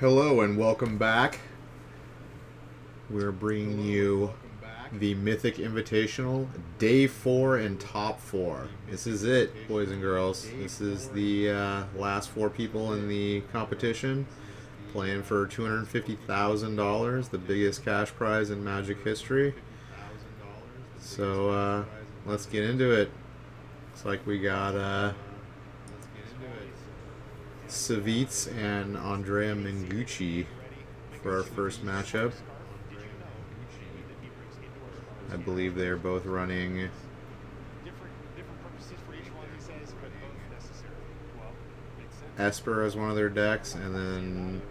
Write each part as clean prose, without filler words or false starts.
Hello and welcome back. We're bringing you the Mythic Invitational, Day 4 and Top 4. This is it, boys and girls. This is the last 4 people in the competition, playing for $250,000, the biggest cash prize in Magic history. So let's get into it. Looks like we got Savitz and Andrea Mengucci for our first matchup. I believe they're both running Esper as one of their decks, and then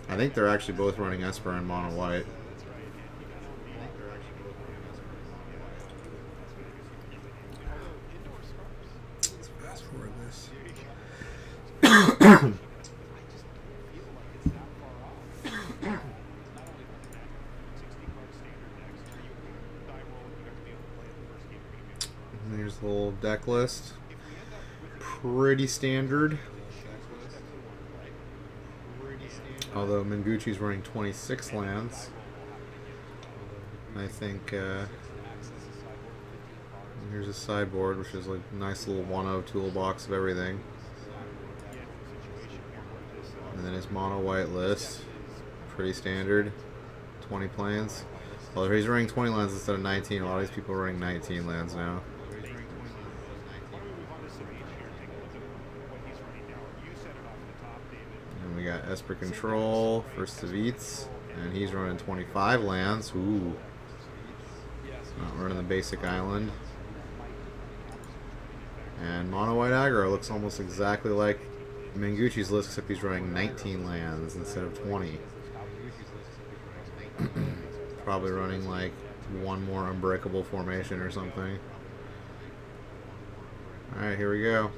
I think they're actually both running Esper and Mono White. Let's fast forward this. There's the little deck list. Pretty standard. Although Mengucci's running 26 lands. I think here's a sideboard, which is like a nice little 1-0 toolbox of everything. And then his mono white list. Pretty standard. 20 planes. Well, he's running 20 lands instead of 19. A lot of these people are running 19 lands now. And we got Esper Control for Savitz, and he's running 25 lands. Ooh. Not running the basic island. And mono white aggro looks almost exactly like Mengucci's list, except he's running 19 lands instead of 20. Probably running like one more unbreakable formation or something. Alright, here we go.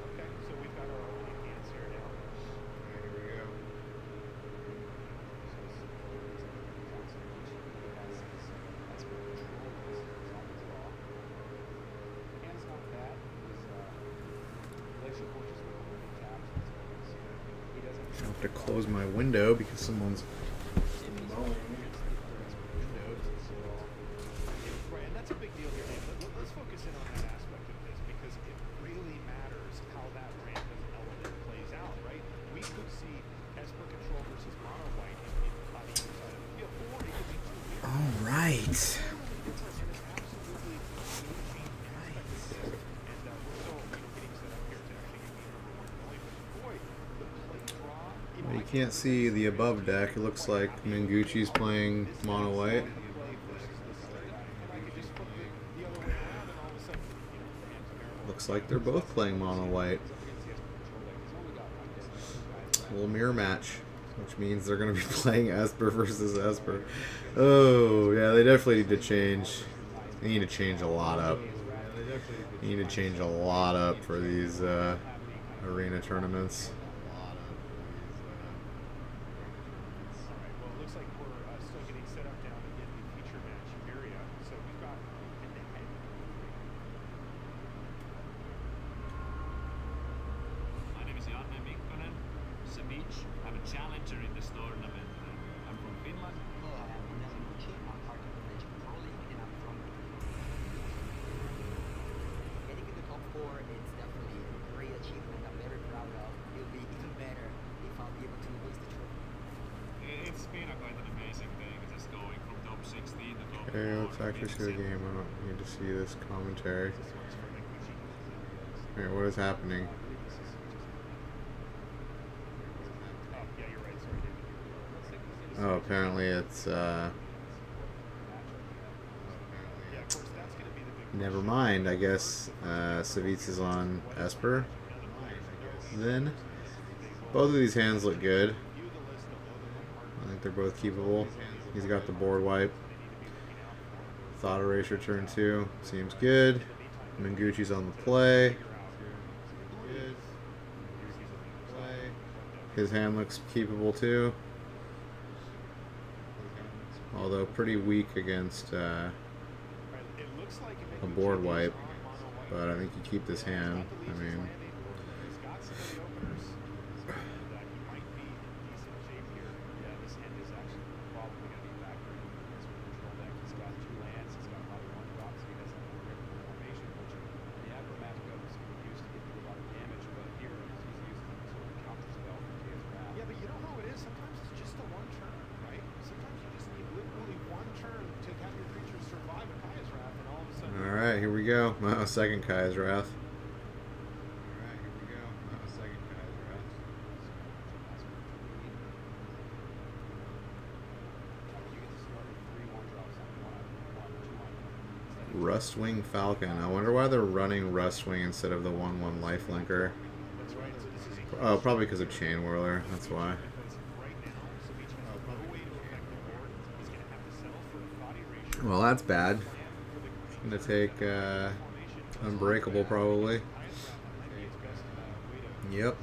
I have to close my window because someone's mowing. All right. Well, you can't see the above deck. It looks like Mengucci's playing mono white. Looks like they're both playing mono white. A little mirror match, which means they're going to be playing Esper versus Esper. Oh, yeah, they definitely need to change. They need to change a lot up. They need to change a lot up for these arena tournaments. I'm a challenger in this tournament. I'm from Finland. I'm part of the Magic Pro League, and I'm from getting in the top 4. It's definitely a great achievement. I'm very proud of. It'll be even better if I'll be able to lose the trophy. It's been quite an amazing thing, just going from top 16 to top 4. Okay, let's actually see the game. I don't need to see this commentary. Alright, what is happening? Oh, apparently it's, never mind. I guess, Savitz is on Esper. Then, both of these hands look good. I think they're both keepable. He's got the board wipe. Thought Erasure turn 2. Seems good. Mengucci's on the play. His hand looks keepable too. Although pretty weak against a board wipe, but I think you keep this hand. I mean, go. Second Kai's Wrath. Rustwing Falcon. I wonder why they're running Rustwing instead of the 1/1 lifelinker. Oh, probably because of Chain Whirler. That's why. Well, that's bad. It's going to take Unbreakable, probably. Yep.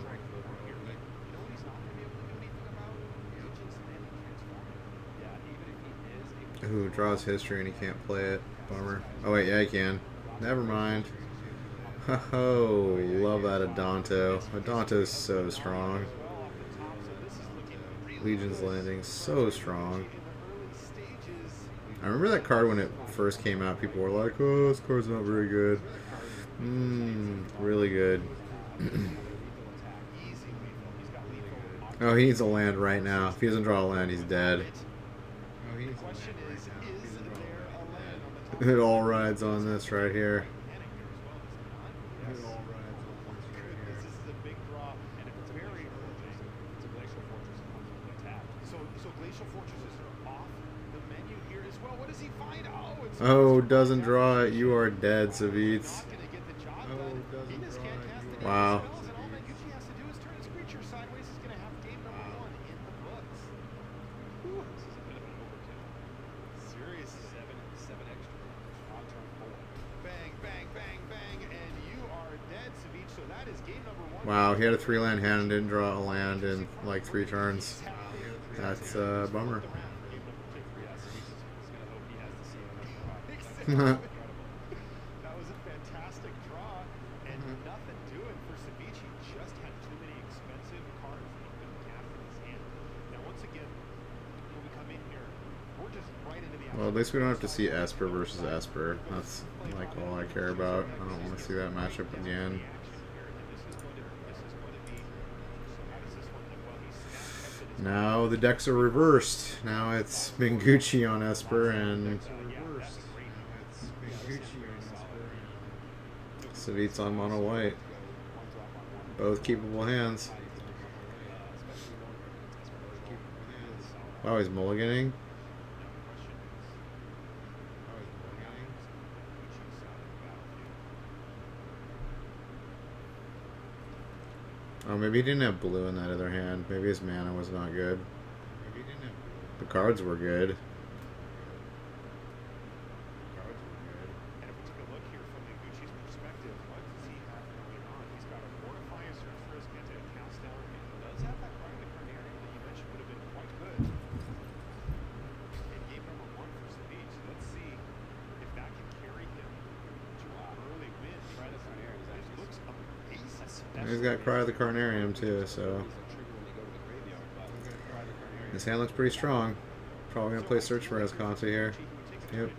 Ooh, draws history and he can't play it. Bummer. Oh, wait, yeah, he can. Never mind. Ho, love that Adanto. Adanto's so strong. Legion's Landing, so strong. I remember that card when it first came out. People were like, oh, this card's not very good. Really good. Oh, he needs a land right now. If he doesn't draw a land, he's dead. It all rides on this right here. Oh, doesn't draw it. You are dead, Savitz. Wow. Wow, he had a 3-land hand and didn't draw a land in like 3 turns. That's a bummer. That was a fantastic draw, and nothing doing for Savitz. He just had too many expensive cards that he couldn't cast in his hand. Now, once again, when we come in here, we're just right into the. Well, at least we don't have to see Esper versus Esper. That's like all I care about. I don't want to see that matchup again. Now the decks are reversed. Now it's Mingucci on Esper and Savitz on mono white. Both keepable hands. Wow, he's mulliganing. Oh, maybe he didn't have blue in that other hand. Maybe his mana was not good. The cards were good. He's got Cry of the Carnarium too, so his hand looks pretty strong. Probably gonna play Search for Escanta here. Yep.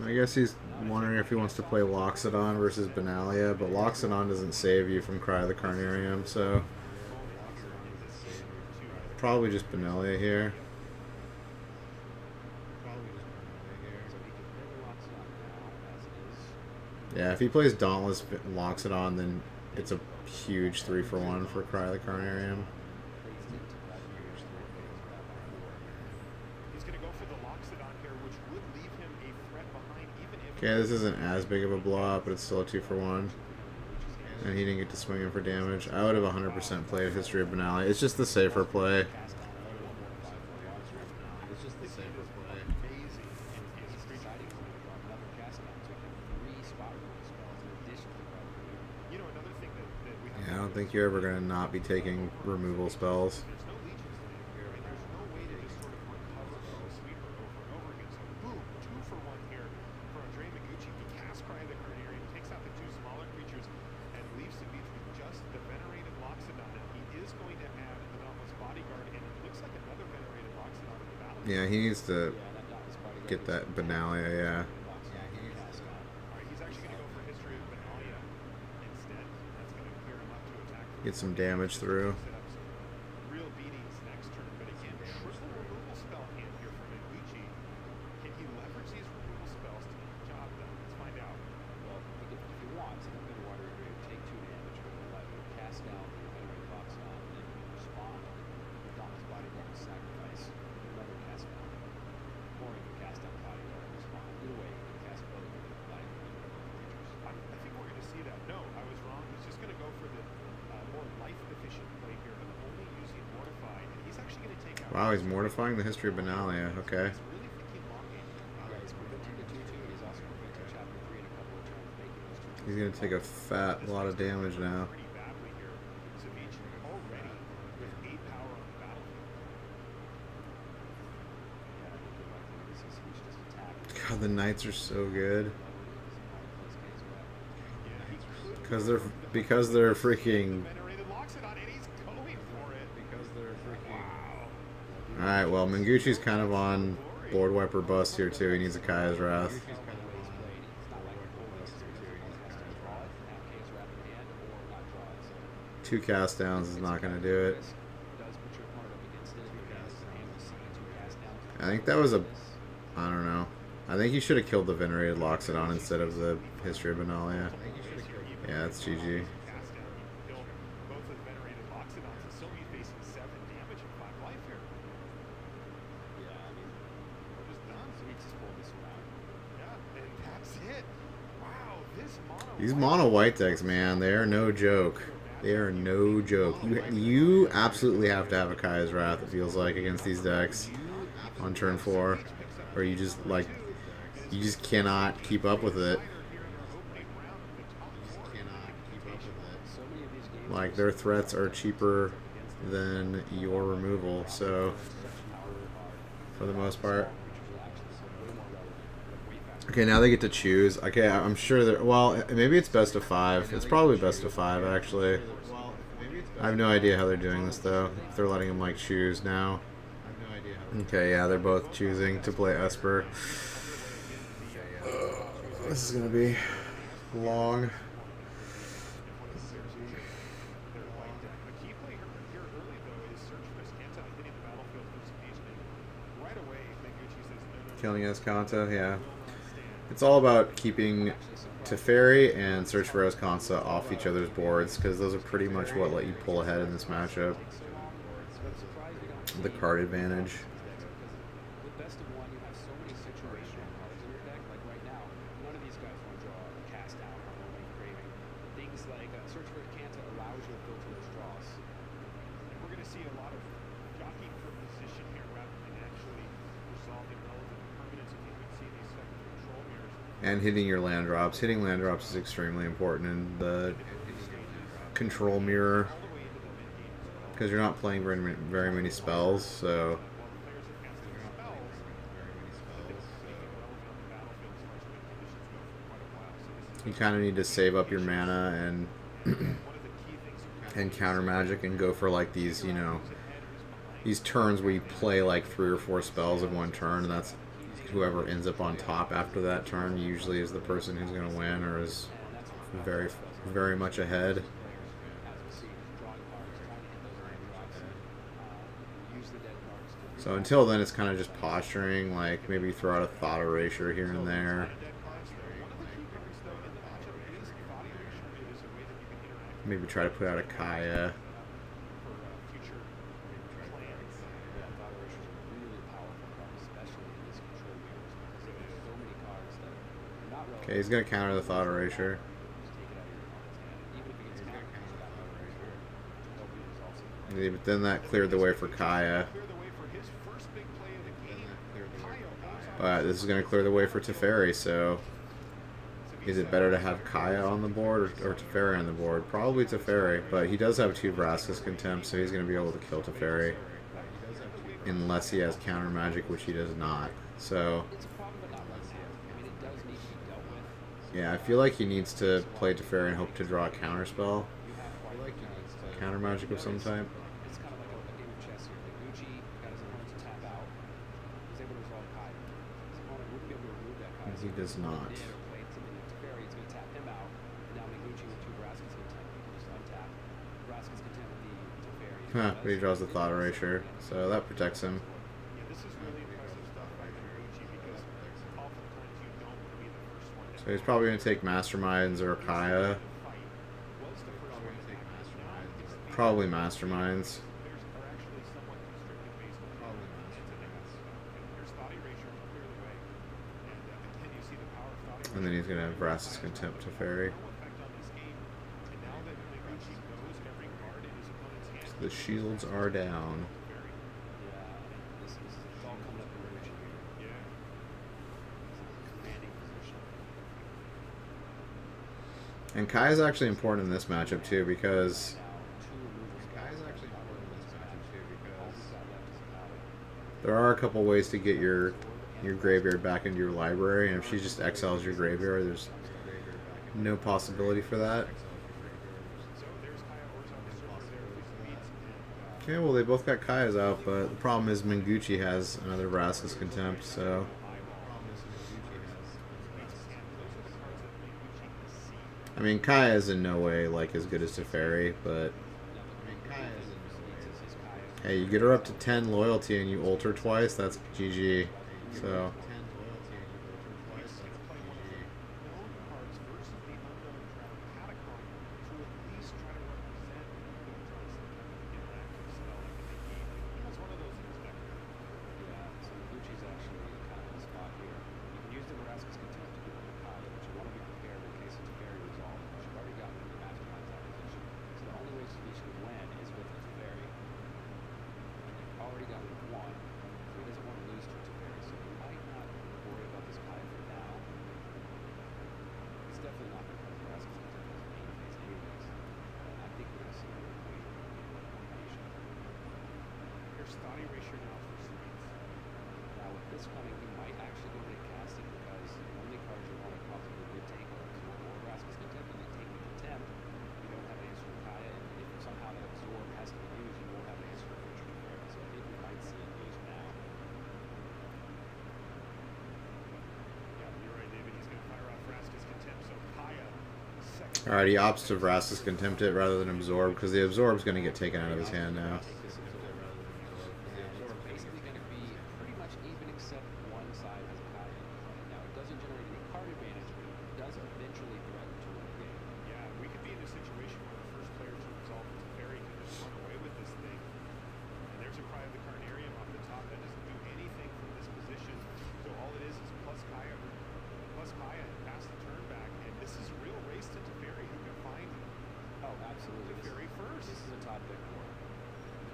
I guess he's wondering if he wants to play Loxodon versus Benalia, but Loxodon doesn't save you from Cry of the Carnarium, so probably just Benalia here. Yeah, if he plays Dauntless Loxodon, then it's a huge 3-for-1 for Cry of the Carnarium. Okay, this isn't as big of a blowout, but it's still a 2-for-1. And he didn't get to swing him for damage. I would have 100% played History of Benalia. It's just the safer play. Yeah, I don't think you're ever going to not be taking removal spells. Yeah, he needs to get that Benalia, yeah. Get some damage through. Real beatings next turn, but again, triple removal spell hand here from Iguchi. Can he leverage these removal spells to get the job done? Let's find out. Well, if he wants, I'm going to water your grave, take 2 damage, go to 11, cast down the Venerate Fox on, and then respond with Donald's Bodyguard and sacrifice another cast down. Or you can cast down Bodyguard and respond. Either way, you can cast both with Bodyguard and creatures. I think we're going to see that. No, I was wrong. He's just going to go for the more life-efficient play here, but only using Mortify. And he's actually going to take out... Wow, he's mortifying the history of Benalia. Okay. He's really thinking long game. Yeah, he's preventing the 2/2, and he's also preventing Chapter 3 in a couple of turns, making those 2/2. He's gonna take a fat lot of damage now. Pretty badly here. Savage already with 8 power on the battlefield. Yeah, I think you're right there. This is Savage just attack. God, the knights are so good. Because they're freaking. Alright, well, Menguchi's kind of on board wiper bust here too. He needs a Kaya's Wrath. 2 cast downs is not going to do it. I think that was a... I don't know. I think he should have killed the Venerated Loxodon instead of the History of Benalia. Yeah, that's GG. These mono white decks, man, they are no joke. They are no joke. You absolutely have to have a Kaya's Wrath, it feels like, against these decks on turn 4. Or you just, like, you just cannot keep up with it. Like, their threats are cheaper than your removal, so, for the most part. Okay, now they get to choose. Okay, I'm sure they're... Well, maybe it's best of 5. It's probably best of 5, actually. I have no idea how they're doing this, though. If they're letting them, like, choose now. Okay, yeah, they're both choosing to play Esper. This is going to be long. Killing Escanta, yeah. It's all about keeping Teferi and Search for Escanta off each other's boards, because those are pretty much what let you pull ahead in this matchup. The card advantage. With best of 1, you have so many situational cards in your deck. Like right now, none of these guys want to draw a cast down or a lane craving. Things like Search for Escanta allows you to filter those draws. And we're going to see a lot of jockeying for position here rather than actually resolving relevant permanents. If you can see these second control mirrors. And hitting your land drops. Hitting land drops is extremely important in the control mirror, because you're not playing very many spells, so... You kind of need to save up your mana and counter magic and go for, like, these, you know, these turns where you play like 3 or 4 spells in one turn, and that's whoever ends up on top after that turn usually is the person who's going to win or is very, very much ahead. So until then, it's kind of just posturing, like maybe throw out a Thought Erasure here and there. Maybe try to put out a Kaya. Okay, he's going to counter the Thought Erasure. Yeah, but then that cleared the way for Kaya. But this is going to clear the way for Teferi, so... Is it better to have Kaya on the board or Teferi on the board? Probably Teferi, but he does have 2 Vraska's Contempt, so he's going to be able to kill Teferi. Unless he has counter magic, which he does not. So... Yeah, I feel like he needs to play Teferi and hope to draw a counter spell. Counter magic of some type. He does not. Did or played something to Teferi, it's going to tap him out. And now Mengucci with 2 Vraska's Contempt. He can just untap Vraska's Contempt with the Teferi. Huh, but he draws the Thought Erasure, so that protects him. Yeah, this is really impressive stuff by Mengucci because oftentimes you don't want to be the first one to So he's probably going to take Masterminds or Kaya. fight. Was the first one to take Masterminds. Probably Masterminds. There's are actually somewhat constricted based on Probably There's Thought Erasure to clear the way. And again, you see the power of Thought Erasure. And then he's going to have Vraska's Contempt to Fairy. No effect on this game. And now that Mengucci knows every card in his opponent's hand, The shields are down. very Yeah, this is it's all coming up in Mengucci here. yeah. Commanding position. And Kai is actually important in this matchup too because Now, 2 removal spells. there are a couple ways to get your graveyard back into your library, and if she just exiles your graveyard, there's no possibility for that. So there's Kaya Orza on the server there with the beats. And Okay, well they both got Kaya's out, but the problem is Mengucci has another Vraska's Contempt, so I mean Kaya is in no way like as good as Teferi, but hey, you get her up to 10 loyalty and you ult her twice, that's GG. So known cards versus the unknown Drowned Catacomb to at least try to represent the trying some kind of interactive spell like in the game. He has one of those in his deck. Yeah, so Mengucci's actually kind of in the spot here. You can use the Vraska's Contempt to get rid of Kaya, but you want to be prepared in case it's very resolved. You've already gotten your Mastermind's acquisition. So the only way Savish can win is with a Teferi. Already got rid of 1, so he doesn't want to lose to Teferi, so he might not worry about this Kaya for now. It's definitely not going to play Vraska's Contempt as a main phase anyways. I think we're going to see a combination. Here's Thought Erasure now for Sweets. Now with this coming, he might actually go to cast it because the only cards you want to possibly would take are Absorb or Vraska's Contempt, and they take the Contempt. You don't have an answer for Kaya, and if somehow that Absorb has to be used, you won't have an answer for Future Teferi. So I think we might see it used now. Yeah, you're right, David. He's going to fire off Vraska's Contempt. So Kaya, second. alright, he opts to Vraska's Contempt it rather than Absorb, because the Absorb's going to get taken out of his hand now. Take this Absorb. And it's basically going to be pretty much even except one side has a Kaya in play. Now it doesn't generate any card advantage, but it does eventually threaten to win the game. Yeah, we could be in a situation where the first player to resolve the Teferi can just run away with this thing. And there's a Cry of the Carnarium off the top. That doesn't do anything from this position. So all it is plus Kaya and pass the turn back. And this is a real race to Teferi who can find Oh, absolutely. Teferi first. This is a top pick for him.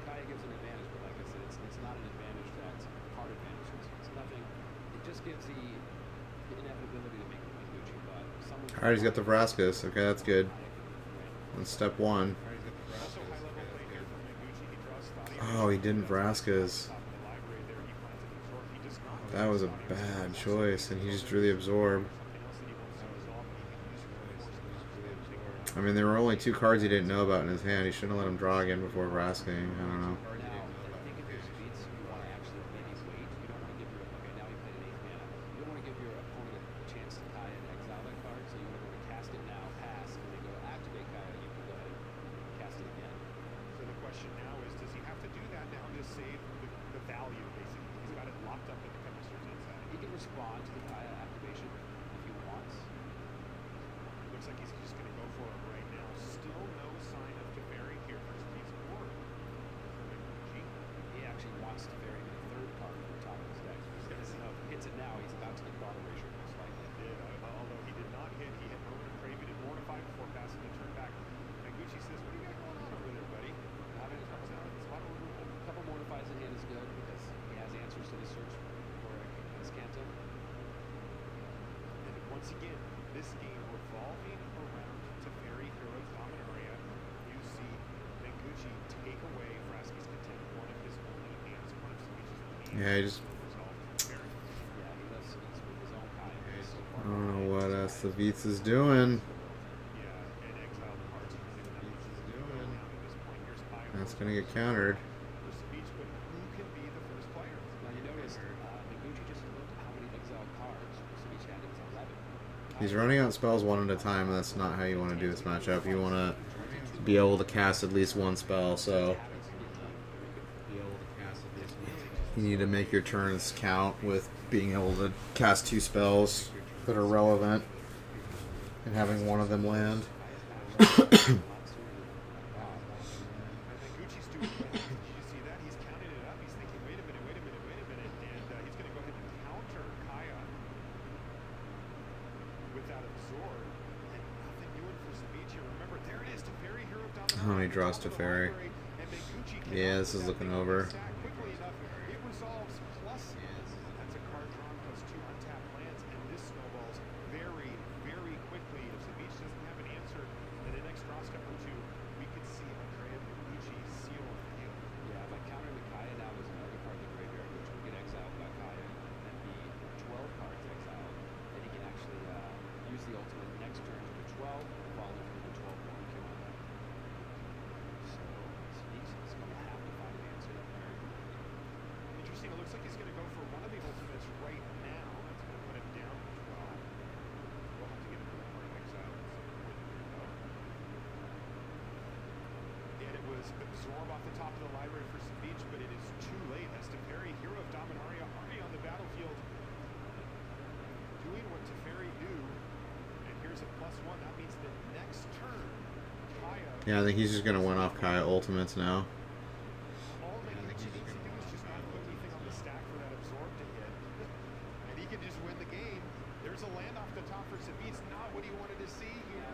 Kaya gives an advantage, but like I said, it's not an advantage that's card advantage. It's nothing. It just gives the inevitability to make Mengucci, but someone. Alright, he's got the Vraska's. Okay, that's good. That's step 1. Also high level play here from Mengucci. He draws Thought Oh, he didn't Vraska's. top of the library there. He finds an Absorb. He does not. That was a bad choice, and he just drew the Absorb. Something else that he wants to resolve, and he can use it for force. I mean, there were only 2 cards he didn't know about in his hand. He shouldn't have let him draw again before Vrasking. I don't know. Now, I think if your speeds, you want to actually maybe wait. You don't want to give your okay. Now he played an 8th mana. You don't want to give your opponent a chance to Kaya and exile that card. So you want to cast it now, pass, and when they go to activate Kaya, you can go ahead and cast it again. So the question now is, does he have to do that now to save the value, basically? He's got it locked up in the Chemisters inside. He can respond to the Kaya activation if he wants. Looks like he's just going to go for it right now. Still no sign of Teferi here for Steve's board. He actually wants to vary the 3rd card from the top of his deck. Because if he hits it now, he's about to get Thought Erasure most likely. Although he did not hit, he hit Moment of Craving and Mortify before passing the turn back. Mengucci says, what do you got going on over there, buddy? Having a Comes out, it's a lot of removal. couple Mortifies in hand is good because he has answers to the search for a Scantum. And once again, this game revolving around Teferi Heroes Dominaria. You see Mengucci take away Vraska's Contempt, one of his only hands, one of Sweet's only hands. Yeah, he just... Resolve Teferi. Yeah, he left Savitz with his own Kaya. So I don't know what Savitz is doing. Yeah, and exile the cards from him. Now at this point, here's Kaya. That's going to get countered. For Savitz, but who can be the first player? now you notice Mengucci just looked at how many exiled cards Savitz had in his He's running out spells one at a time, and that's not how you want to do this matchup. You want to be able to cast at least one spell, so you need to make your turns count with being able to cast 2 spells that are relevant and having one of them land. Oh, he draws to Teferi. Yeah, this is looking over. Absorb off the top of the library for Savage, but it is too late as Teferi, hero of Dominaria, already on the battlefield, doing what Teferi do. And here's a +1. That means that next turn, Kaya. Yeah, I think he's just gonna win off Kaya ultimates now. All Meguchi needs to do is just not put anything on the stack for that absorb to hit, and he can just win the game. There's a land off the top for Savage. Not what he wanted to see here.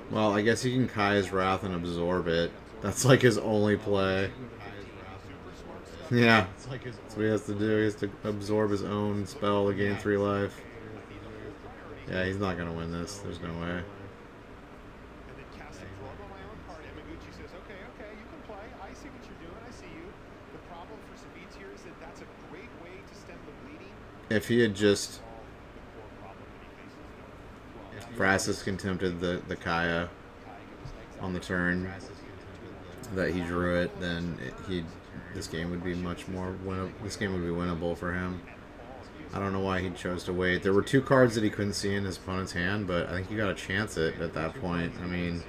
Well, I guess he can Kaya's Wrath and absorb it. That's like his only play. Yeah, that's what he has to do. He has to absorb his own spell to gain 3 life. Yeah, he's not gonna win this. There's no way. If he had just Vrasis contempted the Kaya on the turn that he drew it, then this game would be much more winnable. This game would be winnable for him. I don't know why he chose to wait. There were 2 cards that he couldn't see in his opponent's hand, but I think you got to chance it at that point. I mean,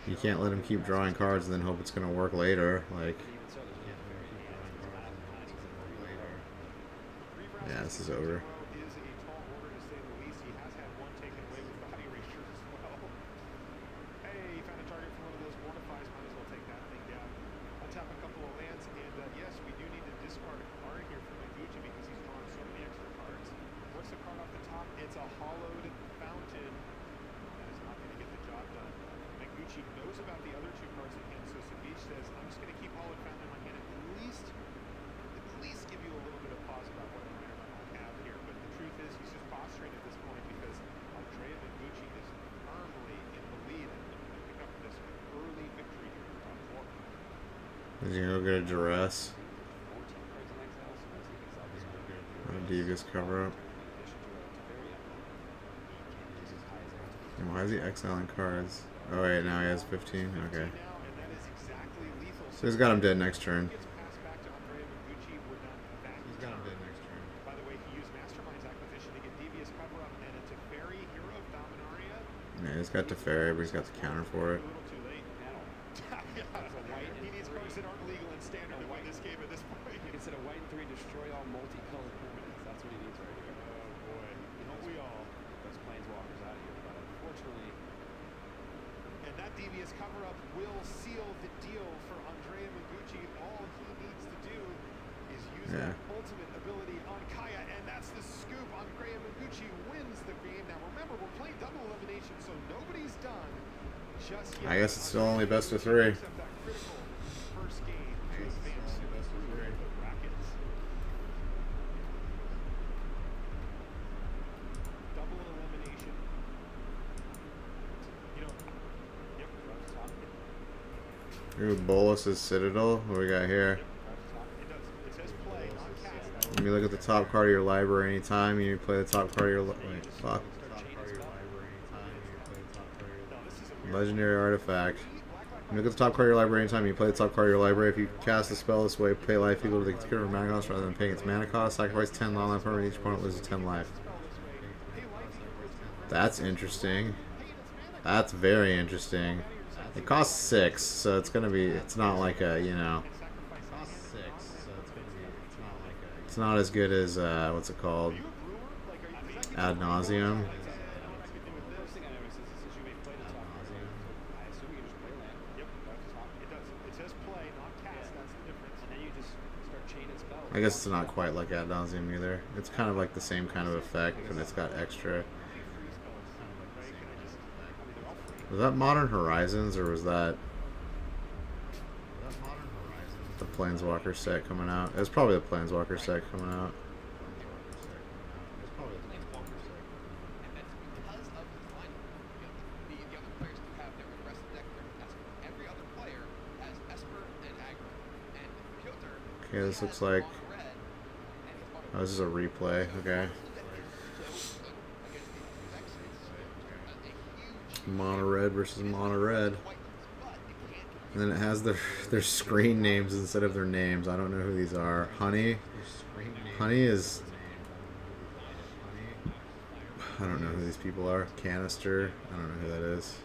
you can't let him keep drawing cards and then hope it's going to work later. Like, yeah, this is over. Is he gonna go get a duress? Or a devious cover up? And why is he exiling cards? Oh wait, now he has 15. Okay. So he's got him dead next turn. Yeah, he's got Teferi, but he's got the counter for it. He needs cards that aren't legal and standard to win this game at this point. Instead of white and 3, destroy all multicolored permanents. That's what he needs right here. Oh boy. Don't we all? Those planeswalkers out of here. But unfortunately... And that devious cover-up will seal the deal for Andrea Meguchi. All he needs to do is use that ultimate ability on Kaya, and that's the scoop. Andrea Meguchi wins the game. Now remember, we're playing double elimination, so nobody's done just yet. I guess it's still only best of 3. First game to advance through the brackets. Double elimination. You know, Ooh, Bolus's Citadel. What do we got here? it says play, not cast. Let me look at the top card of your library anytime you play the top card of your wait, fuck. No, this is a weird Legendary artifact. You look at the top card of your library anytime you play the top card of your library. If you cast a spell this way, pay life equal to the current mana cost rather than paying its mana cost. Sacrifice 10 non-life permanent. Each opponent loses 10 life. That's interesting. That's very interesting. It costs 6, so it's gonna be. It's not like a, you know. It's not as good as what's it called? Ad nauseum. I guess it's not quite like Ad nauseum either. It's kind of like the same kind of effect, but it's got extra. Was that Modern Horizons, or was that the Planeswalker set coming out? It was probably the Planeswalker set coming out. Okay, this looks like... Oh, this is a replay. Okay. Mono red versus mono red. And then it has their screen names instead of their names. I don't know who these are. Honey. Honey is... I don't know who these people are. Canister. I don't know who that is.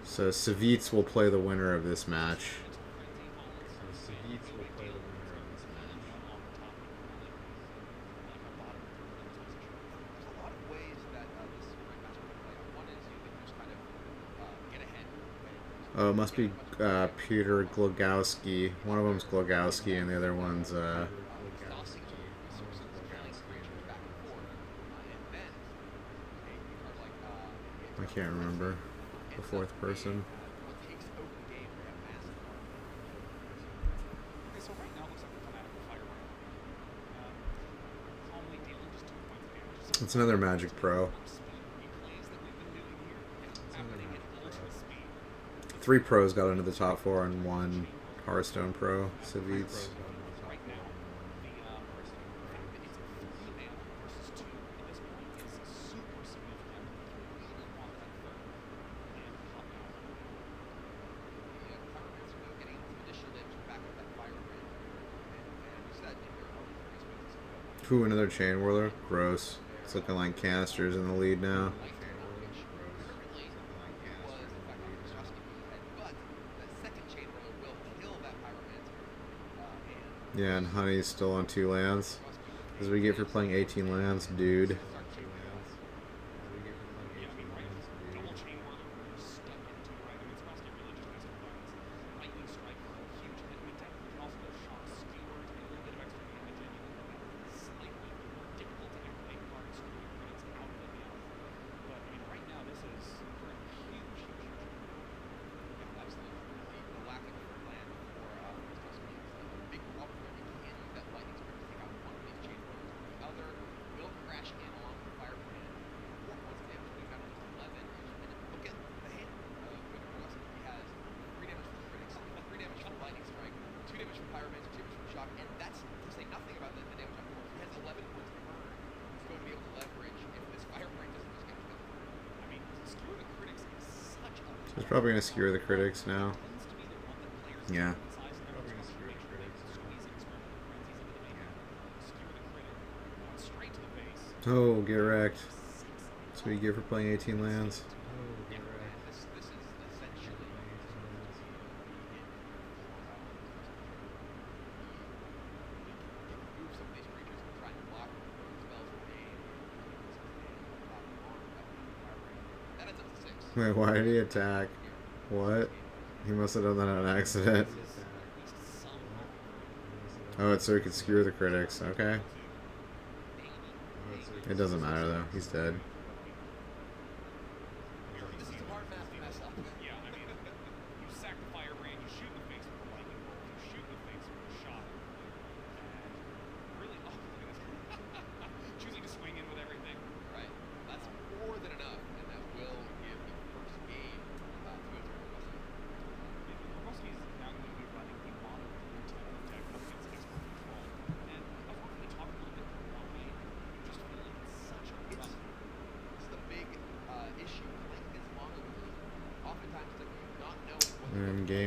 So Savitz will play the winner of this match. Oh, it must be Peter Glogowski. One of them's Glogowski and the other one's I can't remember. The fourth person. It's another Magic Pro. 3 pros got into the top 4 and 1 Hearthstone Pro. Savitz. Ooh, another Chain Whirler. Gross. It's looking like Canister's in the lead now. Yeah, and Honey's still on 2 lands. As we get for playing 18 lands, dude. He's probably going to skewer the critics now. Yeah. Oh, get wrecked. That's what you get for playing 18 lands. Wait, why did he attack? What? He must have done that on accident. Oh, it's so he could skewer the critics. Okay. It doesn't matter though. He's dead.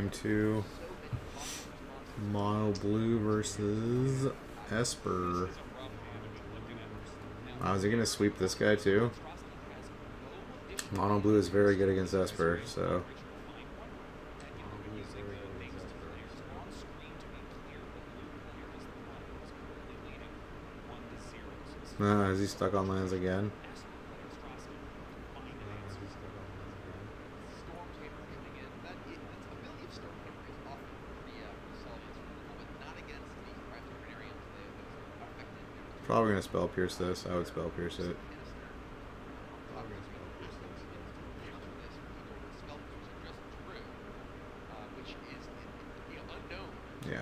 Game 2. Mono Blue versus Esper. Wow, is he going to sweep this guy too? Mono Blue is very good against Esper, so... is he stuck on lands again? Probably gonna spell pierce this. I would spell pierce it. Yeah.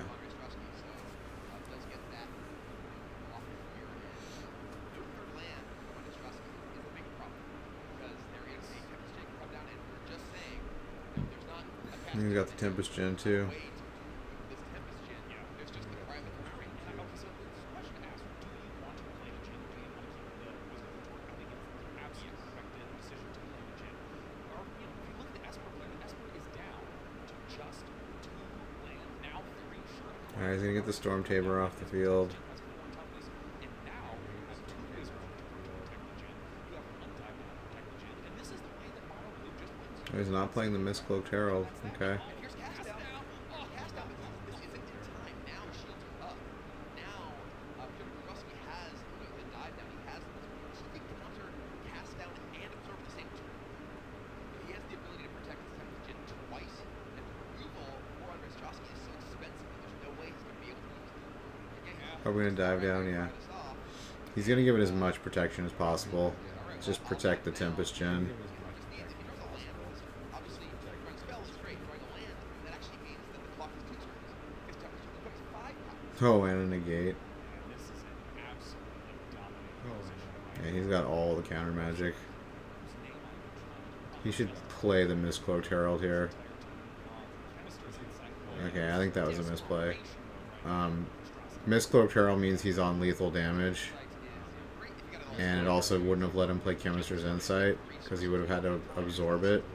You got the Tempest Gen too. Alright, he's gonna get the Storm Tamer off the field. Oh, he's not playing the Mistcloaked Herald. Okay. Are we gonna dive down? Yeah. He's gonna give it as much protection as possible. Just protect the Tempest Gen. Oh, and a negate. Yeah, he's got all the counter magic. He should play the Mistcloaked Herald here. Okay, I think that was a misplay. Mistcloaked Herald means he's on lethal damage. And it also wouldn't have let him play Chemister's Insight, because he would have had to absorb it.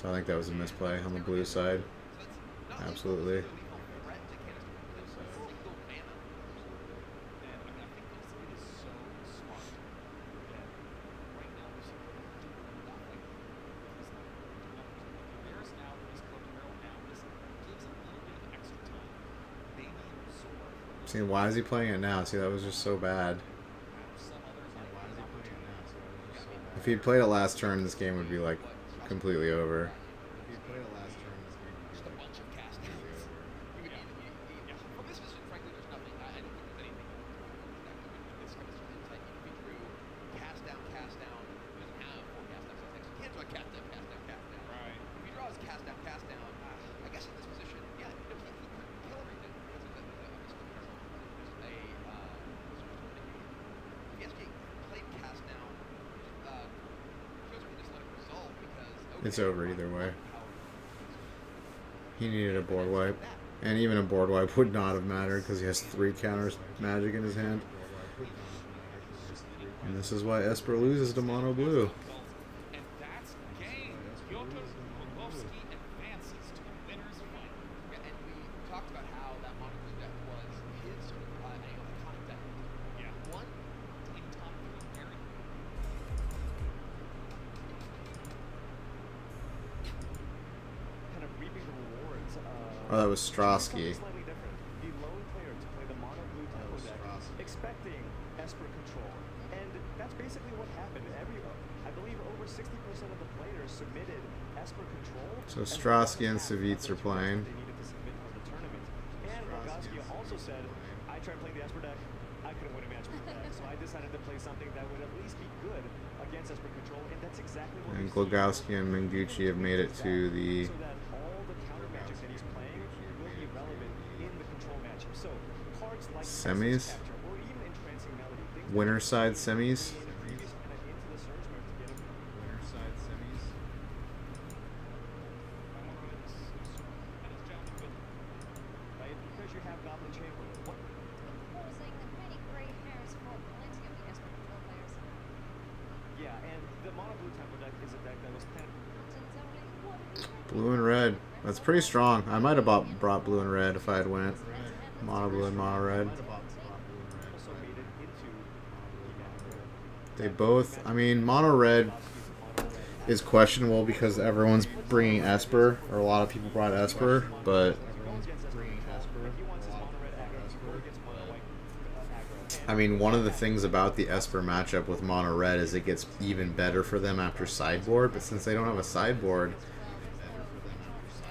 So I think that was a misplay on the blue side. Absolutely. See, why is he playing it now? See, that was just so bad. If he'd played it last turn, this game would be like completely over. It's over either way. He needed a board wipe. And even a board wipe would not have mattered because he has 3 counters magic in his hand. And this is why Esper loses to Mono Blue. Oh, that was Strosky. Expecting Esper control, and that's basically what happened. I believe over 60% of the players submitted Esper control. So Strosky and Savitz are playing. They needed to submit for the tournament. And Rogowski also said, I tried playing the Esper deck, I couldn't win a match with the deck, so I decided to play something that would at least be good against Esper control, and that's exactly what. And Glogowski and Mengucci have made it to the semis. Winner side semis. Blue and red. That's pretty strong. I might have brought blue and red if I had went mono blue and mono red. They both, I mean, mono red is questionable because everyone's bringing Esper, or a lot of people brought Esper, but I mean, one of the things about the Esper matchup with mono red is it gets even better for them after sideboard, but since they don't have a sideboard,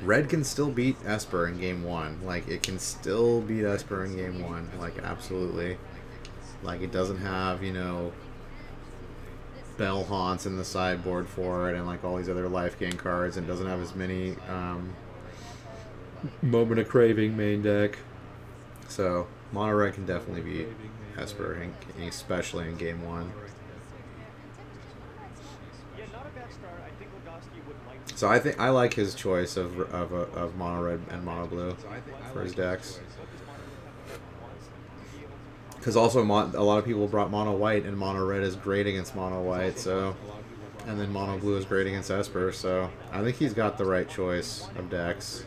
red can still beat Esper in game 1. Like, it can still beat Esper in game 1, like, absolutely. Like, it doesn't have, you know, Bell Haunts in the sideboard for it, and like all these other life gain cards, and doesn't have as many Moment of Craving main deck. So mono red can definitely beat Esper, especially in game 1. So I think I like his choice of mono red and mono blue for his decks. Because also a lot of people brought mono white, and mono red is great against mono white, so, and then mono blue is great against Esper, so I think he's got the right choice of decks.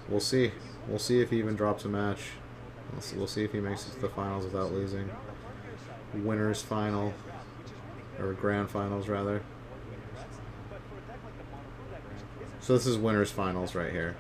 We'll see. We'll see if he even drops a match. We'll see if he makes it to the finals without losing. Winners final, or grand finals rather. So this is winners finals right here.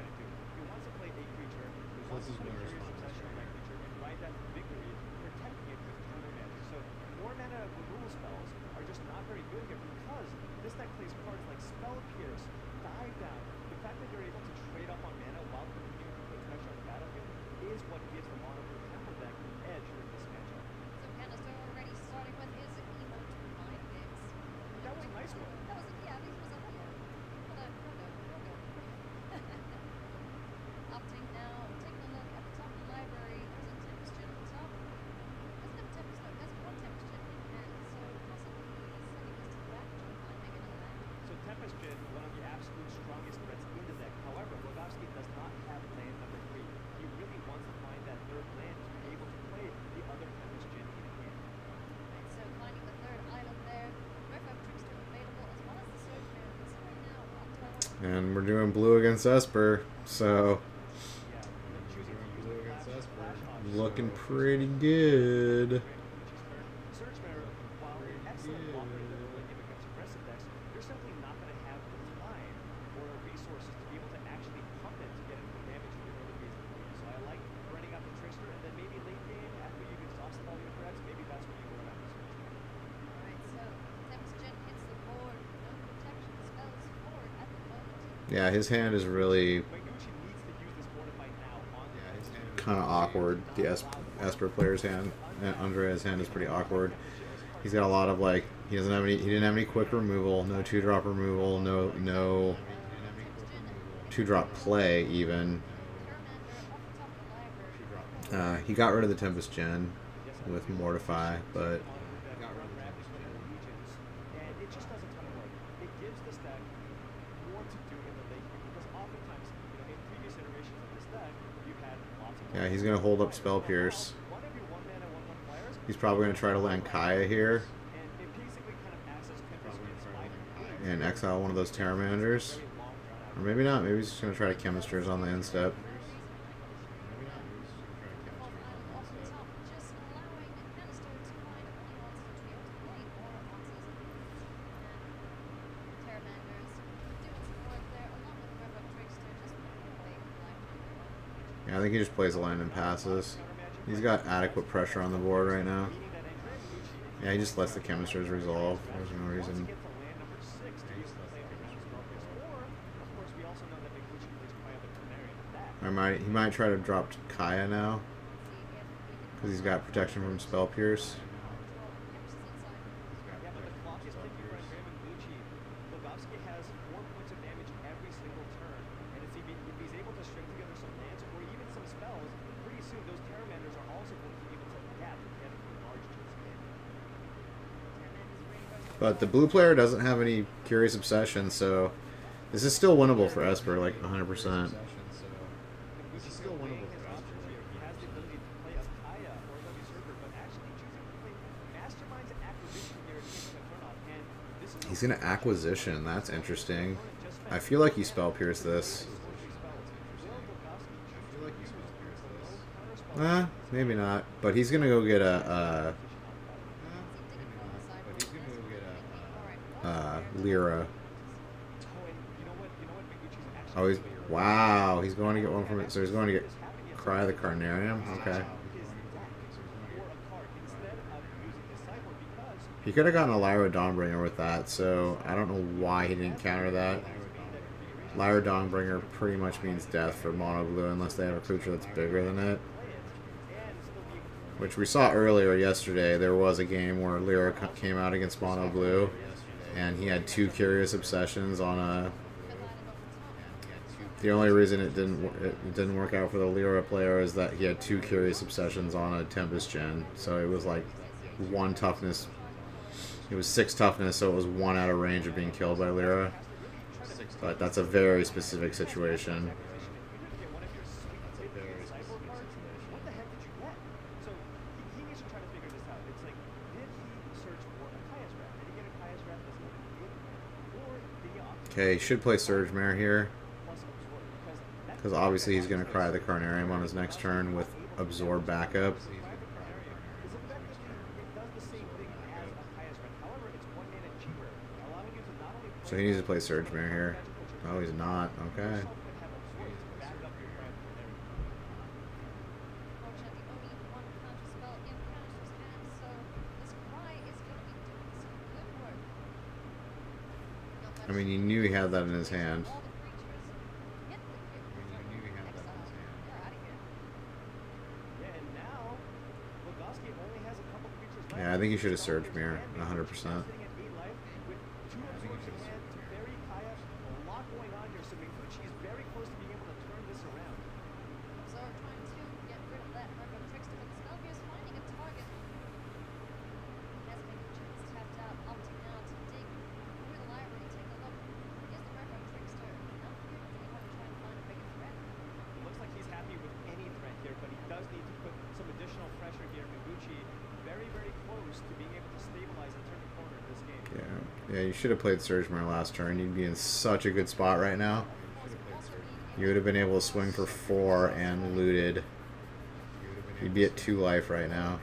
And we're doing blue against Esper, so looking pretty good. Yeah, his hand is really kind of awkward. The Esper player's hand, and Andrea's hand is pretty awkward. He's got a lot of like, he didn't have any quick removal, no 2-drop removal, no 2-drop play even. He got rid of the Tempest Gen with Mortify, but yeah, he's going to hold up Spell Pierce. He's probably going to try to land Kaya here and exile one of those Terramanders. Or maybe not. Maybe he's just going to try to Chemisters on the end step. Yeah, I think he just plays a land and passes. He's got adequate pressure on the board right now. Yeah, he just lets the Chemisters resolve. There's no reason. He might try to drop Kaya now, because he's got protection from Spell Pierce. But the blue player doesn't have any Curious Obsession, so this is still winnable for Esper, like 100%. He's going to Acquisition. That's interesting. I feel like you spell pierce this. Maybe not. But he's gonna go get a Lyra. Oh, he's wow. He's going to get one from it. So he's going to get Cry the Carnarium. Okay. He could have gotten a Lyra Dawnbringer with that, so I don't know why he didn't counter that. Lyra Dawnbringer pretty much means death for mono blue unless they have a creature that's bigger than it. Which we saw earlier yesterday. There was a game where Lyra came out against mono blue, and he had 2 Curious Obsessions on a... The only reason it didn't work out for the Lyra player is that he had 2 Curious Obsessions on a Tempest Gen, so it was like 1 toughness. It was 6 toughness, so it was 1 out of range of being killed by Lyra. But that's a very specific situation. Okay, he should play Surge Mare here. Because obviously he's going to Cry the Carnarium on his next turn with Absorb backup. So he needs to play Surge Mare here. Oh, he's not. Okay. I mean, you knew he had that in his hand. Yeah, I think you should have Surge Mirror, 100%. Yeah, you should have played Surge Mare last turn. You'd be in such a good spot right now. You would have been able to swing for 4 and looted. You'd be at 2 life right now.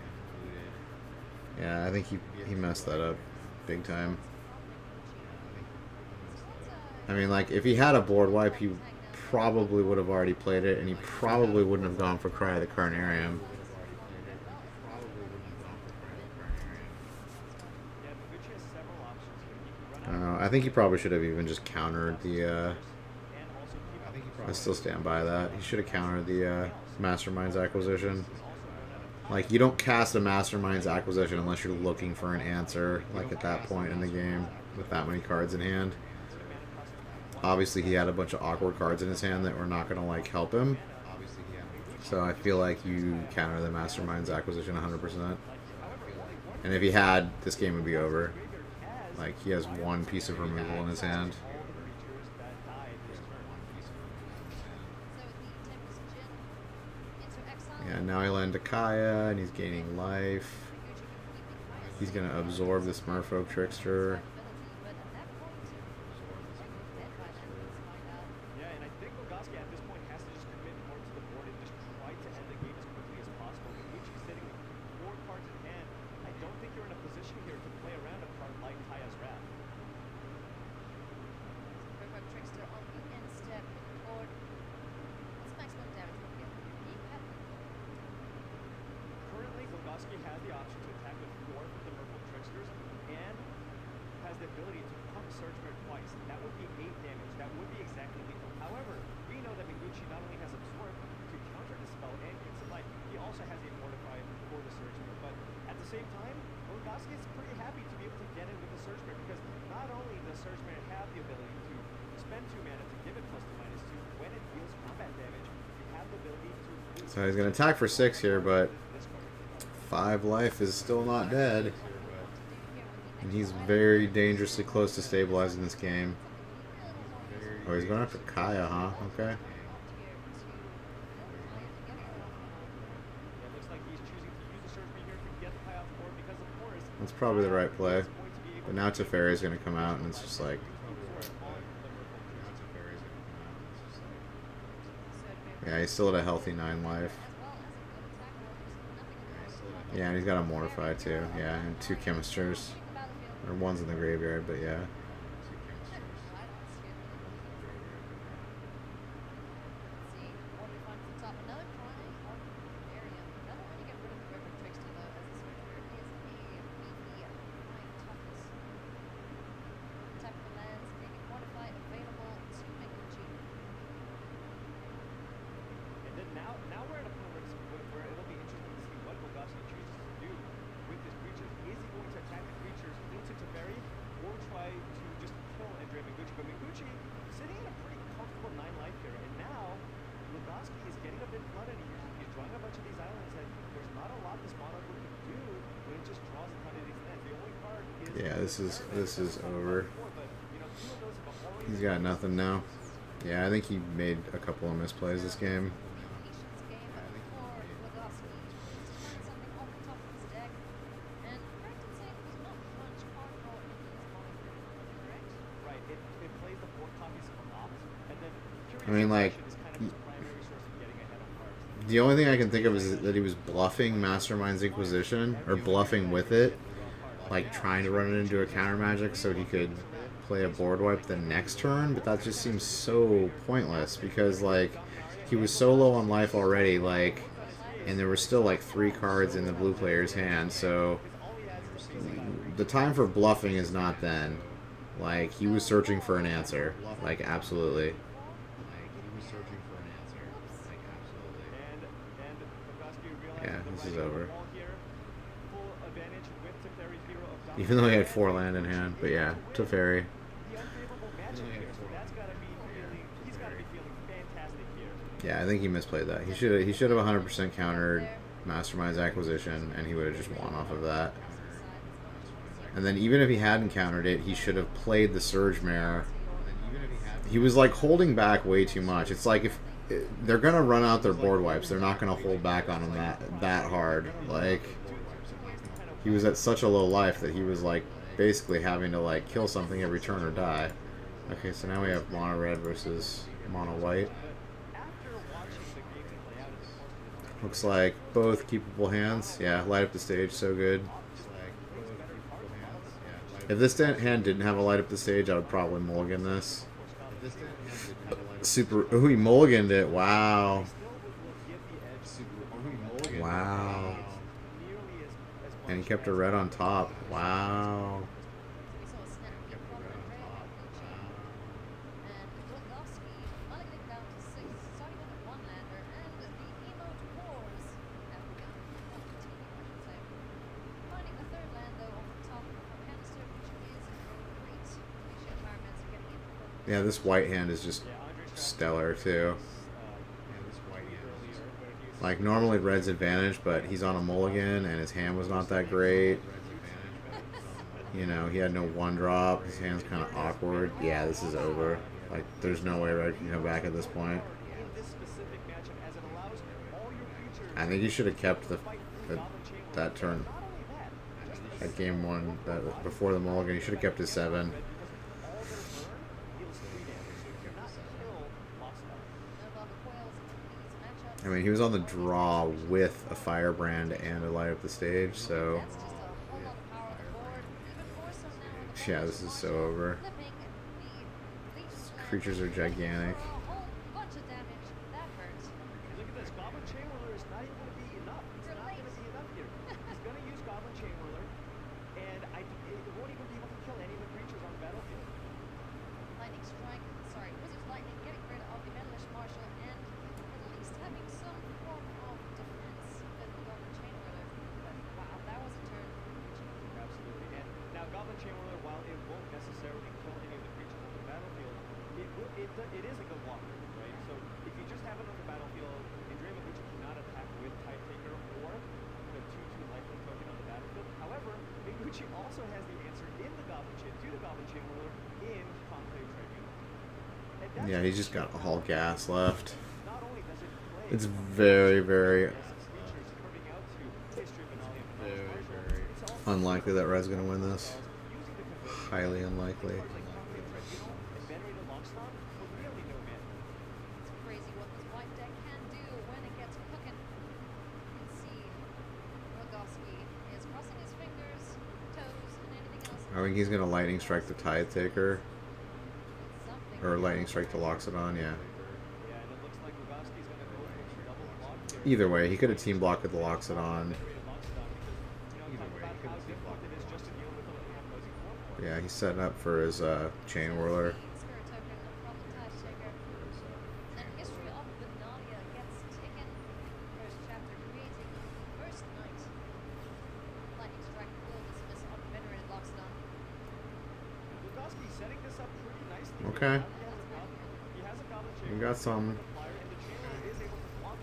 Yeah, I think he messed that up big time. I mean, like, if he had a board wipe, he probably would have already played it, and he probably wouldn't have gone for Cry the Carnarium. I think he probably should have even just countered the, I still stand by that. He should have countered the Mastermind's Acquisition. Like, you don't cast a Mastermind's Acquisition unless you're looking for an answer, like, at that point in the game, with that many cards in hand. Obviously, he had a bunch of awkward cards in his hand that were not going to, like, help him. So I feel like you counter the Mastermind's Acquisition 100%. And if he had, this game would be over. Like, he has 1 piece of removal in his hand. Yeah, now he land to Kaya, and he's gaining life. He's going to absorb this Merfolk Trickster. Has the option to attack with 4 of the Merfolk Tricksters and has the ability to pump Surge Mare twice. That would be 8 damage. That would be exactly lethal. However, we know that Menguchi not only has Absorb to counter the spell and Instant Life, he also has a Mortify for the Surge Mare. But at the same time, Golgoski is pretty happy to be able to get in with the Surge Mare because not only does Surge Mare have the ability to spend 2 mana to give it +2/-2, when it deals combat damage, you have the ability to... So he's going to attack for 6 here, but 5 life is still not dead. And he's very dangerously close to stabilizing this game. Oh, he's going after Kaya, huh? Okay. That's probably the right play. But now Teferi's going to come out, and it's just like... Yeah, he's still at a healthy 9 life. Yeah, and he's got a Mortify too. Yeah, and 2 Chemisters. Or one's in the graveyard, but yeah. Now we're at a point where it'll be interesting to see what Bogosky chooses to do with his creatures. Is he going to attack the creatures into Teferi or try to just kill Andre Mengucci? But Mengucci sitting in a pretty comfortable 9 life here, and now Bogosky is getting a bit flooded. He's drawing a bunch of these islands, and there's not a lot this mono can do when it just draws a ton of these lands. The only card is... Yeah, this is over. He's got nothing now. Yeah, I think he made a couple of misplays this game. I mean, like, the only thing I can think of is that he was bluffing Mastermind's Inquisition, or bluffing with it, like trying to run it into a counter magic so he could play a board wipe the next turn, but that just seems so pointless because, like, he was so low on life already, like, and there were still like 3 cards in the blue player's hand, so the time for bluffing is not then. Like, he was searching for an answer, like, absolutely. Yeah, this is over. Even though he had 4 land in hand, but yeah, Teferi. Yeah, I think he misplayed that. He should have 100% countered Mastermind's Acquisition, and he would have just won off of that. And then even if he hadn't countered it, he should have played the Surge Mare. He was like holding back way too much. It's like if they're gonna run out their board wipes, they're not gonna hold back on him that hard. Like, he was at such a low life that he was like basically having to like kill something every turn or die. Okay, so now we have mono red versus mono white. Looks like both keepable hands. Yeah, light up the stage, so good. If this hand didn't have a light up the stage, I would probably mulligan this. Super. Oh, he mulliganed it. Wow. Wow. And he kept a red on top. Wow. Yeah, this white hand is just stellar too. Like, normally red's advantage, but he's on a mulligan and his hand was not that great. You know, he had no 1-drop. His hand's kind of awkward. Yeah, this is over. Like, there's no way red can come back at this point. I think he should have kept that turn. At game 1, before the mulligan, he should have kept his 7. I mean, he was on the draw with a Firebrand and a light up the stage, so yeah, this is so over. These creatures are gigantic. It is a good walker, right? So if you just have it on the battlefield, Andre Mengucci cannot attack with Tide Taker or the 2/2 lifelink token on the battlefield. However, Mengucci also has the answer in the Goblin Chain to the Goblin Chain Whirler in Conclave Tribunal. Yeah, he's just got all gas left. It's very, very unlikely that red's gonna win this. Highly unlikely. I think he's gonna Lightning Strike the Tide Taker. Or Lightning Strike the Loxodon, yeah. Either way, he could have team blocked with the Loxodon. Yeah, he's setting up for his Chain Whirler. Okay. He got some.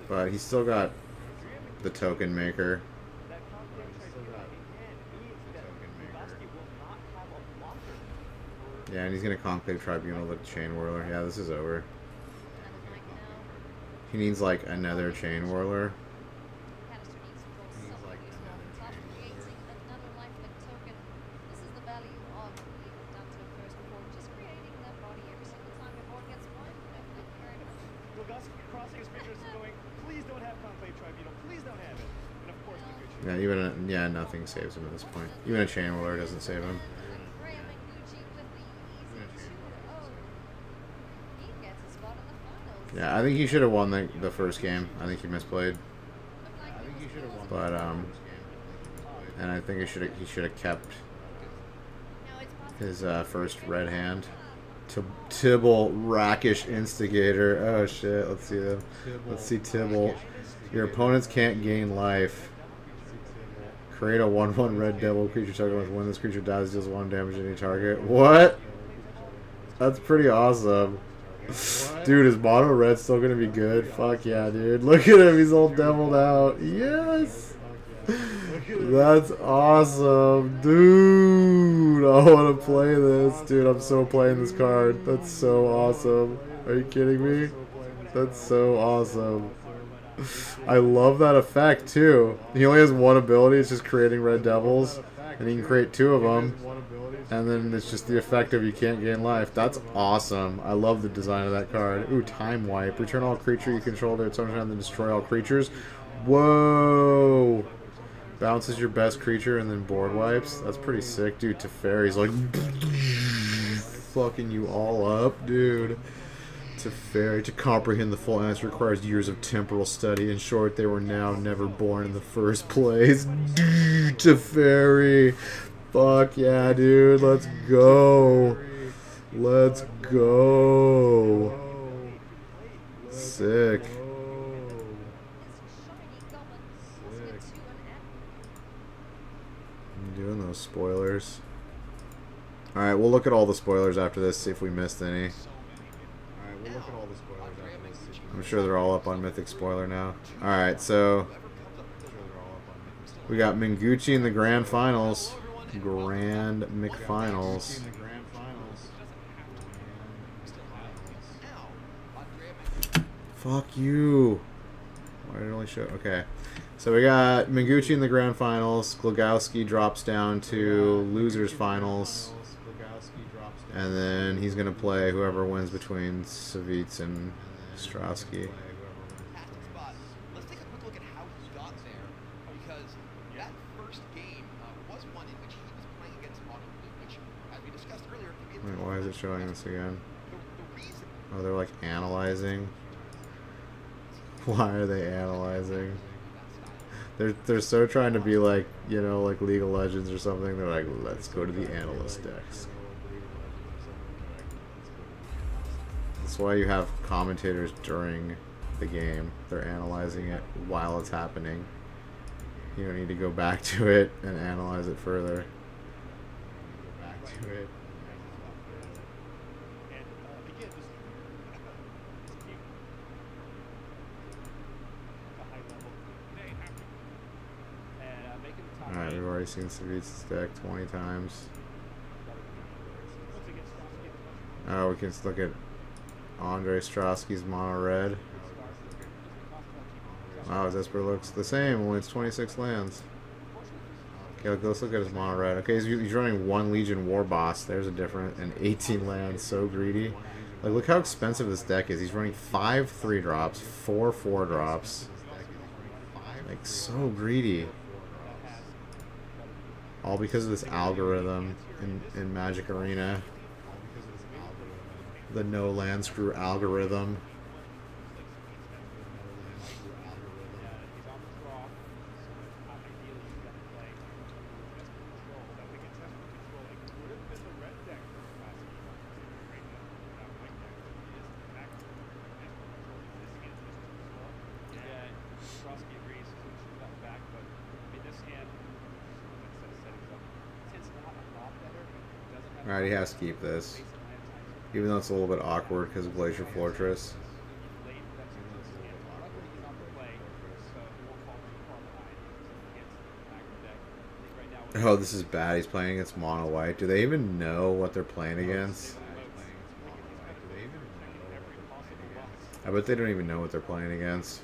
But he's still got the token maker. Yeah, and he's going to Conclave Tribunal the Chain Whirler. Yeah, this is over. He needs like another Chain Whirler. Yeah, nothing saves him at this point. Even a Chain Whirler doesn't save him. Yeah, I think he should have won the first game. I think he misplayed. But and I think he should have kept his first red hand. Tibble, Rakish Instigator. Oh shit! Let's see them. Let's see Tibble. Your opponents can't gain life. Create a 1/1 red devil creature target with when this creature dies deals 1 damage to any target. What? That's pretty awesome. Dude, is mono red still gonna be good? Fuck yeah, dude. Look at him, he's all deviled out. Yes! That's awesome. Dude, I wanna play this. Dude, I'm so playing this card. That's so awesome. Are you kidding me? That's so awesome. I love that effect too. He only has one ability, it's just creating red devils, and he can create 2 of them, and then it's just the effect of you can't gain life. That's awesome. I love the design of that card. Ooh, Time Wipe. Return all creature you control to its own hand, then destroy all creatures. Whoa! Bounces your best creature and then board wipes. That's pretty sick, dude. Teferi's like fucking you all up, dude. Teferi. To comprehend the full answer requires years of temporal study. In short, they were now never born in the first place. Teferi. Fuck yeah, dude. Let's go. Let's go. Sick. I'm doing those spoilers. Alright, we'll look at all the spoilers after this, see if we missed any. I'm sure they're all up on Mythic Spoiler now. Alright, so we got Minguchi in the Grand Finals. Grand McFinals. Fuck you. Why did it only show? Okay. So we got Minguchi in the Grand Finals. Glogowski drops down to Losers Finals. And then he's going to play whoever wins between Savitz and Strowski. Let's take a quick look at how he got there, because that first game was one in which he was playing against Mono Blue, which, as we discussed earlier, can be. Wait, why is it showing this again? Oh, they're like analyzing. Why are they analyzing? They're so trying to be like, you know, like League of Legends or something. They're like, let's go to the analyst desk. That's why you have commentators during the game. They're analyzing it while it's happening. You don't need to go back to it and analyze it further. Go back to it. Alright, we've already seen Savitz's deck 20 times. Oh, we can look at Andre Strowski's mono red. Wow, his Esper looks the same, only it's 26 lands. Okay, let's look at his mono red. Okay, he's running 1 Legion War Boss. There's a difference. And 18 lands, so greedy. Like, look how expensive this deck is. He's running 5 3-drops, 4 4-drops. Like, so greedy. All because of this algorithm in Magic Arena. The no land screw algorithm. Alright, he has to keep this. Even though it's a little bit awkward because of Glacier Fortress. Oh, this is bad. He's playing against mono white. Do they even know what they're playing against? I bet they don't even know what they're playing against.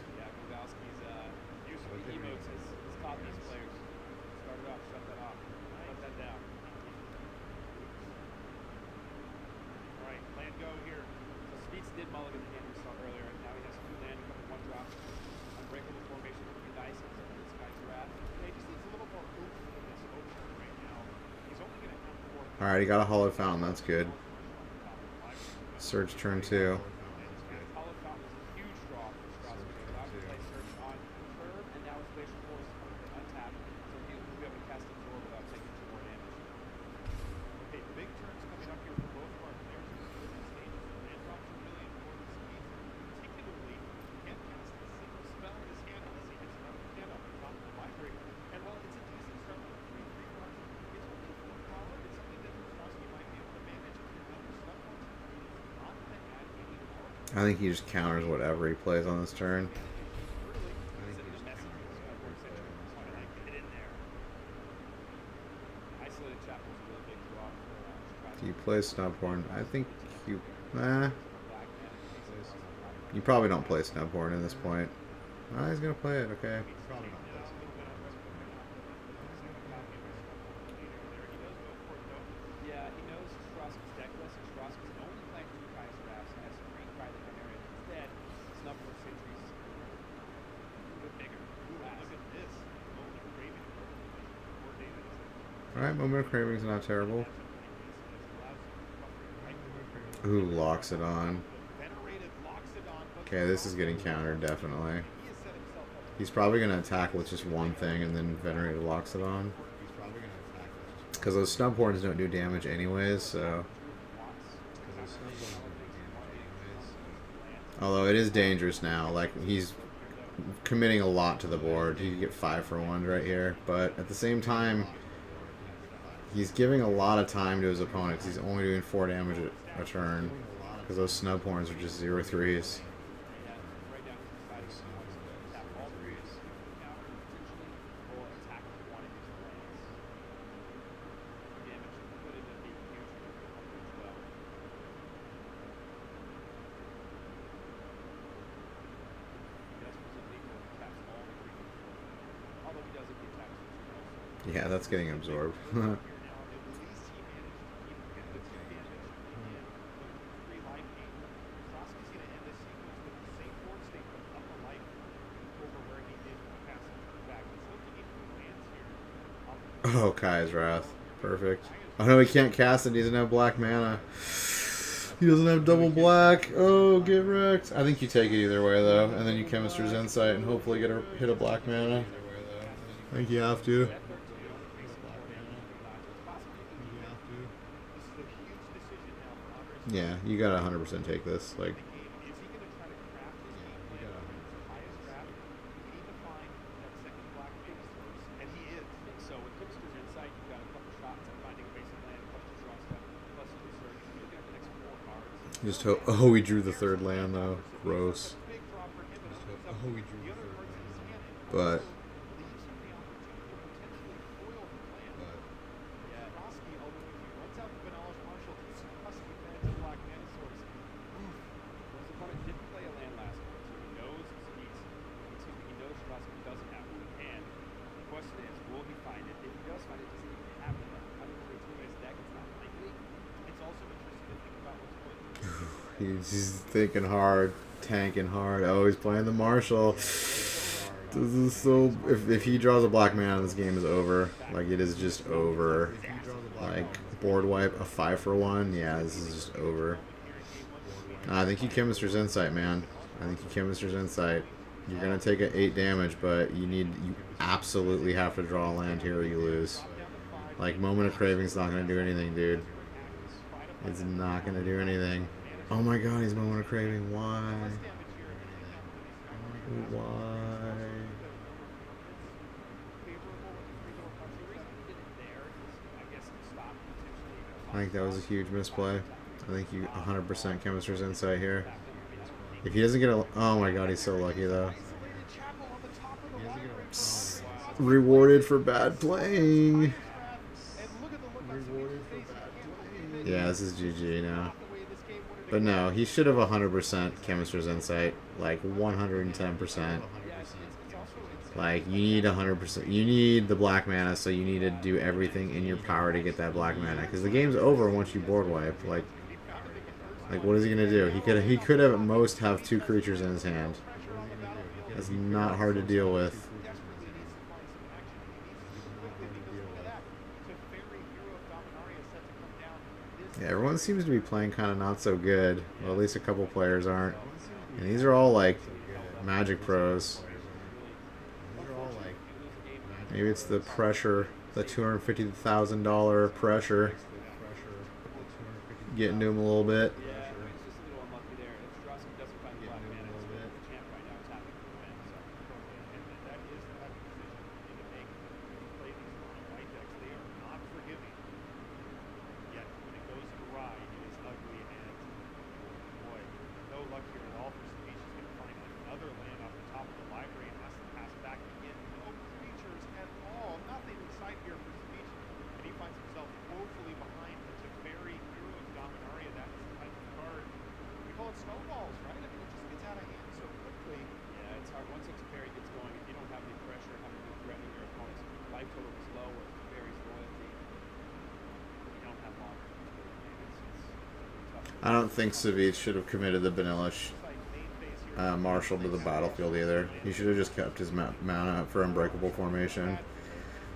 Alright, he got a Hollow Fountain, that's good. Search turn 2. I think he just counters whatever he plays on this turn. Do you play Snubhorn? I think you... You probably don't play Snubhorn at this point. Oh, he's going to play it, okay. Alright, Moment of Craving's not terrible. Ooh, locks it on. Okay, this is getting countered, definitely. He's probably going to attack with just one thing and then Venerated locks it on. Because those Snubhorns don't do damage anyways, so... Although it is dangerous now, like, he's committing a lot to the board. He could get 5 for 1 right here, but at the same time... He's giving a lot of time to his opponents. He's only doing 4 damage a turn. Because those Snubhorns are just 0-3s. Yeah, that's getting absorbed. Oh, Kai's Wrath. Perfect. Oh no, he can't cast it. He doesn't have black mana. He doesn't have double black. Oh, get wrecked. I think you take it either way, though. And then you Chemist's Insight and hopefully get a hit a black mana. I think you have to. Yeah, you gotta 100% take this. Like, just hope. Oh, we drew the 3rd land though. Gross. But he's thinking hard, tanking hard. Oh, he's playing the Marshall. This is so... If he draws a black mana, this game is over. Like, it is just over. Like, board wipe, a 5-for-1. Yeah, this is just over. I think you kill Mr. Insight, man. I think you kill Mr. Insight. You're going to take an 8 damage, but you absolutely have to draw a land here or you lose. Like, Moment of Craving's not going to do anything, dude. It's not going to do anything. Oh my god, he's Moment of Craving. Why? Why? I think that was a huge misplay. I think you 100% Chemist's Insight here. If he doesn't get a... Oh my god, he's so lucky though. Psst. Rewarded for bad playing. Yeah, this is GG now. But no, he should have 100% Chemist's Insight. Like 110%. Like, you need 100%. You need the black mana, so you need to do everything in your power to get that black mana. Because the game's over once you board wipe. Like what is he gonna do? He could have at most have 2 creatures in his hand. That's not hard to deal with. Yeah, everyone seems to be playing kind of not so good. Well, at least a couple players aren't. And these are all like Magic pros. Maybe it's the pressure, the $250,000 pressure getting to him a little bit. I don't think Savage should have committed the Vanillish Marshall to the battlefield either. He should have just kept his mana up for Unbreakable Formation.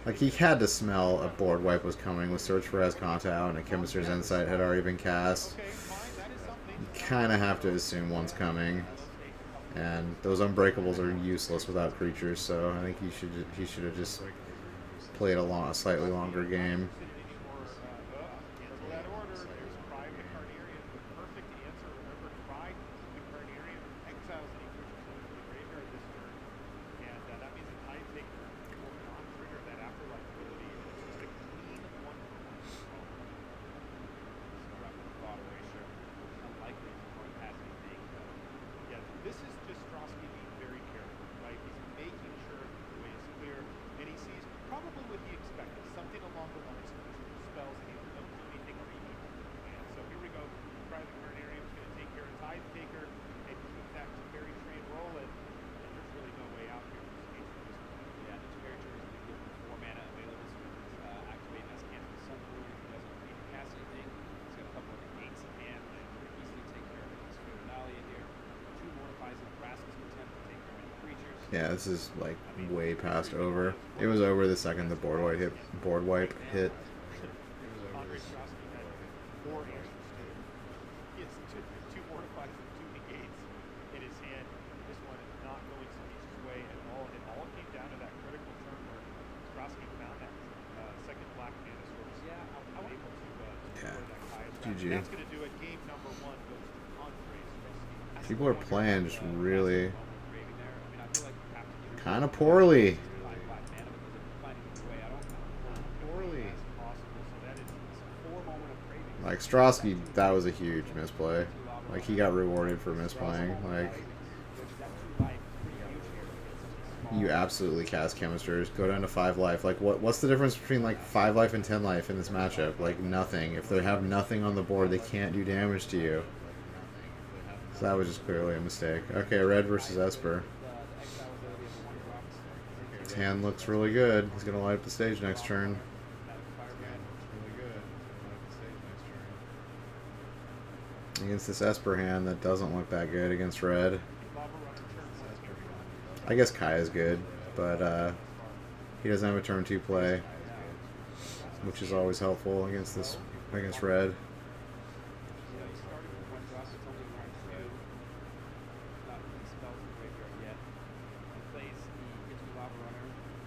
Like, he had to smell a board wipe was coming with Search for Azcanta out and a Chemist's Insight had already been cast. You kind of have to assume one's coming. And those Unbreakables are useless without creatures, so I think he should have just played a slightly longer game. Yeah, this is like way past over. It was over the second the board wipe hit. GG. People are playing just really kind of poorly. Like, Strosky, that was a huge misplay. Like, he got rewarded for misplaying. Like, you absolutely cast Chemisters. Go down to 5 life. Like, what's the difference between, like, 5 life and 10 life in this matchup? Like, nothing. If they have nothing on the board, they can't do damage to you. So that was just clearly a mistake. Okay, Red versus Esper. His hand looks really good. He's going to light up the stage next turn. Against this Esper hand that doesn't look that good against Red. I guess Kai is good, but he doesn't have a turn 2 play, which is always helpful against red.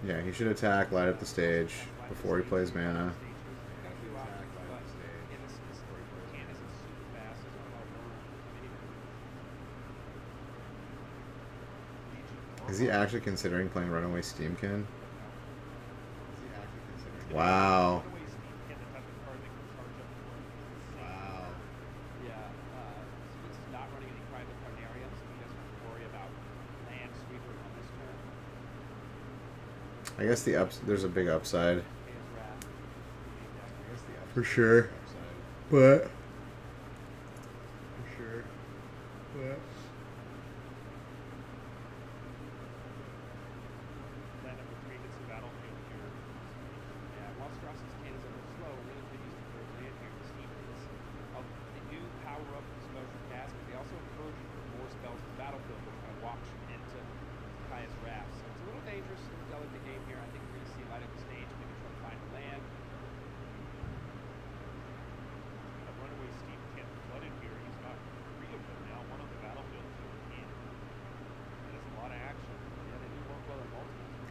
Yeah, he should attack, light up the stage before he plays mana. Is he actually considering playing Runaway Steamkin? Wow. I guess there's a big upside. For sure. But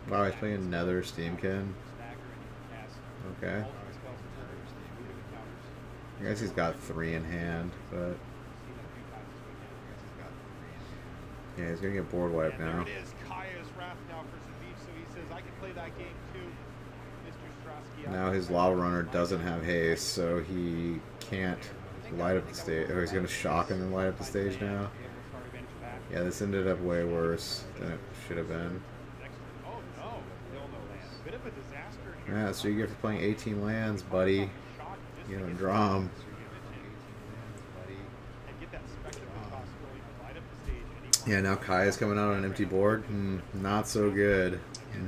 wow, he's playing another Steamkin. Okay. I guess he's got 3 in hand, but yeah, he's gonna get board wiped now. Now his Lava Runner doesn't have haste, so he can't light up the stage. Oh, he's gonna shock and then light up the stage now. Yeah, this ended up way worse than it should have been. Yeah, so you get for playing 18 lands, buddy. You don't draw them. Yeah, now Kai is coming out on an empty board. Not so good.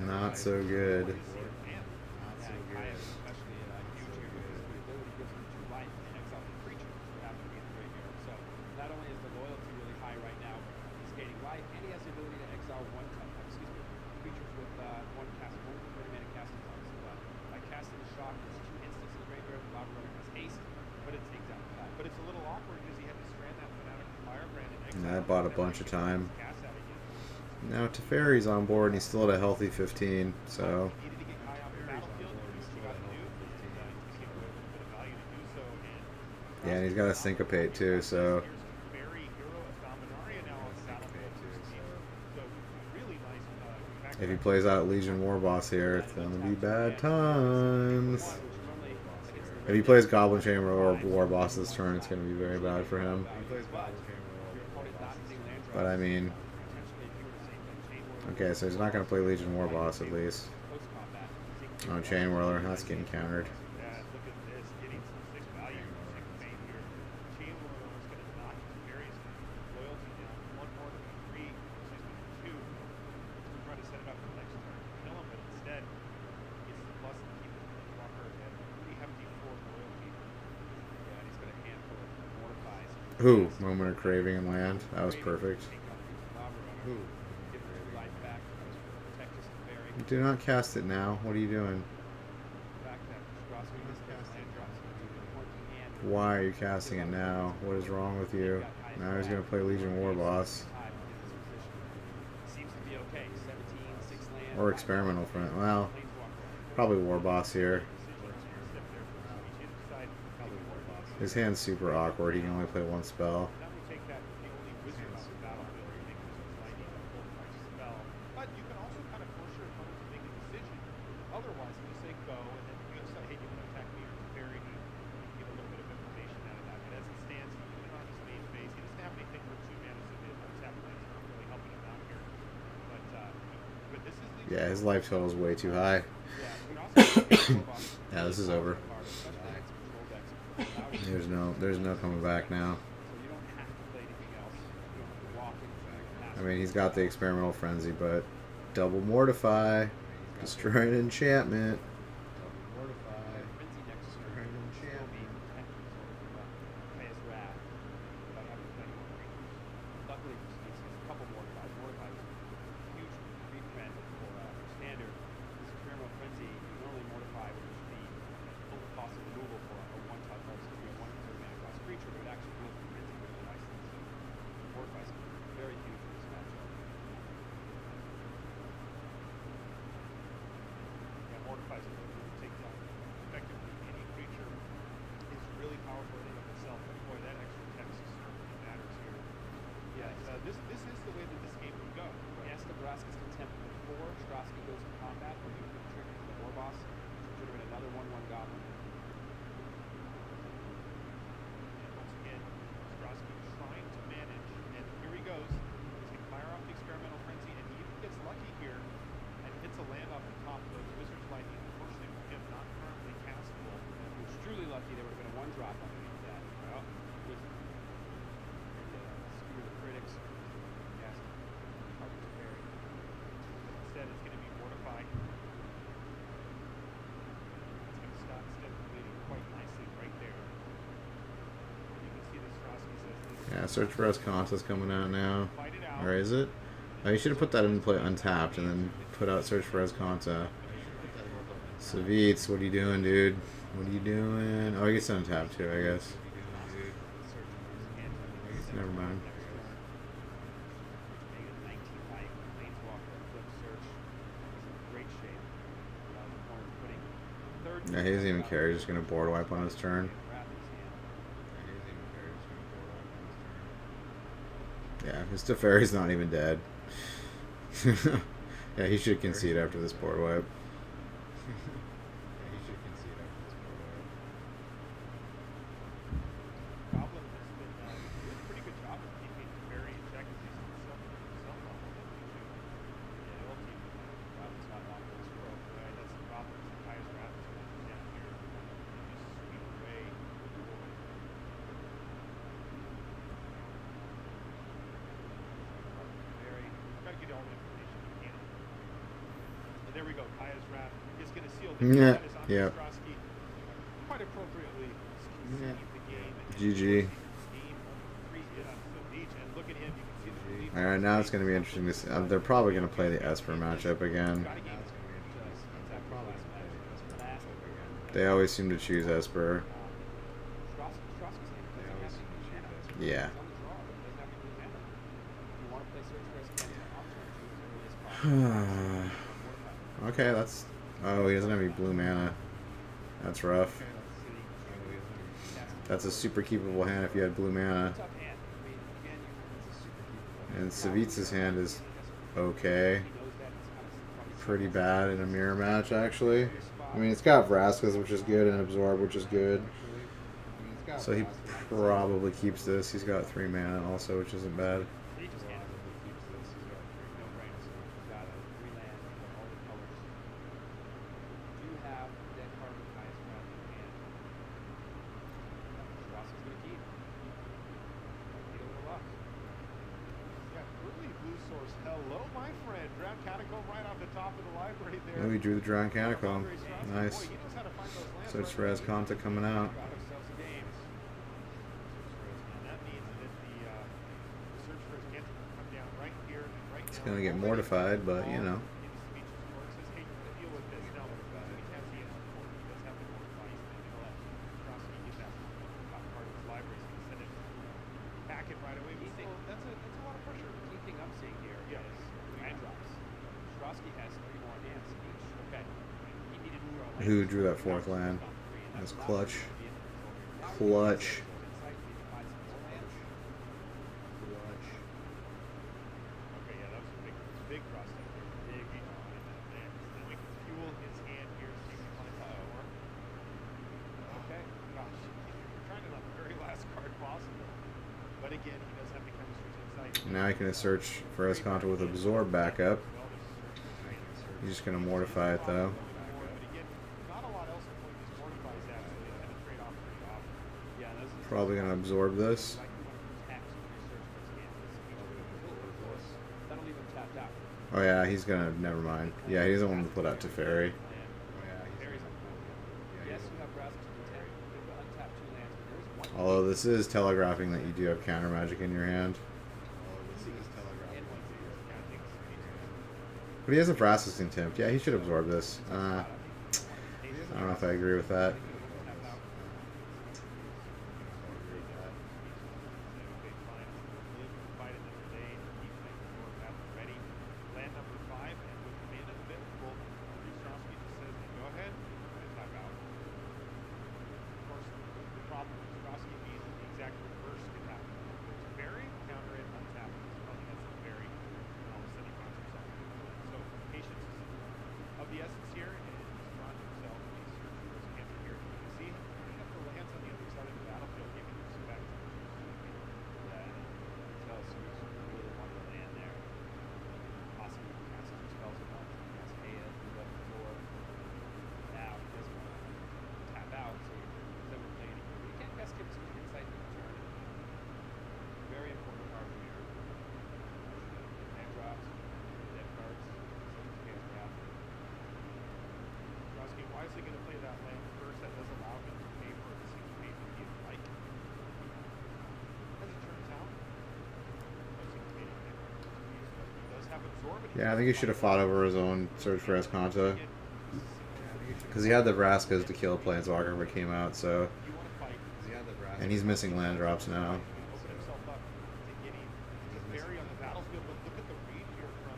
Not so good. I bought a bunch of time. Now Teferi's on board and he's still at a healthy 15, so yeah, and he's got a syncopate too, so if he plays out Legion Warboss here, it's gonna be bad times. If he plays Goblin Chamber or Warboss this turn, it's gonna be very bad for him. But I mean, okay, so he's not going to play Legion Warboss at least. Oh, Chain Whirler, that's getting countered. Ooh, Moment of Craving and land. That was perfect. Do not cast it now. What are you doing? Why are you casting it now? What is wrong with you? Now he's going to play Legion Warboss. Or Experimental Friend. Well, probably Warboss here. His hand's super awkward. He can only play one spell. Yeah, his life total is way too high. Yeah, this is over. There's no coming back now. I mean, he's got the Experimental Frenzy, but double Mortify, destroy an enchantment. this is the way that this game would go. Yes, Nebraska's contempt before Strosky goes to combat, or you can trick the war boss, should have been another 1/1 goblin. And once again, Strosky trying to manage, and here he goes. He's going to fire off the experimental frenzy, and he even gets lucky here and hits a land off the top of the Wizard's Lightning. Unfortunately for him, not currently castable. If he was truly lucky, there would have been a 1-drop underneath that. Well, With skew the critics. Yes. Harper to Barry. instead it's going to be Mortify. It's going to stop instead of bleeding quite nicely right there. You can see that Strosky says this. Yeah, Search for Esconta's coming out now. Fight it out. Or is it? Oh, you should have put that in play untapped and then put out Search for Esconta. Savitz, what are you doing, dude? What are you doing? Oh, I guess untapped too, I guess. Never mind. Yeah, he doesn't even care. He's just going to board wipe on his turn. Yeah, his Teferi's not even dead. Yeah, he should concede after this board wipe. Goblin has been doing a pretty good job of keeping Barry in check as he's himself level. Yeah, well, team Goblin's not long for this world. Right, that's the problem. Is the highest wrath is going to come down here and just sweep away the board. Barry, try to get all the information you can. And there we go. Kaya's wrath is going to seal the Yeah, That is on yeah. Strosky quite appropriately conceding the game. And GG. Alright, now it's going to be interesting to see. They're probably going to play the Esper matchup again. They always seem to choose Esper. Yeah. Okay, that's... Oh, he doesn't have any blue mana. That's rough. That's a super keepable hand if you had blue mana. And Savitz's hand is okay. Pretty bad in a mirror match, actually. I mean, it's got Vraska's, which is good, and Absorb, which is good. So he probably keeps this. He's got 3 mana also, which isn't bad. Hello, my friend. Drown Catacomb right off the top of the library there. Oh, he drew the Drown Catacomb. Nice. Boy, he knows how to find those lands Search right for away. Esconta coming out. And that means that the search for Esconta will come down right here and right now. It's going to get mortified, but, you know. Who drew that 4th land? That's clutch. Clutch. Okay, yeah, that was a big cross step there. Big and then we can fuel his hand here, see if he finds out more. Okay, gosh, we're trying to not the very last card possible. But again, he does have the chemistry to incite. Now he can search for Esconta with Absorb backup. He's just going to mortify it, though. Probably going to absorb this. Oh yeah, he's going to... Never mind. Yeah, he doesn't want to put out Teferi. Although this is telegraphing that you do have counter magic in your hand. But he has a Vraska's Contempt. Yeah, he should absorb this. I don't know if I agree with that. have absorbed. Yeah, I think he should have fought over his own Search for Esconta. Because he had the Vraskas to kill Planeswalker when it came out, so... You want to fight. And he's missing land drops now. Open himself up to getting Teferi on the battlefield, but look at the read here from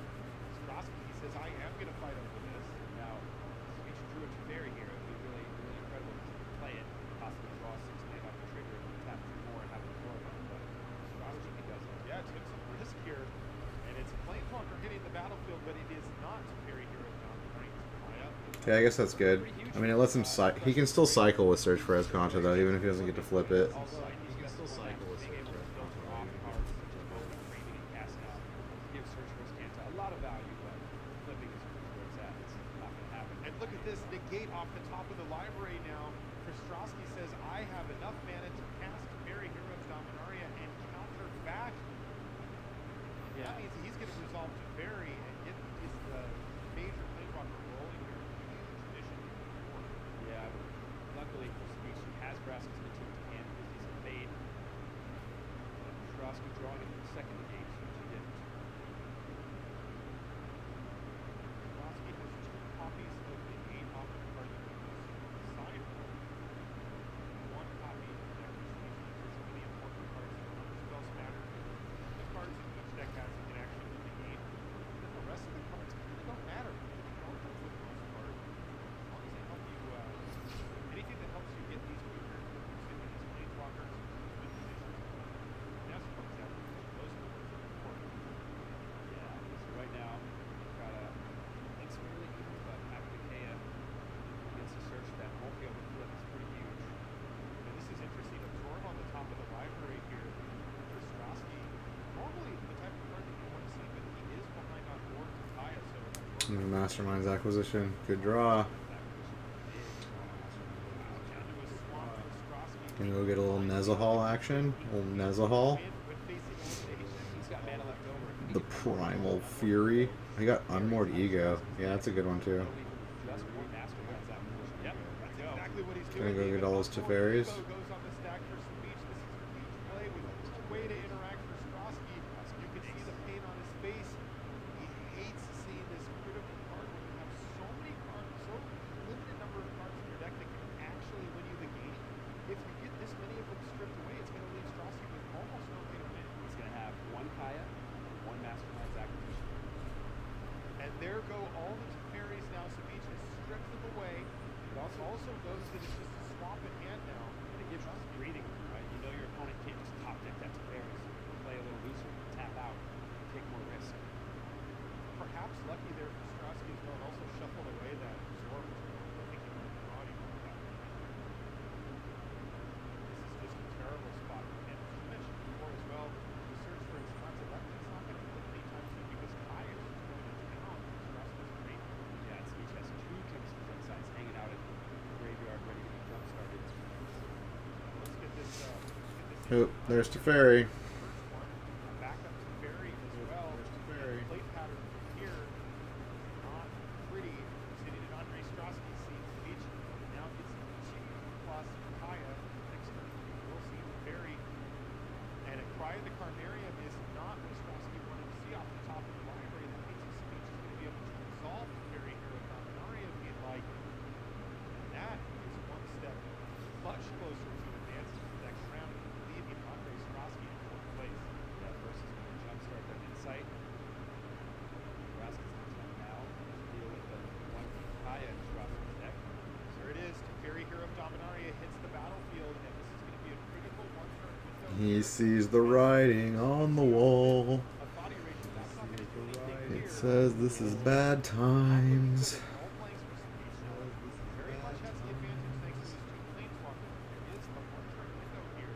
Strasky. He says, I am going to fight over this. Now, if you drew a Teferi here, it would be really, really incredible to play it, possibly draw 6 mana off the trigger, tap 2 more, and have a throw it. But Strasky, he doesn't. Yeah, took some risk here, and it's Planeswalker hitting the battlefield, but it is not Teferi here at Dominaria. Okay, I guess that's good. I mean, it lets him he can still cycle with Search for Esconta, though, even if he doesn't get to flip it. Also, he can still cycle with Search for Esconta. Off cards such as both framing and casting out give Search for Esconta a lot of value, but flipping is where it's at. It's not going to happen. And look at this, negate off the top of the library now. Krastroski says, I have enough mana to cast Teferi here of Dominaria and counter back. Yeah. That means he's going to resolve Teferi and get his major Planeswalker rolling here. Tradition here. Yeah, luckily for Speech, he has Braskins in the team to hand because he's evade. Strasky drawing it from the second negate, which he didn't. Krastroski has 2 copies of negate off the card that he was signed for. 1 copy of that Speech. These are really important cards. Number spells matter. The cards in each deck has you can actually negate. And then the rest of the cards really don't matter. They don't for the most part. As long as they help you, anything that helps you get these weaker, these Planeswalkers, good positions. That's what comes out. Those are important. Yeah, so right now, we've got a it's really even, but having Ikea against a search that won't be able to flip is pretty huge. And this is interesting. Absorb on the top of the library here for Strasky. Normally the type of card that you want to see, but he is behind on board to Kaya, so Mastermind's Acquisition. Good draw. down to a swamp for Strasky. Gonna go get a little Nezahal action. Little Nezahal. With facing elimination. He's got mana left over. The Primal Fury. I got Unmoored Ego. Yeah, that's a good one, too. Just one Mastermind's Acquisition. Yep, that's exactly what he's Gonna doing. go get all those Teferis. Goes on the stack for some beach. This is a huge play with a way to interact for Strasky. You can see the pain on his face. He hates seeing this critical card when you have so many cards, so limited number of cards in your deck that can actually win you the game. If you get this many of them stripped away, it's going to leave Strasky with almost no way to win. He's going to have 1 Kaya, 1 Mastermind's Acquisition. And there go all the Teferis now. Savage has stripped them away. It also knows that it's just a swamp in hand now. And it gives you breathing room, right? You know your opponent can't just top deck that Teferi, so you can play a little looser, tap out, take more risk. Perhaps lucky there for Strasky as well. And also shuffled away that absorb. I think he might have brought him on that. This is just a terrible spot for him. As you mentioned before as well, the search for his concept. That's not going to click anytime soon because Kai is just going to town. Strasky's great. Yeah, and Speech has 2 Chemistry Insights hanging out at the graveyard ready to be jump started. Let's get this. Oh, there's Teferi. First one. Back up to Barry as well. There's Teferi. Play pattern from here. Not pretty. Sitting in Andre Strasky's seat. Speech now gets 2 plus Kaya. Next turn, we'll see Barry. And a Cry of the Carnarium is not what Strasky wanted to see off the top of the library. That means his Speech is going to be able to resolve Barry here with Dominaria being like. And that is one step much closer to advancing to the next round and leaving Andre Strasky in 4th place. Yeah, versus going to jump start that insight. Braskins in town now to deal with the 1 Kaya in Strasky's deck. There it is. Teferi here of Dominaria hits the battlefield, and this is going to be a critical one-turn window. He sees the writing on the wall. A body rage, but that's not going to do anything It here. says this is bad times. All playing for Speech now. Very much has the advantage thanks to his 2 Planeswalkers. There is the one-turn window here.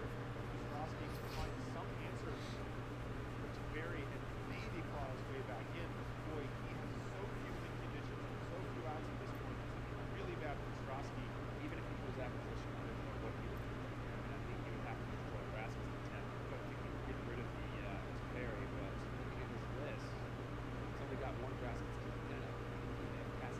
Strasky can find some answers for Teferi and maybe claw his way back in. Boy, he has so few win conditions and so few outs at this point. It's looking really bad for Strasky. Even if he goes Acquisition, I don't know what he would do. I mean, I think he would have to destroy Braskins in 10. But he can get rid of the Teferi, but looking at his list, he's only got 1 Braskins to 10. He may have cast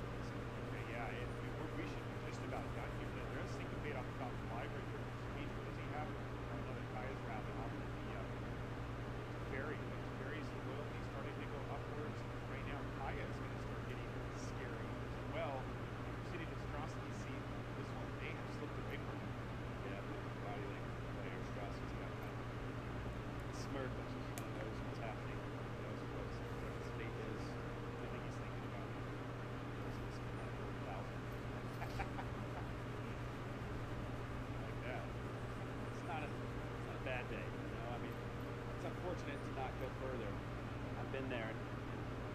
been there in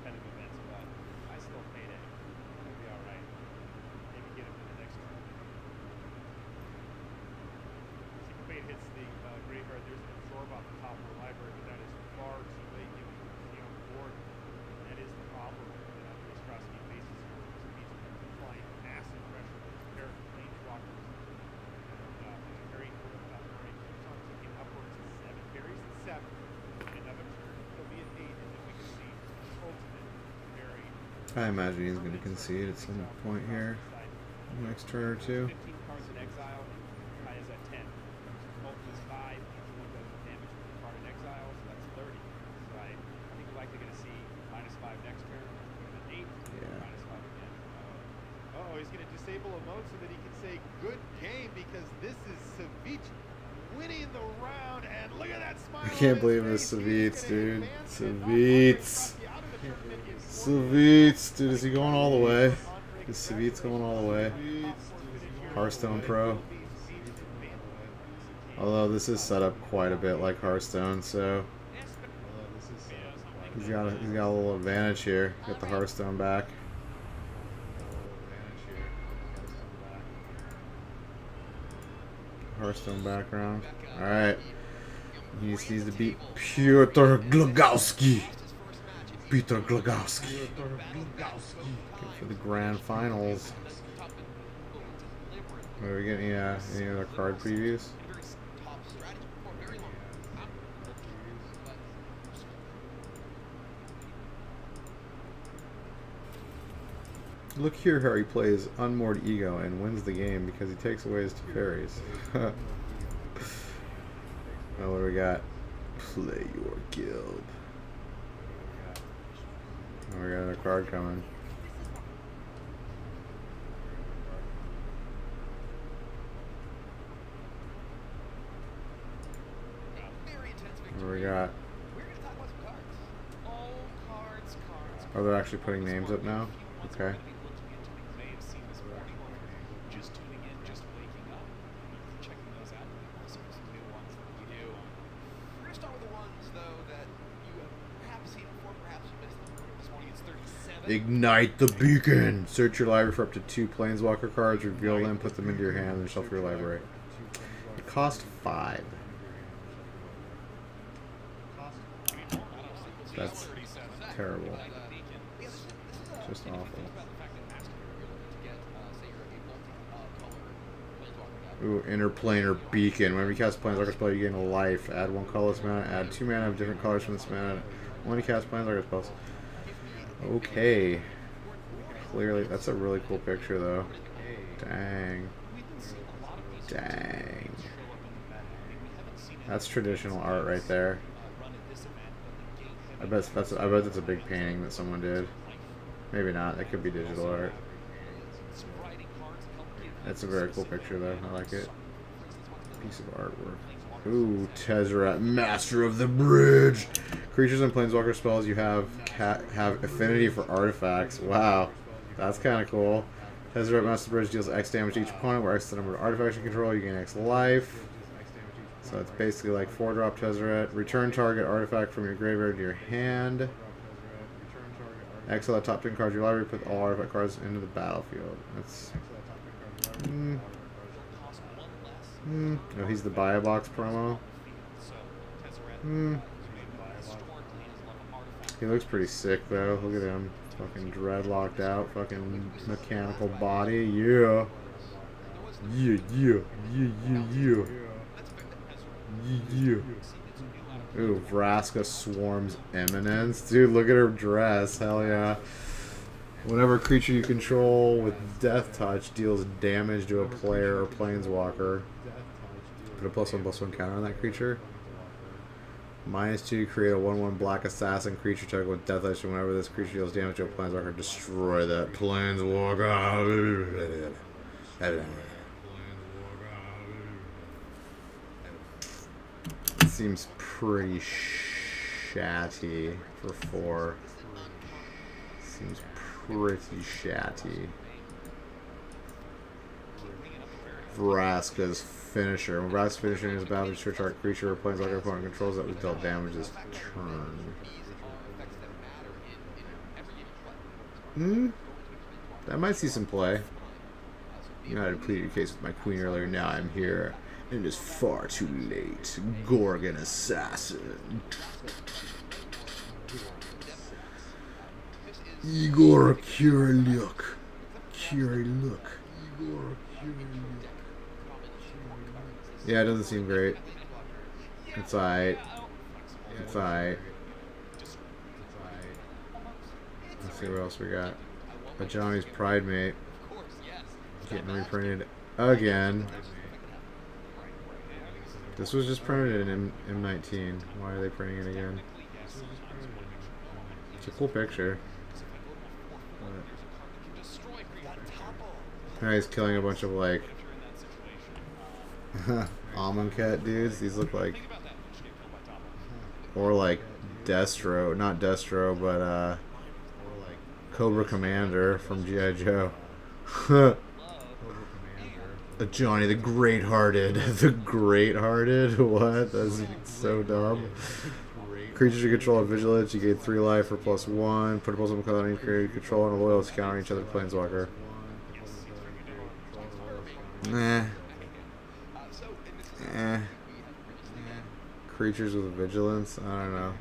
competitive events, but I still payday. It'll be all right. Maybe get him to the next turn. Syncopate hits the graveyard. There's an absorb off the top of the library, but that is far too late given what you see on the board. And that is the problem that Ostrowski faces here. He's applying massive pressure with his pair of planeswalkers. And very Murray keeps on ticking upwards to 7. Buries the 7. And another turn. He'll be at 8, and then we can see ultimate Murray. I imagine he's going to concede at some point here. Next turn or two. 15 cards in exile, and Kai is at 10. Ultimate is 5. Each one does damage with a card in exile, so that's 30. So I think we're likely going to see -5 next turn, and 8, Yeah. -5 again. Oh, he's going to disable a mode so that he can say good game because this is Savich winning the round. And look at that smile. I can't believe it's Savits, dude. Savits. Savits. Dude, is he going all the way? Is Savits going all the way? Hearthstone Pro. Although this is set up quite a bit like Hearthstone, so he's got a little advantage here. Get the Hearthstone back. Hearthstone background. Alright. He just needs to beat Piotr Glogowski. Peter Glogowski. For the grand finals. Are we getting any other card previews? Look here how he plays Unmoored Ego and wins the game because he takes away his 2 fairies. Oh, what do we got? Play your guild. Oh, we got another card coming. What do we got? Oh, they're actually putting names up now? Okay. Just tuning in, just waking up, checking those out. Also, some new ones that we do. We're going to start with the ones, though, that you have perhaps seen before, perhaps you missed them. This morning it's 37. Ignite the beacon! Search your library for up to 2 Planeswalker cards, reveal them, put them into your hand, and shuffle your library. It cost 5. That's terrible. Just awful. Ooh, Interplanar Beacon. Whenever you cast Planeswalker spell, you gain a life. Add 1 colorless mana. Add 2 mana of different colors from this mana. When you cast Planeswalker spells. Okay. Clearly, that's a really cool picture, though. Dang. Dang. That's traditional art right there. I bet that's a big painting that someone did. Maybe not. It could be digital art. That's a very cool picture, though. I like it. Piece of artwork. Ooh, Tezzeret, Master of the Bridge. Creatures and Planeswalker spells you have affinity for artifacts. Wow, that's kind of cool. Tezzeret, Master of the Bridge deals X damage to each opponent, where X is the number of artifacts you control. You gain X life. So it's basically like 4-drop Tezzeret. Return target artifact from your graveyard to your hand. Exile the top 10 cards of your library. Put all artifact cards into the battlefield. That's. Oh, he's the buy a box promo. He looks pretty sick though. Look at him. Fucking dreadlocked out. Fucking mechanical body. Yeah. Yeah, yeah. Yeah, yeah, yeah. Yeah. Ooh, Vraska Swarm's Eminence. Dude, look at her dress. Hell yeah. Whenever creature you control with Death Touch deals damage to a player or planeswalker, put a +1/+1 counter on that creature. -2, create a 1/1 black assassin creature token with Death Touch, and whenever this creature deals damage to a planeswalker, destroy that planeswalker. Seems pretty shatty for 4. Seems pretty shatty. Vraska's finisher. When Vraska's finisher is battle, destroy target creature or planeswalker opponent controls that was dealt damage this turn. That might see some play. You know, I pleaded your case with my queen earlier. Now I'm here. And it is far too late. Gorgon Assassin. Igor Kyrylyuk. Kyrylyuk. Igor Kyrylyuk. Yeah, it doesn't seem great. It's alright. It's alright. Let's see what else we got. A Johnny's Pride Mate. Getting reprinted again. This was just printed in M19. Why are they printing it again? It's a cool picture. Now he's killing a bunch of like Amonkhet dudes. These look like, or like Destro, not Destro, but Cobra Commander from G.I. Joe. Johnny the Great-Hearted. The Great-Hearted? What? That's so dumb. Creatures you control have vigilance. You gain 3 life for +1. Put a +1 color on each creature you control and a loyalty counter on each other planeswalker. Nah. Creatures with vigilance? I don't know.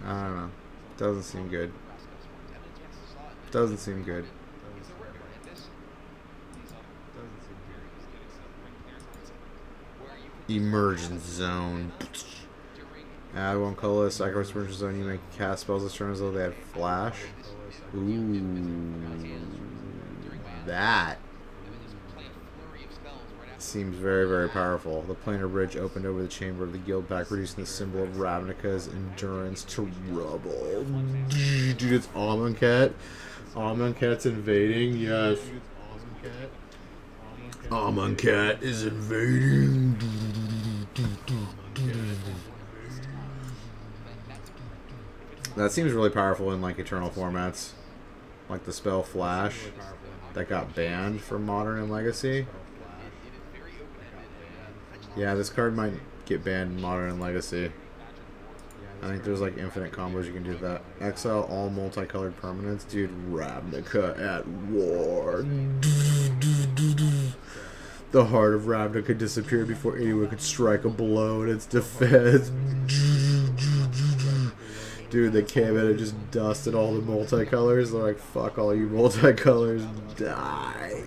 I don't know. Doesn't seem good. Doesn't seem good. Emergent Zone. Add 1 color, sacrifice Emergent Zone. You may cast spells this turn as though they had flash. Ooh. That seems very, very powerful. The planar bridge opened over the chamber of the guild pack, reducing the symbol of Ravnica's endurance to rubble. Dude, it's Amonkhet. Amonkhet's invading, yes. Amonkhet is invading. That seems really powerful in like Eternal formats. Like the spell Flash that got banned from Modern and Legacy. Yeah, this card might get banned in Modern and Legacy. I think there's like infinite combos you can do with that. Exile all multicolored permanents. Dude, Ravnica at war. The heart of Ravnica disappeared before anyone could strike a blow in its defense. Dude, they came in and just dusted all the multicolors. They're like, fuck all you multicolors, die.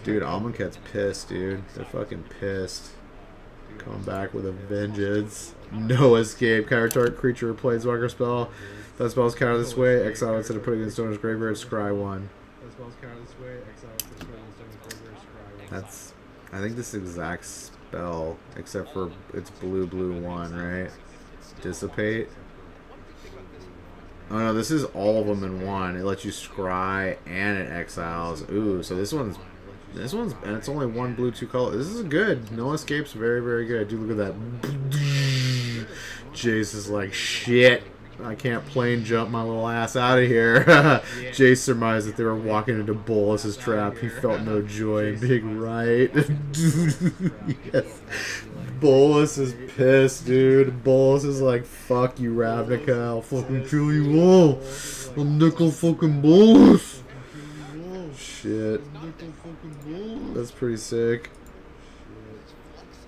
Dude, Amonkhet's pissed, dude. They're fucking pissed. Coming back with a vengeance. No escape. Counter target creature or planeswalker spell. That spell's counter this way. Exile instead of putting it in Stoner's graveyard. Scry 1. That's, I think this exact spell, except for it's blue 1, right? Dissipate. Oh no, this is all of them in one. It lets you scry and it exiles. Ooh, so this one's, and it's only 1 blue 2 color. This is good. No escapes, very, very good. Dude, look at that. Jace is like, shit. I can't plane jump my little ass out of here. Jace surmised that they were walking into Bolus's trap. He felt no joy in being right. Yes. Bolus is pissed, dude. Bolus is like, fuck you, Ravnica. I'll fucking kill you all. I'll nickel fucking Bolus. Shit. That's pretty sick.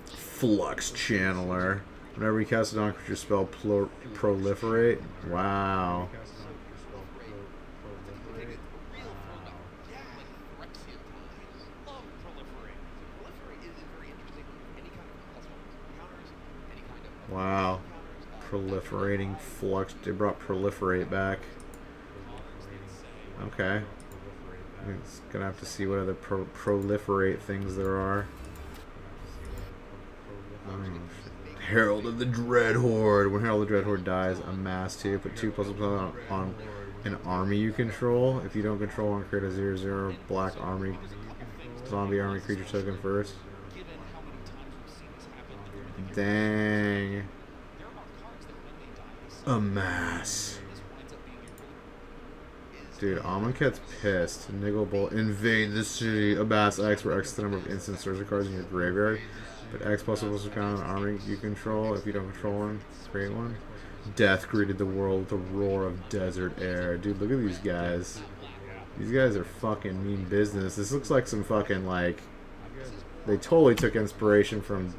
Flux Channeler. Whenever you cast a non-creature spell, proliferate. Wow. Wow. Proliferating flux. They brought proliferate back. Okay. I'm gonna have to see what other proliferate things there are. Herald of the Dread Horde. When Herald of the Dread Horde dies, amass 2. Put 2+1 on an army you control. If you don't control one, create a 0/0 black army zombie army creature token first. Dang. Amass. Dude, Amonkhet's pissed. Niggle Bolt. Invade the city. Amass X for X the number of instant sorcery cards in your graveyard. But X++ count on an army you control. If you don't control one, create one. Death greeted the world with a roar of desert air. Dude, look at these guys. These guys are fucking mean business. This looks like some fucking, like... They totally took inspiration from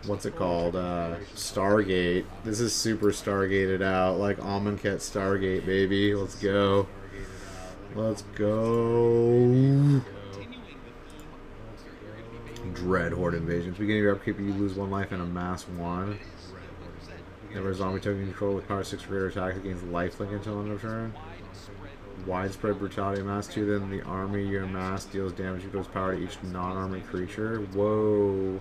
what's it called? Stargate. This is super Stargated out. Like Amonkhet Stargate, baby. Let's go. Let's go. Dread Horde Invasions. Beginning of your upkeep, you lose 1 life and amass 1. Never zombie token control with power 6 greater attacks against lifelink until end of turn. Widespread brutality. Amass 2, then the army you amass deals damage equals power to each non-army creature. Whoa.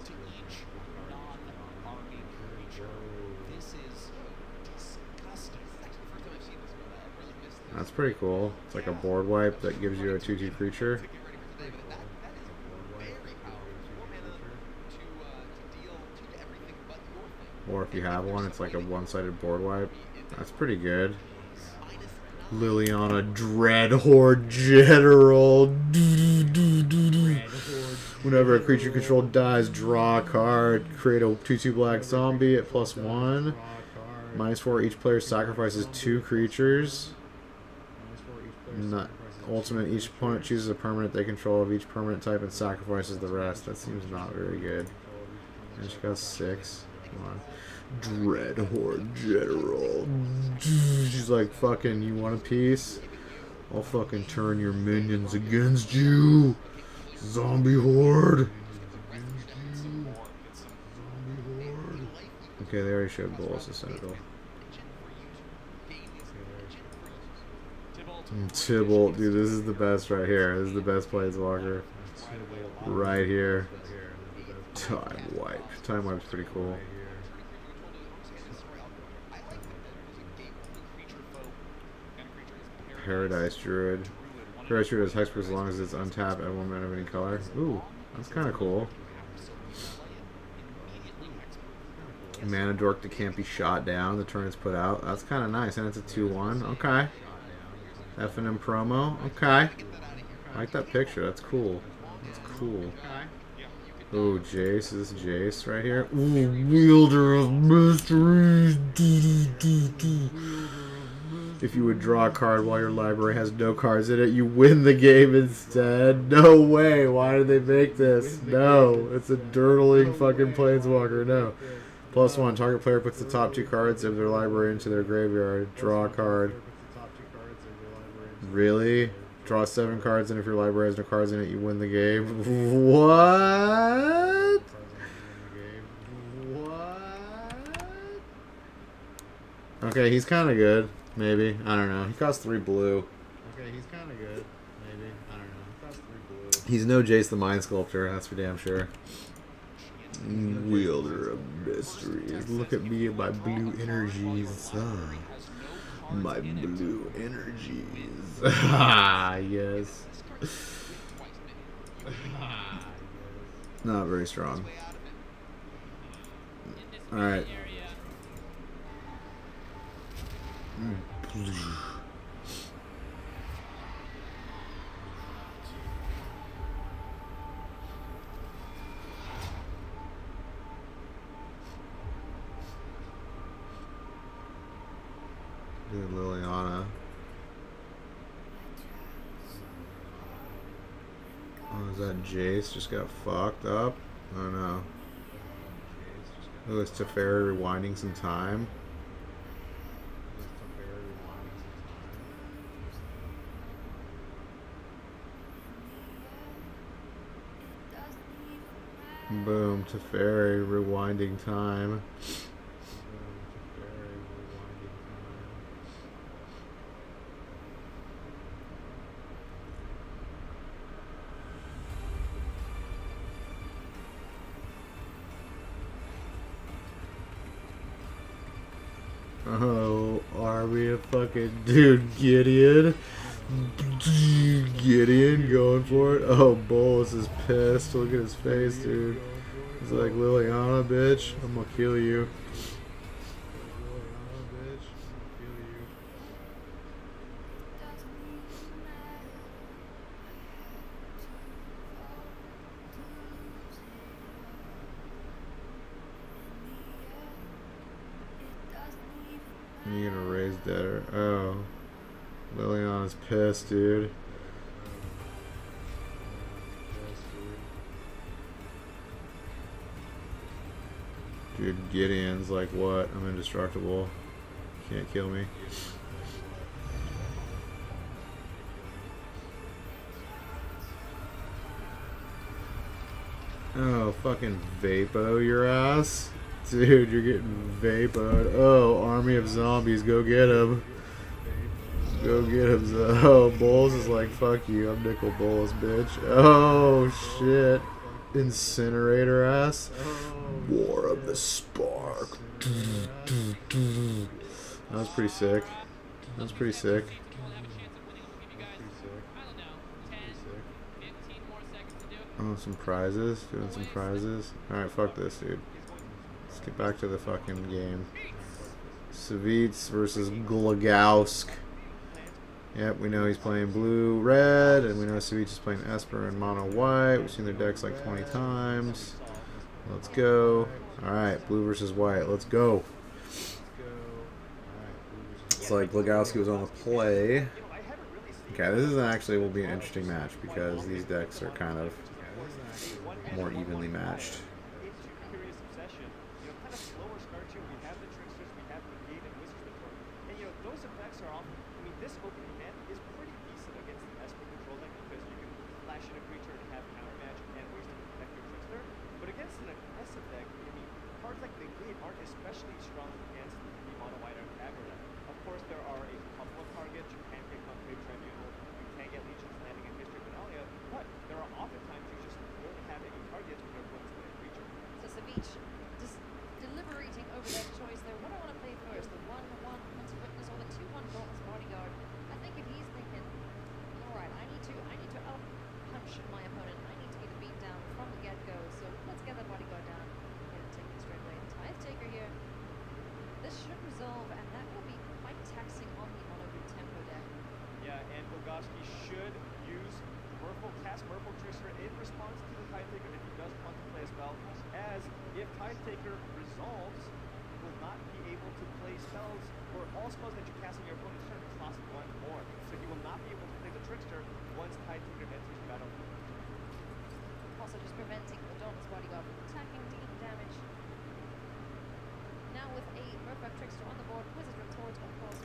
That's pretty cool. It's like a board wipe that gives you a 2/2 creature. Or if you have one, it's like a one-sided board wipe. That's pretty good. Liliana Dread Horde General. Whenever a creature controlled dies, draw a card. Create a 2/2 black zombie at +1. -4. Each player sacrifices 2 creatures. Ultimate, each opponent chooses a permanent they control of each permanent type and sacrifices the rest. That seems not very good. And she got 6. Come on. Dread Horde General. She's like, fucking, you want a piece? I'll fucking turn your minions against you. Zombie Horde. Okay, they already showed Bolus the Citadel. Tybalt, dude, this is the best right here. This is the best Planeswalker. Right here. Time Wipe. Time Wipe's pretty cool. Paradise Druid. Paradise Druid has Hexproof as long as it's untapped at 1 mana of any color. Ooh, that's kind of cool. Mana Dork that can't be shot down. The turn it's put out. That's kind of nice. And it's a 2/1. Okay. F&M promo. Okay. I like that picture. That's cool. That's cool. Oh, Jace. Is this Jace right here? Ooh, Wielder of Mysteries. If you would draw a card while your library has no cards in it, you win the game instead. No way. Why did they make this? No. It's a dirtling fucking Planeswalker. No. +1. Target player puts the top 2 cards of their library into their graveyard. Draw a card. Really? Draw 7 cards, and if your library has no cards in it, you win the game. What? What? Okay, he's kind of good. Maybe. I don't know. He costs 3 blue. Okay, he's kind of good. Maybe. I don't know. He costs 3 blue. He's no Jace the Mind Sculptor, that's for damn sure. Wielder of Mysteries. Look at me and my blue energies. My blue energies. Ah, yes. Not very strong. Alright. Dude, Liliana. Oh, is that Jace just got fucked up? I don't know. Oh, it's Teferi rewinding some time. Boom, Teferi rewinding time. Oh, army of fucking dude, Gideon. Gideon going for it. Oh, Bolus is pissed. Look at his face, dude. He's like, Liliana, bitch, I'm gonna kill you. pissed, dude. Dude, Gideon's like, what? I'm indestructible. Can't kill me. Oh, fucking vapo your ass. Dude, you're getting vapoed. Oh, army of zombies, go get him. Go get him. Oh, Bulls is like, fuck you, I'm Nickel Bulls, bitch. Oh, shit. Incinerator ass. War of the Spark. That was pretty sick. That was pretty sick. Oh, some prizes. Doing some prizes. Alright, fuck this, dude. Let's get back to the fucking game. Savitz versus Glagowsk. Yep, we know he's playing blue-red, and we know Savitz is playing Esper and mono-white. We've seen their decks like 20 times. Let's go. Alright, blue versus white. Let's go. It's like Glagowski was on the play. Okay, this is actually will be an interesting match because these decks are kind of more evenly matched.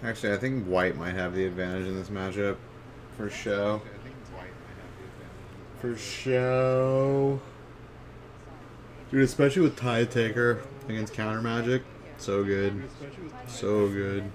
Actually, I think white might have the advantage in this matchup. For show. For show. Dude, especially with Tide Taker against Counter Magic. So good. So good.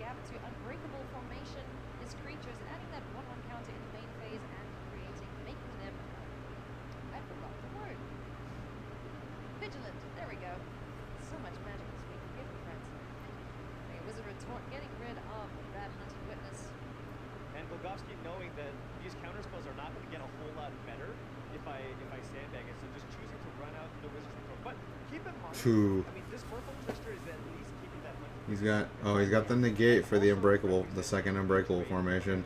gap to unbreakable formation. His creatures adding that 1/1 counter in the main phase and making them, I forgot the word. Vigilant, there we go. So much magic this week, forgive me friends. A Wizard Retort getting rid of that Hunted Witness. And Bogowski knowing that these counter spells are not going to get a whole lot better if I sandbag it, so just choosing to run out the Wizard's Retort. But keep in mind, I mean, this Purple Twister is at least keeping that Hunted. He's got the negate for the Unbreakable, the second Unbreakable formation.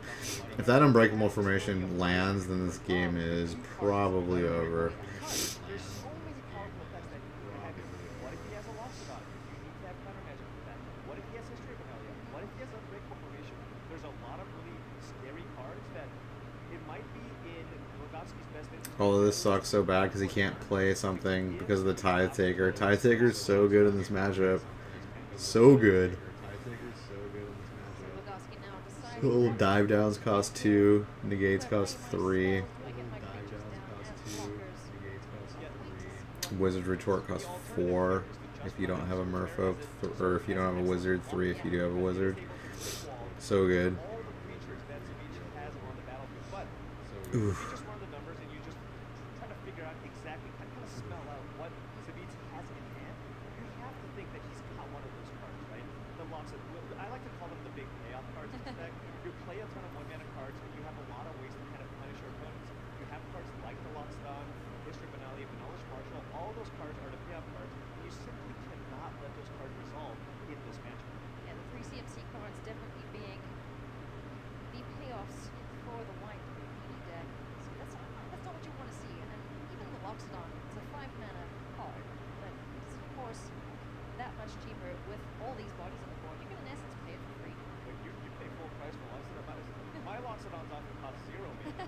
If that Unbreakable formation lands, then this game is probably over. There's so many powerful effects that you can have. What if he has a Loxodon? You need to have counter magic for that. What if he has History of Benalia? What if he has Unbreakable formation? There's a lot of really scary cards that it might be in Bogowski's best interest. All of this sucks so bad because he can't play something because of the Tithe Taker. Tithe Taker is so good in this matchup. So good. Little dive downs cost 2, negates cost 3. Wizard Retort costs 4 if you don't have a Merfolk, or if you don't have a Wizard, 3 if you do have a Wizard. So good. Oof. I like to call them the big payoff cards in this deck. You play a ton of one-mana cards, but you have a lot of ways to kind of punish your opponents. You have cards like the Loxodon, History of Benalia, Vanillish Marshal. All those cards are the payoff cards. You simply cannot let those cards resolve in this matchup. Yeah, the 3 CMC cards definitely being the payoffs for the white mini deck. So that's not what you want to see. And then even the Loxodon, it's a 5-mana card, but it's of course that much cheaper with all these bodies on the board. You can in essence pay it for free. Like you pay full price for Loxodon. My Loxodon's often cost 0, maybe.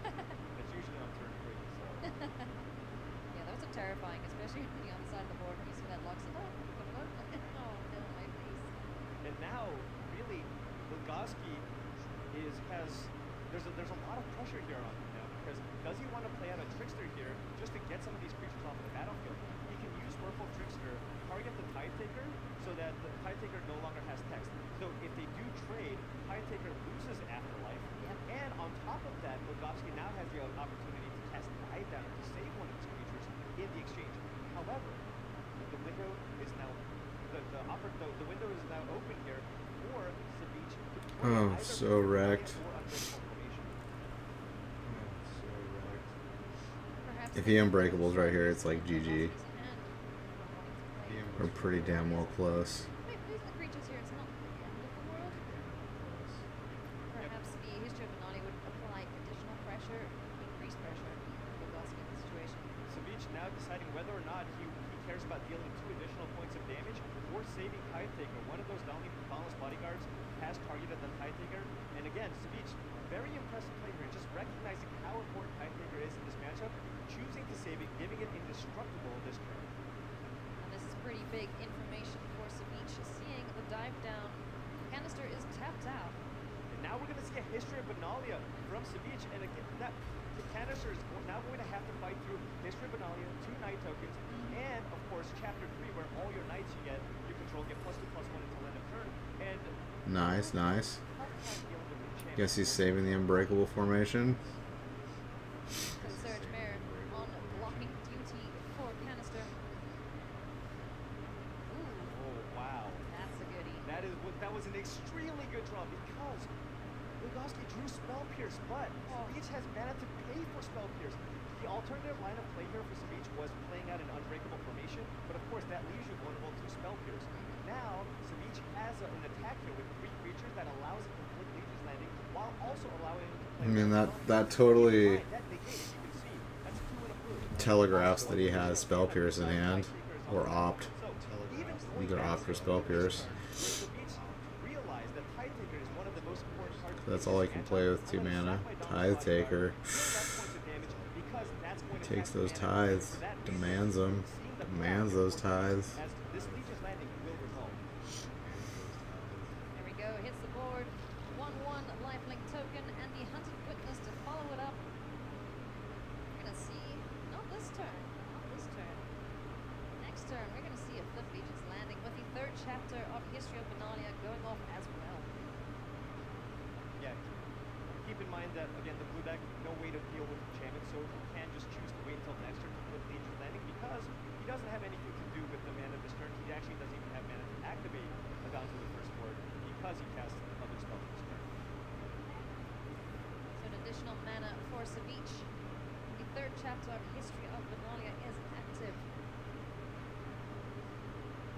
It's usually on turn 3, so. Yeah, those are terrifying, especially when you're on the side of the board and you see that Loxodon. Oh no, my face. And now, really, Bogowski there's a lot of pressure here on him now, because does he want to play out a Trickster here just to get some of these creatures off of the battlefield? He can use Merfolk Trickster, target the Tithe Taker, so that the Tithe Taker no longer has text. So if they do trade, Tithe Taker loses Afterlife, and on top of that, Bogowski now has the opportunity to cast Dive Down to save one of his creatures in the exchange. However, the window is now the window is now open here for Savage to play either so wrecked. If he Unbreakables right here, it's like GG. We're pretty damn well close. Wait, losing the creatures here, it's not the end of the world. Perhaps the History of Benalia would apply additional pressure, increased pressure on Bogowski in this situation. Savage now deciding whether or not he cares about dealing 2 additional points of damage or saving Tithe Taker. One of those Dauntless Bodyguards has targeted the Tithe Taker. And again, Savage, very impressive play here, just recognizing how important Tithe Taker is in this matchup, choosing to save it, giving it indestructible this turn. And this is pretty big information for Savage, seeing the dive down. Canister is tapped out. And now we're going to see a History of Benalia from Savage, and again, the Canister is now going to have to fight through History of Benalia, 2 Knight tokens, and of course Chapter 3, where all your Knights you control get +2/+1 until end of turn. And Nice. Guess he's saving the Unbreakable formation. Surge Bear on blocking duty for Canister. Ooh. Oh wow. That's a goodie. That was an extremely good draw, because Bogowski drew Spell Pierce, but Savage has mana to pay for Spell Pierce. The alternative line of play here for Savage was playing out an Unbreakable formation, but of course that leaves you vulnerable to Spell Pierce. Now, Savage has an attack here with 3 creatures that allows him to flick Legious Landing, while also allowing him to play... I mean, that totally telegraphs that he has Spell Pierce in hand, or opt. Either opt or Spell Pierce. That's all I can play with 2 mana. Tithe Taker. He takes those tithes, demands them, demands those tithes. There we go, hits the board. 1/1 lifelink token and the Hunted Witness to follow it up. We're gonna see, not this turn. Next turn, we're gonna see a Flip Legions landing with the 3rd chapter of History of Benalia going off as well. keep in mind that, again, the blue deck, no way to deal with enchantment, so he can just choose to wait until next turn to put Legion Landing because he doesn't have anything to do with the mana this turn. He actually doesn't even have mana to activate a down to the first board because he casts other spells this turn. So an additional mana for Savich. The third chapter of History of Benalia is active.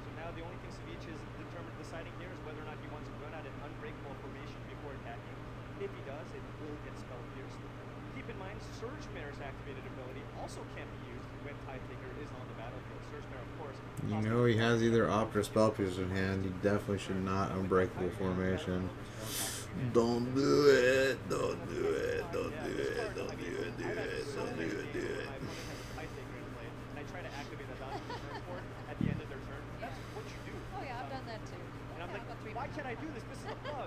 So now the only thing Savich is deciding here is whether or not he wants to run out an unbreakable formation before attacking. If he does, it will get spell pierced. Keep in mind, Surge Mare's activated ability also can't be used when Tidetaker is on the battlefield. Surge Mare, of course. You know he has either Opt or Spell Piercer in hand. He definitely should not Unbreakable Formation. Don't do it. Don't do it. Don't do it. Don't do it. Do it. Don't do it. Do it. And I try to activate a down to the first board at the end of their turn. That's what you do. Oh yeah, I've done that too. And I'm like, why can't I do this? This is a bug.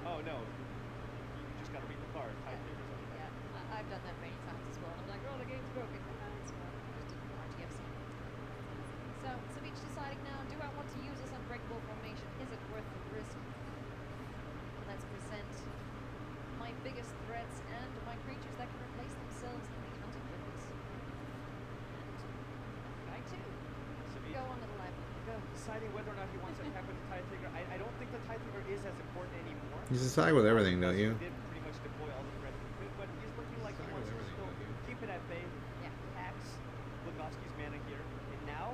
Oh no. You just gotta read the card. Tidetaker's on the back. Yeah, I've done that many times as well. I'm like, oh, the game's broken. No, it's fine. I just did RTFC. So, Savich deciding now, do I want to use this unbreakable formation? Is it worth the risk? Let's present my biggest threats and my creatures that can replace themselves in the counting limits. And I too. Savich Go on to the live. Go. deciding whether or not he wants to attack with the Tidetaker. I don't think the Tidetaker is as important anymore. He's attack with everything, don't you? He did pretty much deploy all the threats he could, but he's looking like he wants to still keep it at bay. Yeah. PAX Lugovsky's mana here, and now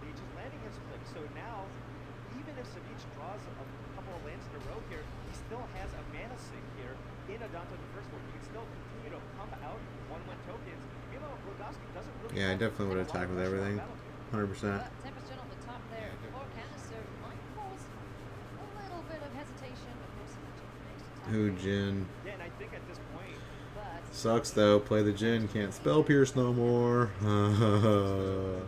Legion's Landing has flipped. So now, even if Savich draws a couple of lands in a row here, he still has a mana sink here in Adonto the first one. He can still continue to pump out 1/1 tokens. Meanwhile, Lugovsky doesn't really. Yeah, I definitely would attack with everything. 100%. Temperature on the top there. Or canister might cause a little bit of hesitation, of course. Who, Jin? Yeah, and I think at this point, But Sucks though. Play the Jin. Can't spell pierce no more. Oh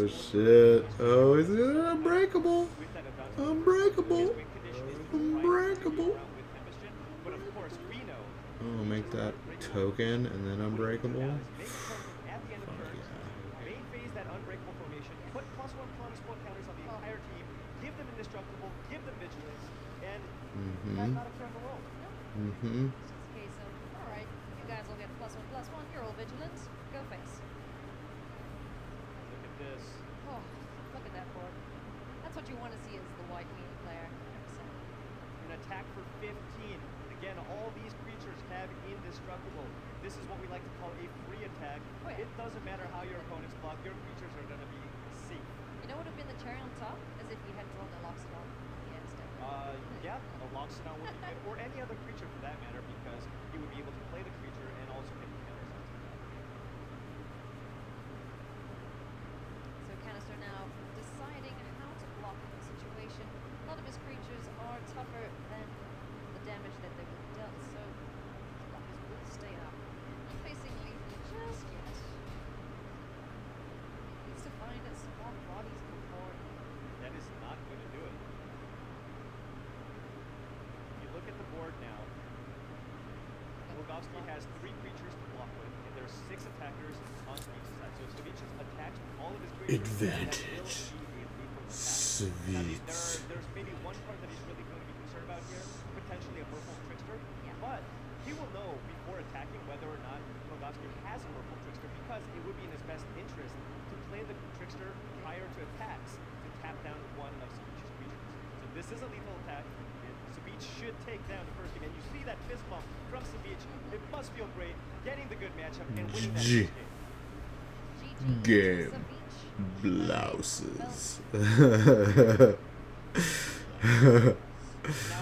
shit. Oh, is it unbreakable? with that Adonto, Unbreakable. his win condition is Unbreakable. around with Tempest. But of course, we know Oh, make that token and then unbreakable. at the end of turn, main phase that unbreakable formation, put +1 spell counters on the entire team, give them indestructible, give them vigilance, and that's not a critical roll. Mm-hmm. it's just a case of, alright, you guys will get +1/+1, you're all vigilant, go face. Look at this. Oh, look at that board. That's what you want to see as the white meat player. 100%. An attack for 15. Again, all these creatures have indestructible. This is what we like to call a free attack. Oh, yeah. It doesn't matter how your opponents block, your creatures are going to be safe. You know what would have been the cherry on top? As if we had drawn the Loxodon at the end instead. Yeah, a Loxodon would be good, or any other creature for that matter, because you would be able to play the creature and also get the counters onto that. So Canister now deciding how to block the situation. A lot of his creatures are tougher than the damage that they would dealt, so blockers will stay up. Not facing lethal just yet. Needs to find small bodies on the board. That is not going to do it. You look at the board now. Lugovsky has 3 creatures to block with, and there's 6 attackers on Savich's side. So Savich has attacked all of his creatures. Advantage. Sweet. There's maybe one card that he's really going to be concerned about here, potentially a Merfolk Trickster. Yeah. But he will know before attacking whether or not Lugovsky has a Merfolk Trickster, because it would be in his best interest to play the Trickster prior to attacks to tap down one of Savich's creatures. So this is a lethal attack, and Savich should take down the first game. And you see that fist bump from Savich. It must feel great getting the good matchup and winning that GG. first game. GG. Game. Savich. Blouses. Now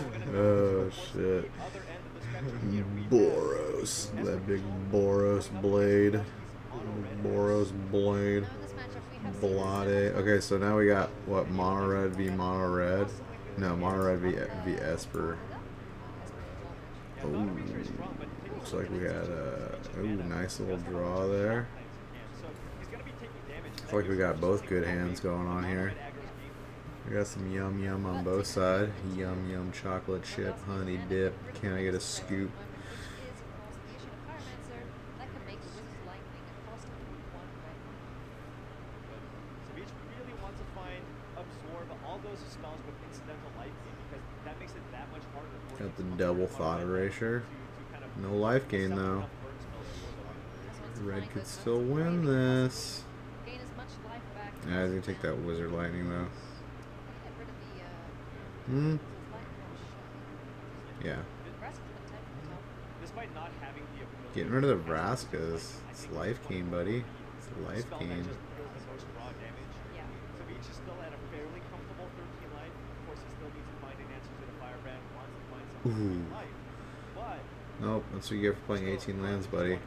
we're gonna Oh towards shit. the other end of the spectrum here. We have Boros. That big Boros blade. Boros blade. Now in this matchup we have Blade. Okay, so now we got what? Mono red v mono red. No, mono red v Esper. Oh, looks like we had a nice little draw there. Looks like we got both good hands going on here. We got some yum yum on both sides. Yum yum chocolate chip, honey dip. Can I get a scoop? Savich really wants to absorb all those spells with incidental life gain, because that makes it that much harder for Got the double thought erasure. No life gain though. Red could still win this. Gain as much life back. Yeah, he's gonna take that wizard lightning though. Get rid of the Hmm. lightning Yeah. rest of the top. Despite not having the ability Getting rid of the Vraskas. It's life gain, buddy. It's life spell gain. that just deals the most raw damage. Yeah. Savage is still at a fairly comfortable 13 life. Of course, he still needs to find an answer to the Firebrand, wants to find something in life. But Nope, that's what you get for playing 18 lands, buddy.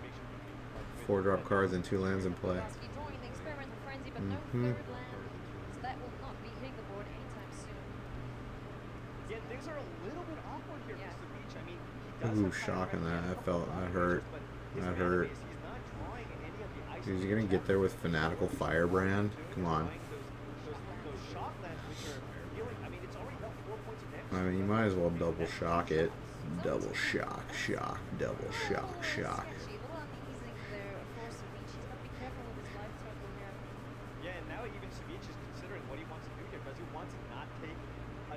4 drop cards and 2 lands in play. Kowalski drawing the experimental frenzy, but no Mhm. third land, so that will not be hitting the board anytime soon. yeah, things are a little bit awkward here Yeah. for Savage. I mean, he does Ooh, have shocking Firebrand that. and That felt, a that couple hurt. of but his That mana hurt. base, he's not drawing any of the ice Dude, you're gonna creatures get there with left. Fanatical Firebrand? Come on. Those shock lands which are dealing, I mean, it's already done 4 points of damage. I mean, you might as well double shock it. Double shock, shock, double shock, shock. Sketchy, a little uneasy there for Savage. He's got to be careful with his life total here. Yeah, and now even Savage is considering what he wants to do here. Does he want to not take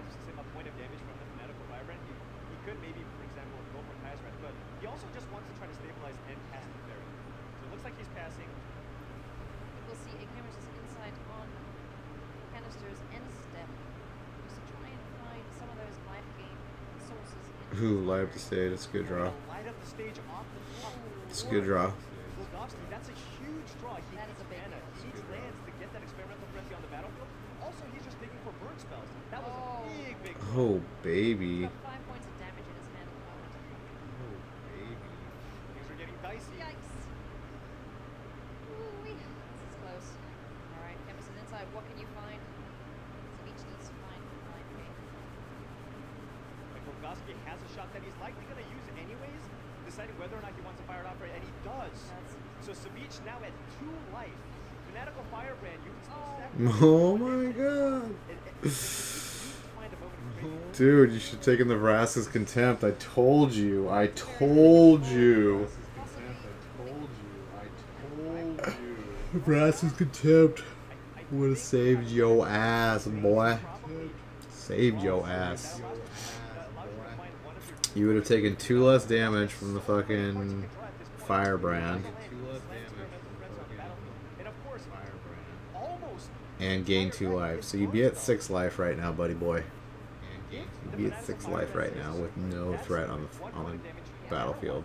just say, a point of damage from the Fanatical Firebrand? He could maybe, for example, go for Kaiserrat, but he also just wants to try to stabilize and cast the fairy. So it looks like he's passing. We'll see a camera's insight on Canister's end step. Just to try and find some of those life gain sources. Ooh, light up the stage. That's a good draw. Light up the stage off the top. It's a good draw. Volkovsky, that's a huge draw. He That is needs a big mana. deal. He needs lands to get that experimental frenzy on the battlefield. Also, he's just digging for burn spells. That was Oh. a big, big draw. Oh, baby. He's got 5 points of damage in his hand at the moment. Oh, baby. Things are getting dicey. Yikes. Ooh-wee. This is close. Alright, Chemist is inside. What can you find? Savage needs to find life gain. And Volkovsky has a shot that he's likely going to use anyways, deciding whether or not he wants to fire it off, right? And he does. So Savage now at 2 life. Fanatical Firebrand, you can still sacrifice. Oh my god. Dude, you should have taken the Vraska's Contempt. I told you. I told you. Vraska's Contempt would have saved your ass, boy. Saved your ass. You would have taken 2 less damage from the fucking Firebrand. And gain 2 life. So you'd be at 6 life right now, buddy boy. You'd be at 6 life right now with no threat on the battlefield.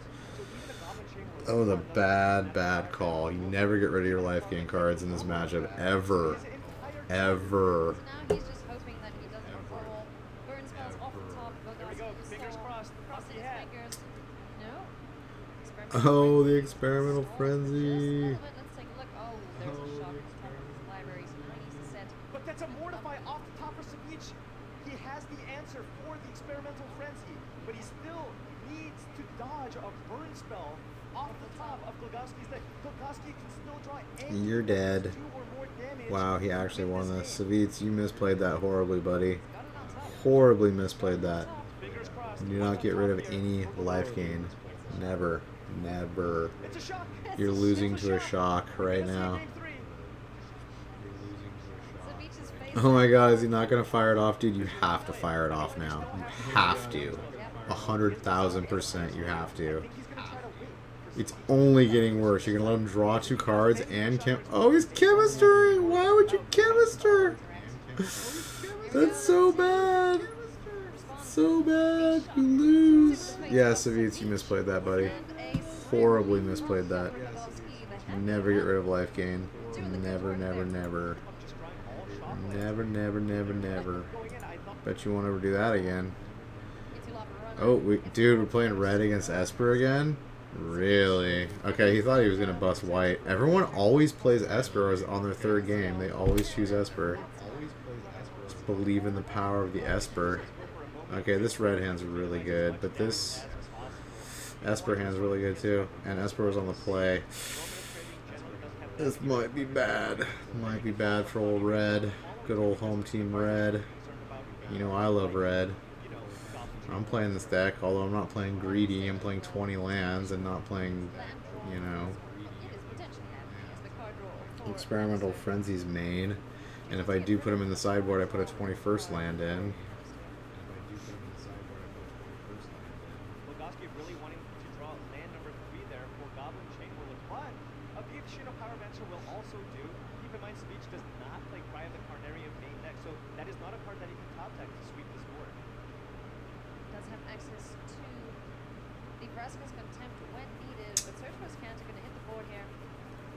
That was a bad, bad call. You never get rid of your life gain cards in this matchup. Ever. Ever. So now he's just hoping that he doesn't roll burn spells off the top. There we go. Fingers crossed. Crossing his Yeah. fingers. No. Oh, the experimental frenzy. Let's take a look. Oh, there's a shock at the top of his library. So now he needs to set. But that's a Mortify off the top for Savage. He has the answer for the experimental frenzy, but he still needs to dodge a burn spell off the top of Glogowski's deck. Glogowski can still draw any You're dead. 2 or more damage. Wow, he actually won this. Savitz, you misplayed that horribly, buddy. Got it on top. Horribly misplayed that. Fingers crossed. Do not get rid of any life gain. Never. Never. It's a shock. You're losing to a shock right now. Game 3. Savage's face. Oh my god, is he not going to fire it off? Dude, you have to fire it off now. You have to. 100,000% you have to. It's only getting worse. You're going to let him draw 2 cards and oh, he's chemistering! Why would you chemister? That's so bad. So bad. You lose. Yeah, Savitz, you misplayed that, buddy. Horribly misplayed that. Never get rid of life gain. Never, never, never. Never, never, never, never. Bet you won't ever do that again. Oh, dude, we're playing red against Esper again? Really? Okay, he thought he was going to bust white. Everyone always plays Esper on their 3rd game. They always choose Esper. Just believe in the power of the Esper. Okay, this red hand's really good, but this Esper hand's really good too. And Esper was on the play. This might be bad. Might be bad for old red. Good old home team red. You know I love red. I'm playing this deck, although I'm not playing greedy. I'm playing 20 lands and not playing, you know, experimental frenzy's main. And if I do put him in the sideboard, I put a 21st land in. Glogowski really wanting to draw land number 3 there for Goblin Chain Whirler, but a Vivishino Power Venture will also do. Keep in mind, Savage does not play Cry of the Carnarium main deck, so that is not a card that he can top deck to sweep this board. Does have access to the Vraska's Contempt when needed, but Search for Azcanta going to hit the board here.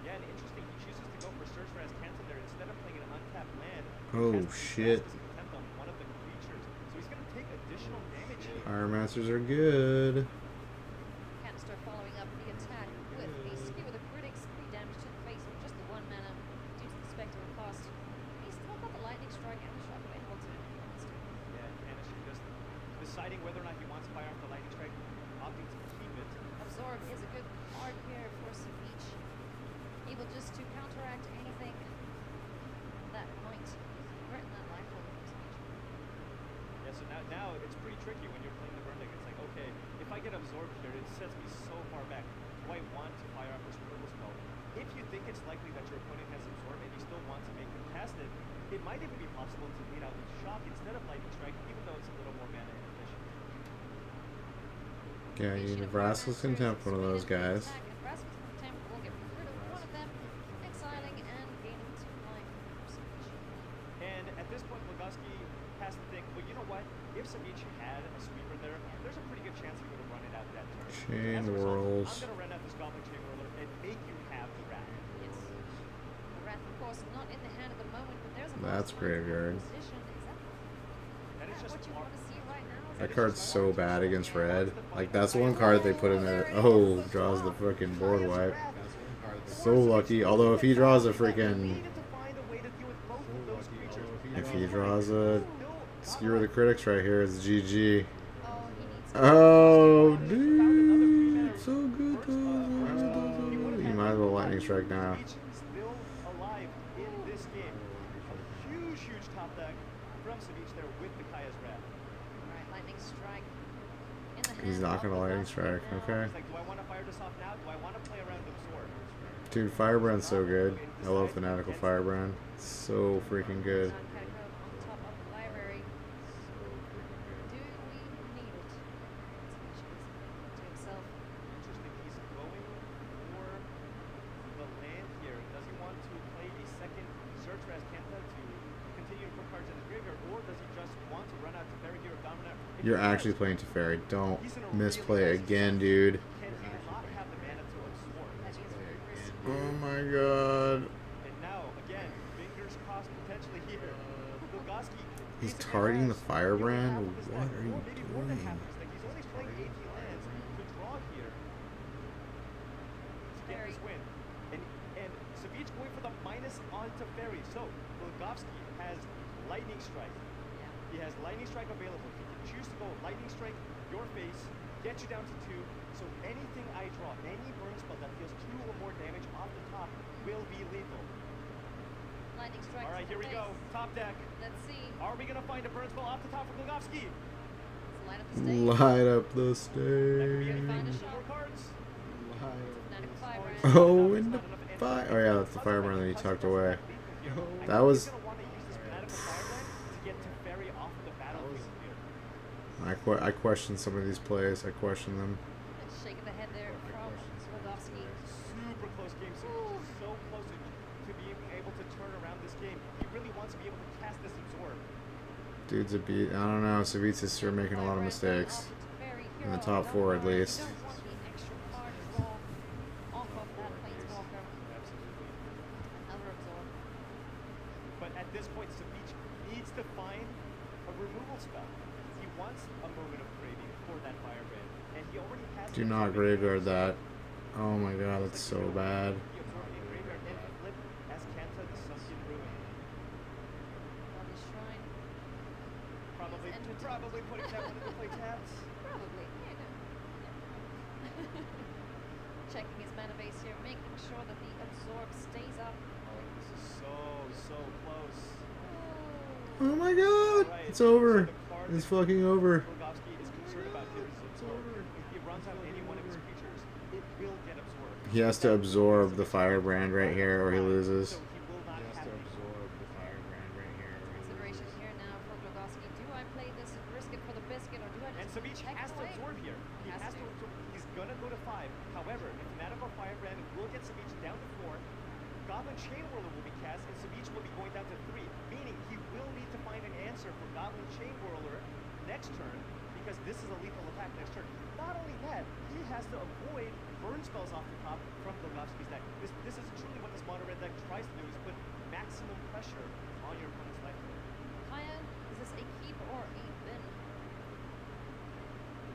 Yeah, and interesting, he chooses to go for Search for Azcanta there instead of playing an untapped land. Oh, Casts the shit. Vraska's Contempt on one of the creatures, so he's going to take additional damage here. Fire Masters are good. Canister following up the attack with a Skewer the Critics, 3 damage to the face with just the 1 mana due to the spectacle cost. He's still got the Lightning Strike and the Shock available to him. Yeah, Kanish just deciding whether or not he wants to fire off the Lightning Strike, opting to keep it. Absorb is a good card here for Savage. Able just to counteract anything that might threaten that life for Savage. Yeah, so now it's pretty tricky when you're playing the burn deck. It's like, okay, if I get absorbed here, it sets me so far back. Do I want to fire off this removal spell? If you think it's likely that your opponent has absorbed and you still want to make him cast it, it might even be possible to lead out with Shock instead of Lightning Strike, even though it's a little more mana inefficient. Yeah, you need a Vraska's Contempt, one of those guys. Vraska's Contempt will get rid of one of them, exiling and gaining 2 life from Savage. And at this point, Glogowski has to think, well, you know what? If Savage had a sweeper there, there's a pretty good chance he would have run it out that turn. Chain As a result, Whirls. I'm going to run out this Goblin Chain Whirler and make you have the Wrath. Yes. The Wrath, of course, not in the hand at the moment, but there's a That's graveyard. position. Is That is that just what you smart. want to see right now? That card's so bad against red. Like, that's the one card they put in there. Oh, draws the freaking board wipe. So lucky. Although, if he draws a freaking... If he draws a Skewer the Critics right here, it's GG. Oh, dude. So good, though. You might as well Lightning Strike now. Still alive in this game. A huge top deck from Savage there with the Kaya's Wrath. Alright, Lightning Strike. In the He's hand not of gonna the Lightning Glogowski Strike, now. okay. He's like, do I want to fire this off now? Do I want to play around Absorb? Dude, Firebrand's so good. I love Fanatical Firebrand. It's so freaking good. Non-catacomb on top of the library. Do we need it? To himself. Interesting, he's going for the land here. Does he want to play a second Search for Azcanta to continue to put cards in his graveyard, or does he just want to run out to Teferi or Dominant? If You're he actually does, playing Teferi. Don't he's in a misplay really nice again, position. dude. Can he not have the mana to absorb? That is very risky. Oh my god. And now, again, fingers crossed potentially here. Glogowski. He's targeting the Firebrand? What are you Maybe more than doing? half of this deck. He's only playing 18 lands to draw here to get this win. And Savage going for the minus on Teferi. So Glogowski has Lightning Strike. Yeah. He has Lightning Strike available. He can choose to go Lightning Strike, your face, get you down to 2. So anything I draw, any burn spell that deals 2 or more damage off the top will be lethal. Lightning Strike. All right, to here the we go. face. Top deck. Let's see. Are we going to find a burn spell off the top for Glogowski? Let's light up the stage. Light up the That could be stage. Find a anything. shot. More cards. Fanatical Firebrand. Oh, in the fire. Oh, yeah, that's the Firebrand that he tucked away. That was... He's going to want to use this Fanatical Firebrand to get Teferi off the battlefield here. I question some of these plays. I question them. And shaking the head there from Glogowski. Super close game. Savage is so close to being able to turn around this game. He really wants to be able to cast this Absorb. Dude's a beat. I don't know. Savitz is sure making a lot of mistakes. In the top 4 at least. You don't want the extra card draw off of that Planeswalker. Absolutely. Another Absorb. But at this point, Savage needs to find a removal spell. He wants a moment of craving for that Firebrand, and he already has. Do not graveyard that. Oh my god, that's so bad. He absorbed in graveyard and flip Azcanta the Sunken Ruin. Bloody Shrine. Probably putting that one into play taps. Probably. Yeah, no. Checking his mana base here, making sure that the Absorb stays up. Oh, this is so close. Oh. Oh my god! Right, It's over. so the card It's fucking over. Glogowski is concerned about his Absorb. If he runs out any one of his creatures, it will get absorbed. He has to absorb the Firebrand right here or he loses. So he will not have the Consideration here now for Glogowski. Do I play this, risk it for the biscuit, or do I And just Savage check has to away? swerve here. He has to. He's gonna go to 5. However, if Fanatical Firebrand will get Savage down to 4, Goblin Chain Whirler will be cast, and Savage will be going down to 3. Meaning he will need to find an answer for Goblin Chain Whirler next turn, because this is a lethal attack next turn. Not only that, he has to avoid burn spells off the top from Blagowski's deck. This is truly what this mono red deck tries to do, is put maximum pressure on your opponent's life. Kaya, is this a keep or a bin?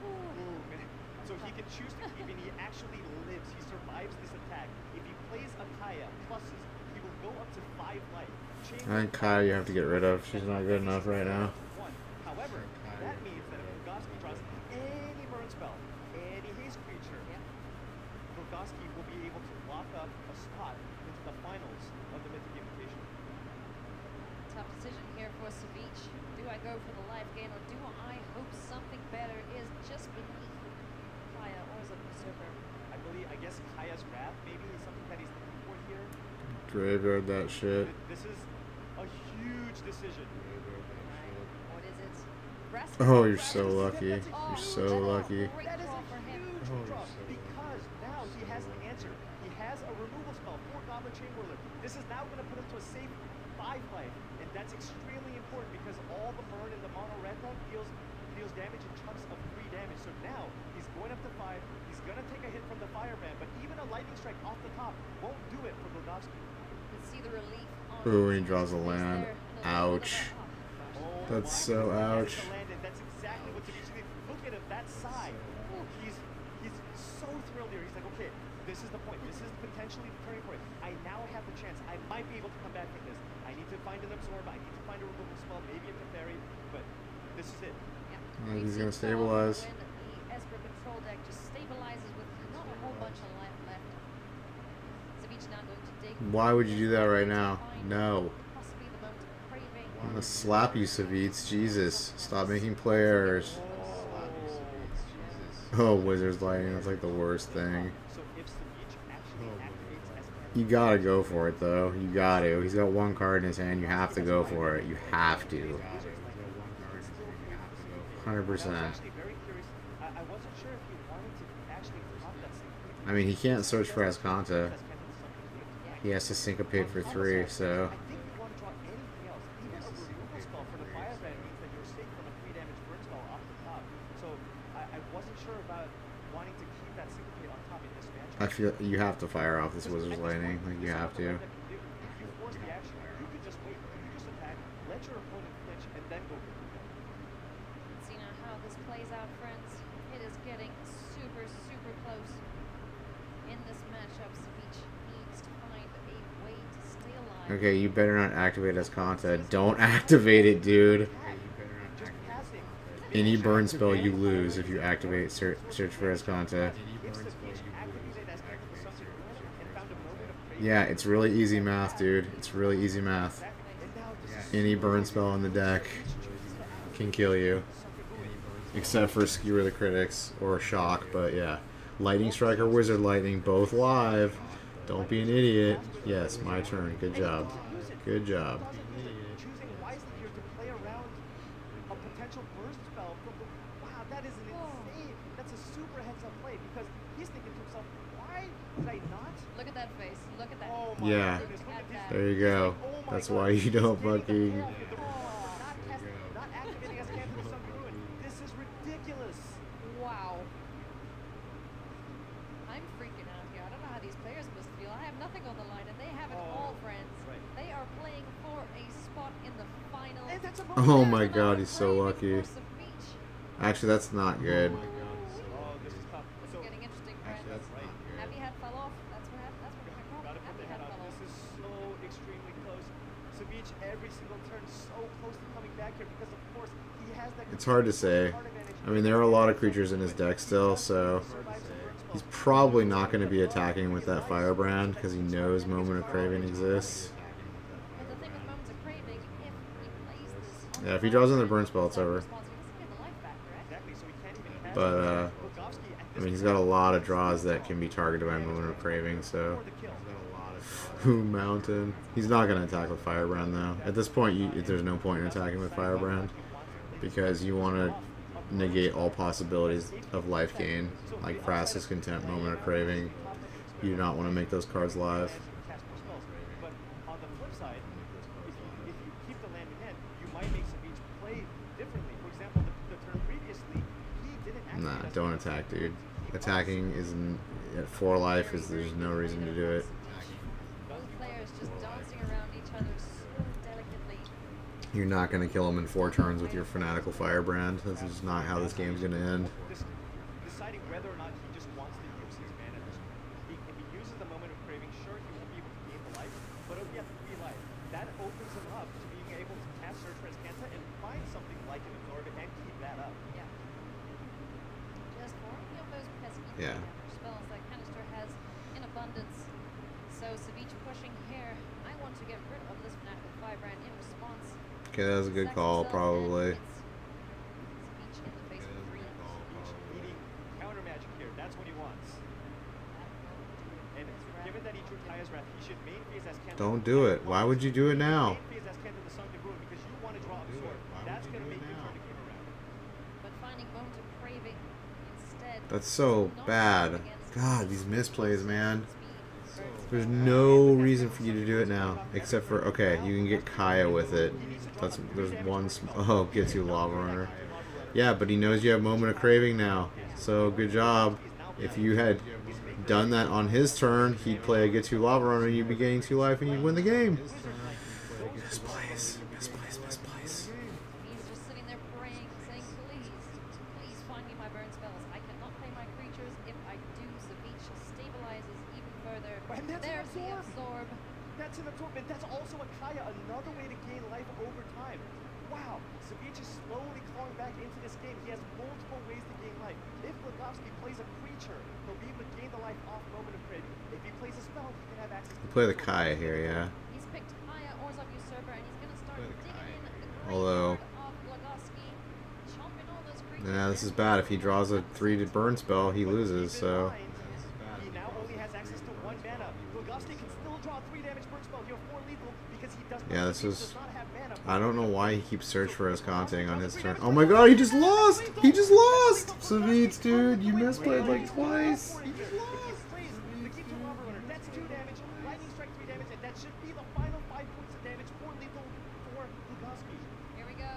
Ooh, man. So he can choose to keep, and he actually lives. He survives this attack. If he plays a Kaya pluses, he will go up to 5 life. I think Kaya you have to get rid of. She's not good enough right now. However, that means that if Blagowski draws any burn spell, any haste creature, Blagowski will be able to lock up a spot into the finals of the Mythic Invitational. Tough decision here for Savage. Do I go for the life gain, or do I hope something better is just beneath Kaya, or is it Berserker? I guess Kaya's Wrath maybe is something that he's looking for here. Graveyard that shit. This is a huge decision. What is it? Brass Oh, you're Brass so is- lucky. Oh, You're so that's a lucky. great That is draw a for him. huge Oh, draw you're so because now he has the answer. He has a removal spell for Goblin Chain Whirler. This is now going to put him to a safe 5 life, and that's extremely important because all the burn in the mono red deck deals damage in chunks of 3 damage. So now he's going up to 5. He's going to take a hit from the Firebrand, but even a Lightning Strike off the top won't do it for Blagowski. You can see the relief on Ooh, he his draws a face land. there. And a little bit Ouch. of a- oh, gosh. Oh That's my so goodness, ouch. that is a land, and that's exactly what Savage did. Look at him, that side. He's so thrilled here. He's like, okay, this is the point. This is potentially the turning point. I now have the chance. I might be able to come back from this. I need to find an absorb. I need to find a removal spell, maybe a Teferi, but this is it. Yeah. He's We've gonna seen stabilize. When the Esper control deck just stabilizes with not a whole bunch of life left. Savage now going to dig. Why would you do that right now? No. Possibly the moment of craving. I'm gonna slap you, Savitz. Jesus. Stop making play errors. Oh, Wizard's Lightning. That's like the worst thing. So if Savage actually activates Esper, You gotta go for it, though. You gotta. He's got 1 card in his hand. You have to go for it. You have to. 100%. I was actually very curious. I wasn't sure if he wanted to actually drop that syncopate. I mean, he can't search for Ascanta. Because Kevin is something He has to syncopate for 3, so... I think you want to draw anything else. Even a removal spell for the Firebrand means that you're safe from a 3 damage burn spell off the top. So I wasn't sure about wanting to keep that syncopate on top in this matchup. I feel you have to fire off this Wizard's Lightning. Like, you have to. If you force the action, you could just wait. You just attack, let your opponent flinch, and then go for it. Let's see now how this plays out, friends. It is getting super, super close. In this matchup, Savage needs to find a way to stay alive. Okay, you better not activate Ascanta. Don't activate it, dude. Just passing. Any burn spell you lose if you activate search for Ascanta. If Savage activated as kind of something and found a moment of craving, Yeah, it's really easy math, dude. It's really easy math. and now this is Any burn spell in the deck can kill you. Except for Skewer the Critics or Shock, but yeah. Lightning Strike or Wizard Lightning, both live. Don't be an idiot. Yes, my turn. Good job. Good job. choosing wisely here to play around a potential burst spell from the. Wow, that is an insane. That's a super heads up play because he's thinking to himself, why did I not? Look at that face. Look at that. Oh my Yeah. goodness, look at this. There you go. Oh my That's God. why you don't He's getting the fucking... payoff with the not activating as Canton to Sunken Ruin. This is ridiculous. Wow. I'm freaking out here. I don't know how these players must feel. I have nothing on the line, and they have it all, friends. right. They are playing for a spot in the final. And that's a Oh There's my another god, he's so craving lucky. for Savage. Actually, that's not good. Oh, this is tough. This So, is getting interesting, friends. that's not good. Happy hat fell off. That's what happened. That's what we're gonna call gotta it. put Happy the hat head up. fell off. This is so extremely close. Savage every single turn so close to coming back here because of course he has that. It's hard to say. I mean, there are a lot of creatures in his deck still, so... He's probably not going to be attacking with that Firebrand because he knows Moment of Craving exists. But the thing with Moments of Craving, if he plays this... Yeah, if he draws another burn spell, it's over. response, he doesn't get the life back, correct? Exactly, so he can't even cast But, Blagowski at I this mean, he's got a lot of draws that can be targeted by Moment of Craving, so... for the kill. Ooh, Mountain. He's not going to attack with Firebrand, though. At this point, there's no point in attacking with Firebrand because you want to negate all possibilities of life gain, like Vraska's Contempt, Moment of Craving. You do not want to make those cards live. Cast more spells. But on the flip side, if you keep the land in hand, you might make some each play differently. For example, the turn previously, he didn't activate Nah, as don't many attack, dude. he Attacking is at 4 life. There's no reason to do it. Both players just dancing around each other so delicately. You're not going to kill him in 4 turns with your Fanatical Firebrand. This is not how this game's going to end. Deciding whether or not he just wants to use his mana. If he uses the Moment of Craving, sure, he won't be able to gain the life, but he'll get 3 life. That opens him up to being able to cast Search for Escanta and find something like an Absorb and keep that up. Yeah. Just for any of those pesky Yeah. spells that Canister has in abundance. So Savage pushing here. I want to get rid of this Fanatical Firebrand in response. Okay, that was a good call, probably. Savage in the face of 3. Needing counter magic here. That's what he wants. And given that he drew Kaya's Wrath, he should main phase Escanta. Don't do it. Why would you do it now? Main phase Escanta the Sunken Ruin because you want to draw Absorb. That's going to make you turn the game around. But finding Moment of Craving instead. That's so bad. God, these misplays, man. There's no reason for you to do it now, except for, okay, you can get Kaya with it. There's one, oh, gets you Lava Runner. Yeah, but he knows you have Moment of Craving now, so good job. If you had done that on his turn, he'd play a Get You Lava Runner, you'd be gaining 2 life, and you'd win the game. Misplays, misplays, misplays. He's just sitting there praying, saying, please, please find me my burn spells. I cannot play my creatures. If I do, Savage stabilizes even further. And that's an There's the Absorb. Absorb. That's an Absorb, and that's also a Kaya, another way to gain life over time. Wow, Savage is slowly clawing back into this game. He has multiple ways to gain life. If Legowski plays a creature, he'll be able to gain the life off Moment of Craving. If he plays a spell, he can have access to Play the Kaya here, yeah. He's picked Kaya, Orzhov Usurper, and he's going to start digging in the Although, graveyard of Legowski, chomping all those creatures. yeah, this is bad. If he draws a 3 burn spell, he loses, so... He now only has access to 1 mana. Legowski can still draw 3 damage burn spell. You have 4 lethal because he does not, Yeah, this is... does not have mana. I don't know why he keeps search for Escanting on his turn. Oh my god, he just lost! He just lost! Savitz, dude, you misplayed like twice. He just lost! The Keep to Lava Runner, that's 2 damage. Lightning Strike 3 damage, and that should be the final 5 points of damage for lethal for Legowski. Here we go.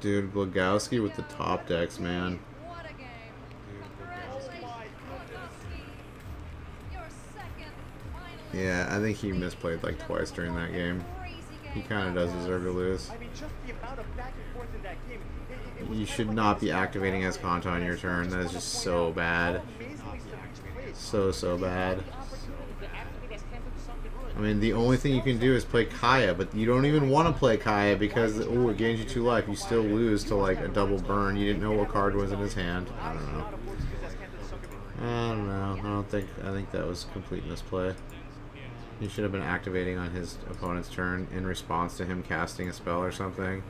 Dude, Glogowski with the top decks, man. What a game. Congratulations, Legowski. Your second, finally. Yeah, I think he misplayed like twice during that game. He kind of does deserve to lose. I mean, just the amount of back and forth in that game. It was You kind should of not like be activating Escanta on your turn. That is just so bad. So bad. I mean, the only thing you can do is play Kaya, but you don't even want to play Kaya because, oh, it gains you 2 life. You still lose to like a double burn. You didn't know what card was in his hand. I don't know. I think that was a complete misplay. He should have been activating on his opponent's turn in response to him casting a spell or something.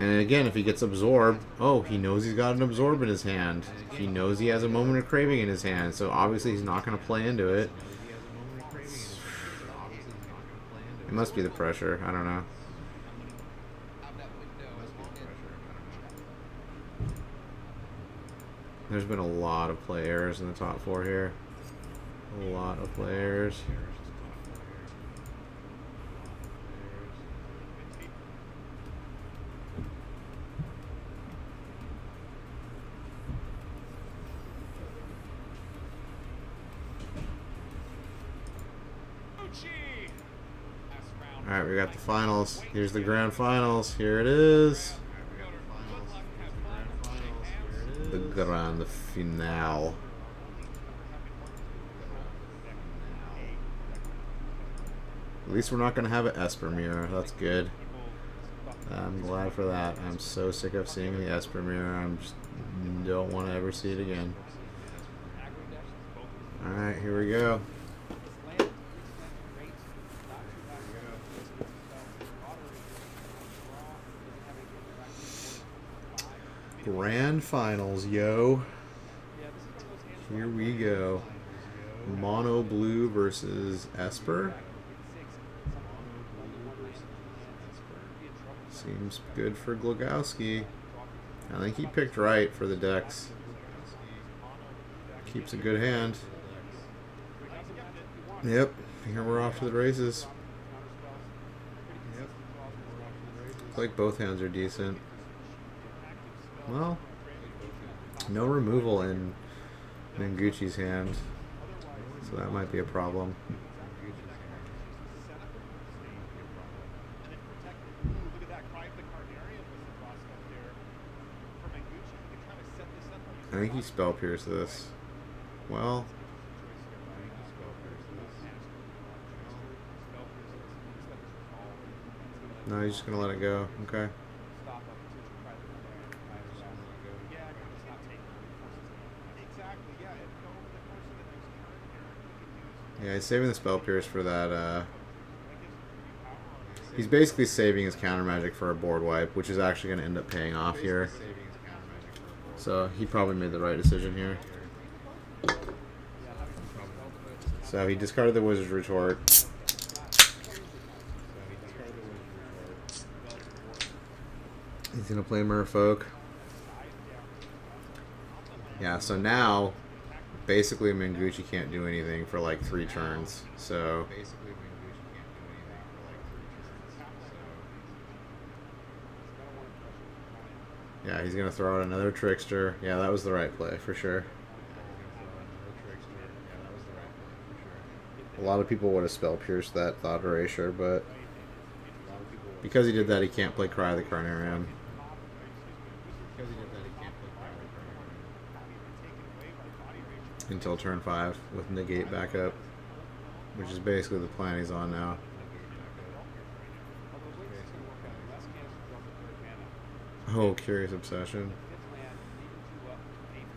And again, if he gets absorbed, oh, he knows he's got an absorb in his hand. He knows he has a Moment of Craving in his hand, so obviously he's not going to play into it. It must be the pressure. I don't know. There's been a lot of play errors in the top 4 here. A lot of play errors. Alright, we got the finals. Here's the grand finals. Here it is. The grand finale. At least we're not going to have an Esper mirror. That's good. I'm glad for that. I'm so sick of seeing the Esper mirror. I just don't want to ever see it again. Alright, here we go. Grand finals, yo. Here we go. Mono blue versus Esper. Seems good for Glogowski. I think he picked right for the decks. Keeps a good hand. Yep, here we're off to the races. Looks like both hands are decent. Well, no removal in Mengucci's hand, so that might be a problem. I think he spell pierced this. Well, no, he's just gonna let it go. Okay. Yeah, he's saving the spell pierce for that. He's basically saving his counter magic for a board wipe, which is actually going to end up paying off here. So he probably made the right decision here. So he discarded the Wizard's Retort. He's going to play Merfolk. Yeah, so now basically Mengucci can't do anything for like 3 turns. So yeah, he's going to throw out another Trickster. Yeah, that was the right play for sure. A lot of people would have spell pierced that Thought Erasure, but because he did that, he can't play Cry the Carnarium. Until turn 5 with Negate backup, which is basically the plan he's on now. Oh, Curious Obsession.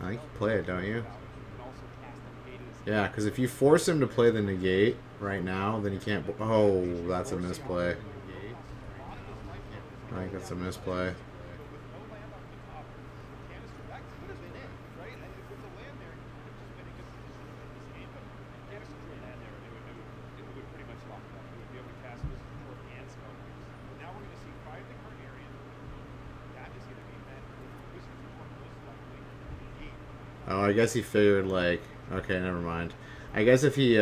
I think you play it, don't you? Yeah, because if you force him to play the Negate right now, then he can't... Oh, that's a misplay. I think that's a misplay. Oh, I guess he figured, like... Okay, never mind. I guess if he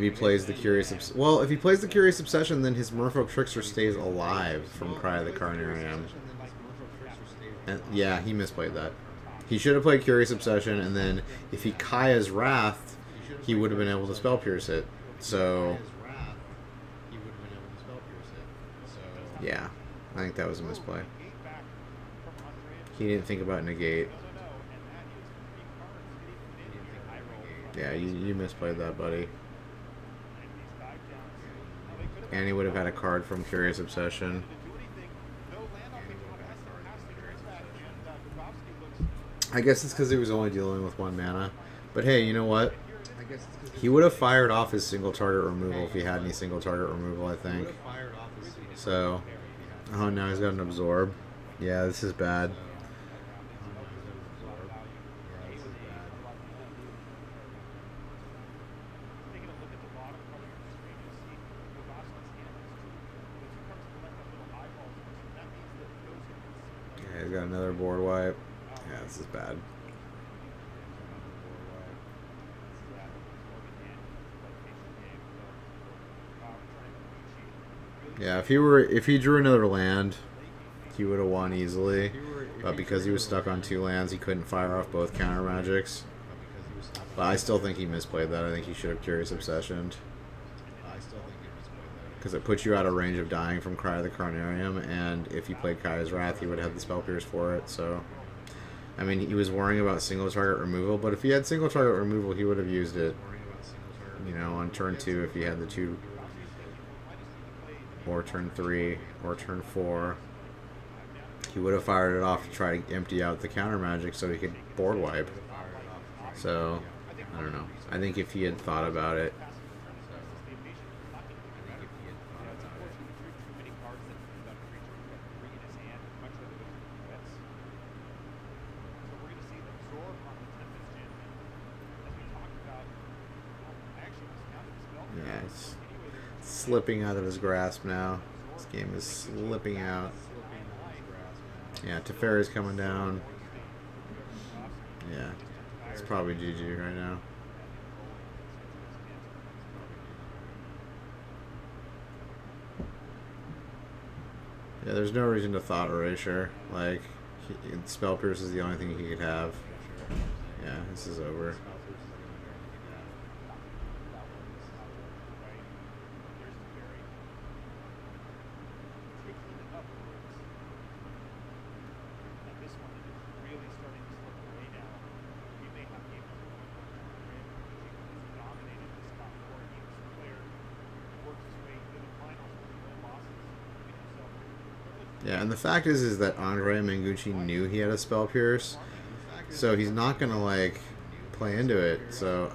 plays the Curious Obsession... Well, if he plays the Curious Obsession, then his Merfolk Trickster stays alive from Cry of the Carnarium. And, yeah, he misplayed that. He should have played Curious Obsession, and then if he Kaya's Wrath, he would have been able to Spell Pierce it. So... yeah, I think that was a misplay. He didn't think about Negate. Yeah, you misplayed that, buddy. And he would have had a card from Curious Obsession. I guess it's because he was only dealing with 1 mana. But hey, you know what? He would have fired off his single target removal if he had any single target removal, I think. So, oh, now he's got an Absorb. Yeah, this is bad. Yeah, he's got another board wipe. Yeah, this is bad. Yeah, if he drew another land, he would have won easily. But because he was stuck on 2 lands, he couldn't fire off both counter magics. But I still think he misplayed that. I think he should have Curious Obsessioned. Because it puts you out of range of dying from Cry of the Carnarium, and if he played Kaya's Wrath, he would have the Spell Pierce for it. So, I mean, he was worrying about single target removal, but if he had single target removal, he would have used it, you know, on turn 2 if he had the 2, or turn 3, or turn 4. He would have fired it off to try to empty out the counter magic so he could board wipe. So, I don't know. I think if he had thought about it, slipping out of his grasp now. This game is slipping out. Yeah, Teferi's coming down. Yeah, it's probably GG right now. Yeah, there's no reason to thought erasure. Like, Spell Pierce is the only thing he could have. Yeah, this is over. Yeah, and the fact is that Andre Mangucci knew he had a Spell Pierce, so he's not gonna like play into it. So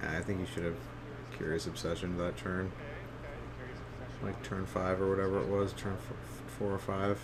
I think he should have Curious Obsession that turn, like turn 5 or whatever it was, turn 4 or 5.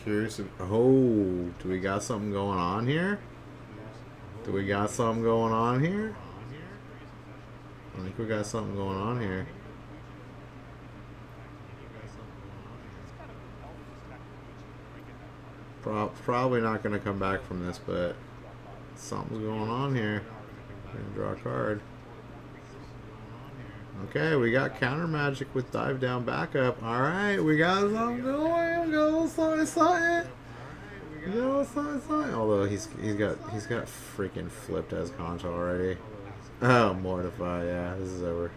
Curious. Oh, do we got something going on here? Do we got something going on here? I think we got something going on here. Probably not going to come back from this, but something's going on here. Gonna draw a card. Okay, we got counter magic with dive down backup. All right, we got something going. Go something. Go something. Although he's got freaking flipped as Concha already. Oh, Mortify. Yeah, this is over.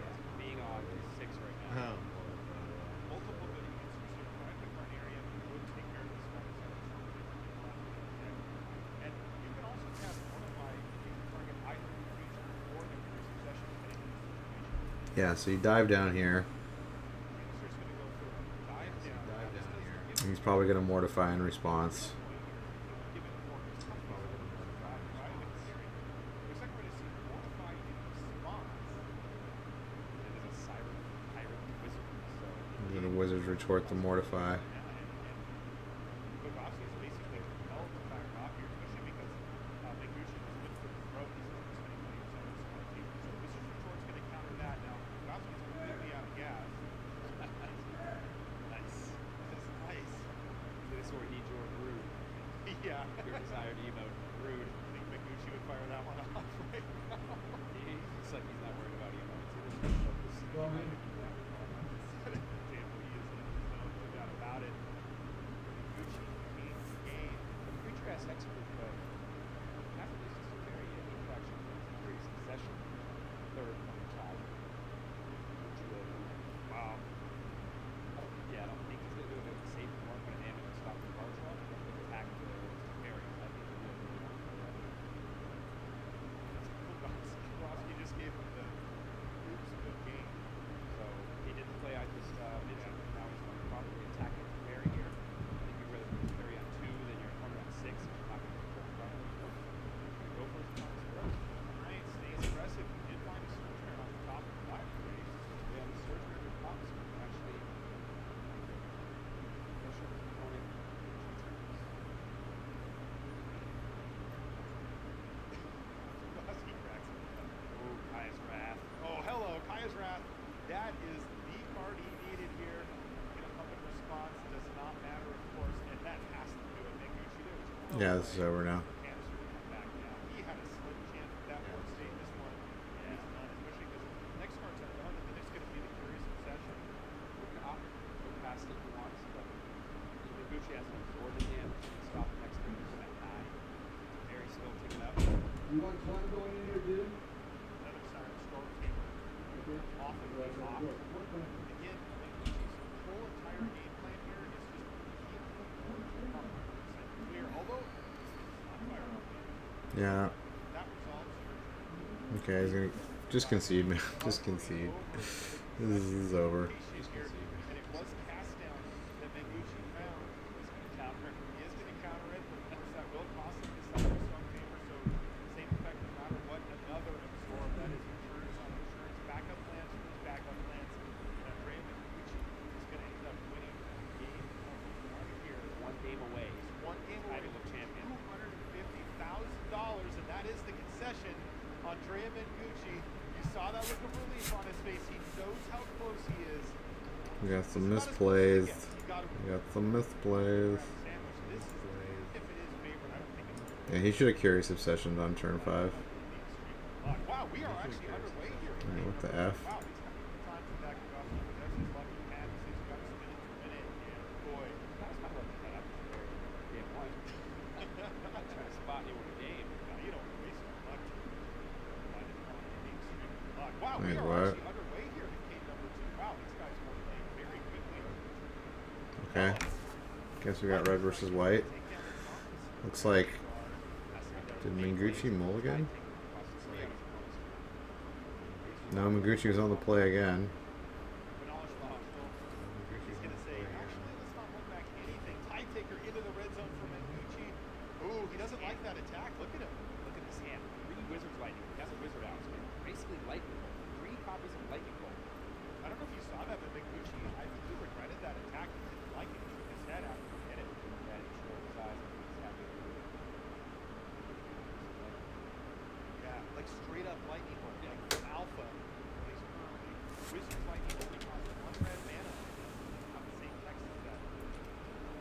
Yeah, so you dive down here. He's probably going to Mortify in response. And then the Wizards retort the Mortify. Yeah, this is over now. Anderson would come back down. He had a slim chance at that one state. This one, he's not, especially because the next card's undone, and then there's going to be the Curious Obsession. Go past it if he wants, but Mengucci has an absorbing damage to stop the next turn from that high. Very still taking up. You want time going in here, dude? Another Siren Storm Tamer. Off and way off. Again, Mengucci's whole entire game plan here is just keep the board clear. Although, not fire up. Yeah. That resolves your Okay, he's gonna just concede, man. Just concede. This is over. and it was cast down that Mengucci found. He's going to counter it. He is going to counter it, but of course that will cost him his Siren Storm Tamer. So same effect no matter what. Another absorb that is insurance on insurance. Backup plans for his backup plans. And Andrea Mengucci is going to end up winning game number 1 here. One game away. He's 1 game away. Title of champion. $250,000, and that is the concession. Andrea Mengucci, you saw that look of relief on his face. He knows how close he is. We got some This is about as close as it misplays. gets. You got him. We got some misplays. Sandwich. This is, if it is favored, I don't think it's Yeah, he should have Curious Obsessioned on turn 5. Wow, we are actually underway here. Yeah, what the F? Wow, he's got the time to back it off. That's his lucky hat. He's got to spin it to win it. And boy, That was kind of like a hat for game one. I'm not trying to spot you in a game. now you don't waste your luck. I didn't want to be extremely luck. Wow, we Wait, are what? actually underway here in game number 2. Wow, these guys are playing very quickly. Okay. Guess we got red versus white. Looks like, did Mengucci mulligan? No, Mengucci was on the play again. He's going to say, actually, let's not hold back anything. Tie taker into the red zone for Mengucci. Ooh, he doesn't like that attack. Look at him. Look at his hand. 3 Wizard's Lightning. He has a Wizard out. So basically Lightning Bolt. 3 copies of Lightning Bolt. I don't know if you saw that, but Mengucci, I think he regretted that attack. He didn't like it. He shook his head after he hit it. That control his eyes. I think he's happy to do it. Yeah, like straight up lightning bolt, like from alpha. He's currently Wizard's Lightning only costs 1 red mana. Have the same text as that.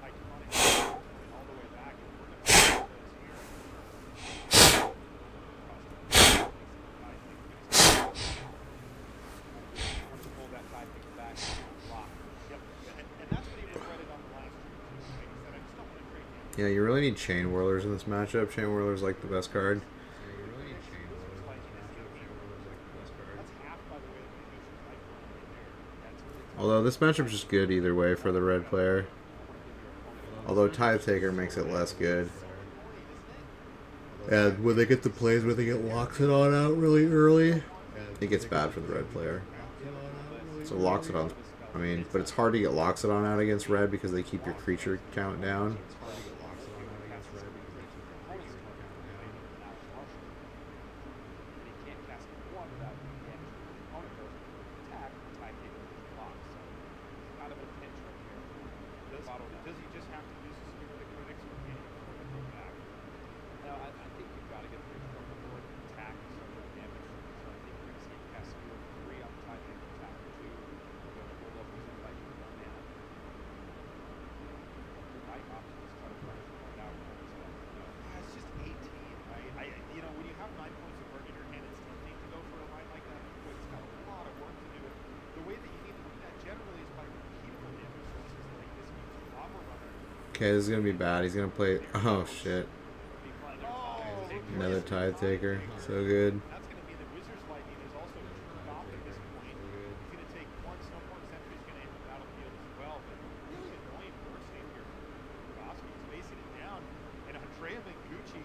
Iconic going all the way back. And we're going to see those here. Once you pull that tie picker back, block. Yep, and that's what he regretted on the last turn. He said, I just don't want to trade him. Yeah, you really need Chain Whirlers in this matchup. Chain Whirlers like the best card. That's half, by the way, the Mengucci's life right there. That's really Although this matchup's just good either way for the red player. Although Tithe Taker makes it less good. And when they get the plays where they get Loxodon out really early, it gets bad for the red player. So Loxodon, I mean, but it's hard to get Loxodon out against red because they keep your creature count down. Does he just have to use the Spirit of Critics or can he afford to go back? No, I think you've got to get the from the board attack and start doing damage. So I think you're going to see him cast Spirit 3 on the tie picker, attack 2. You're going to hold up Wizard Lightning with 1 mana. Your might option is try to punish the point out with stuff. It's just 18, right? You know, when you have 9 points of burn in your hand, it's tempting to go for a line like that, but it's got a lot of work to do. The way that you need to do that generally is by repeatable damage sources like this means Lava Runner. Okay, this is gonna be bad. He's gonna play. Oh shit! Another Tithe Taker. So good. That's going to mean that Wizard's Lightning is also turned off at this point. He's going to take 1 Snowborn Sentry. He's going to enter the battlefield as well. But really annoying board state here for Goski. He's facing it down. And Andrea Mengucci,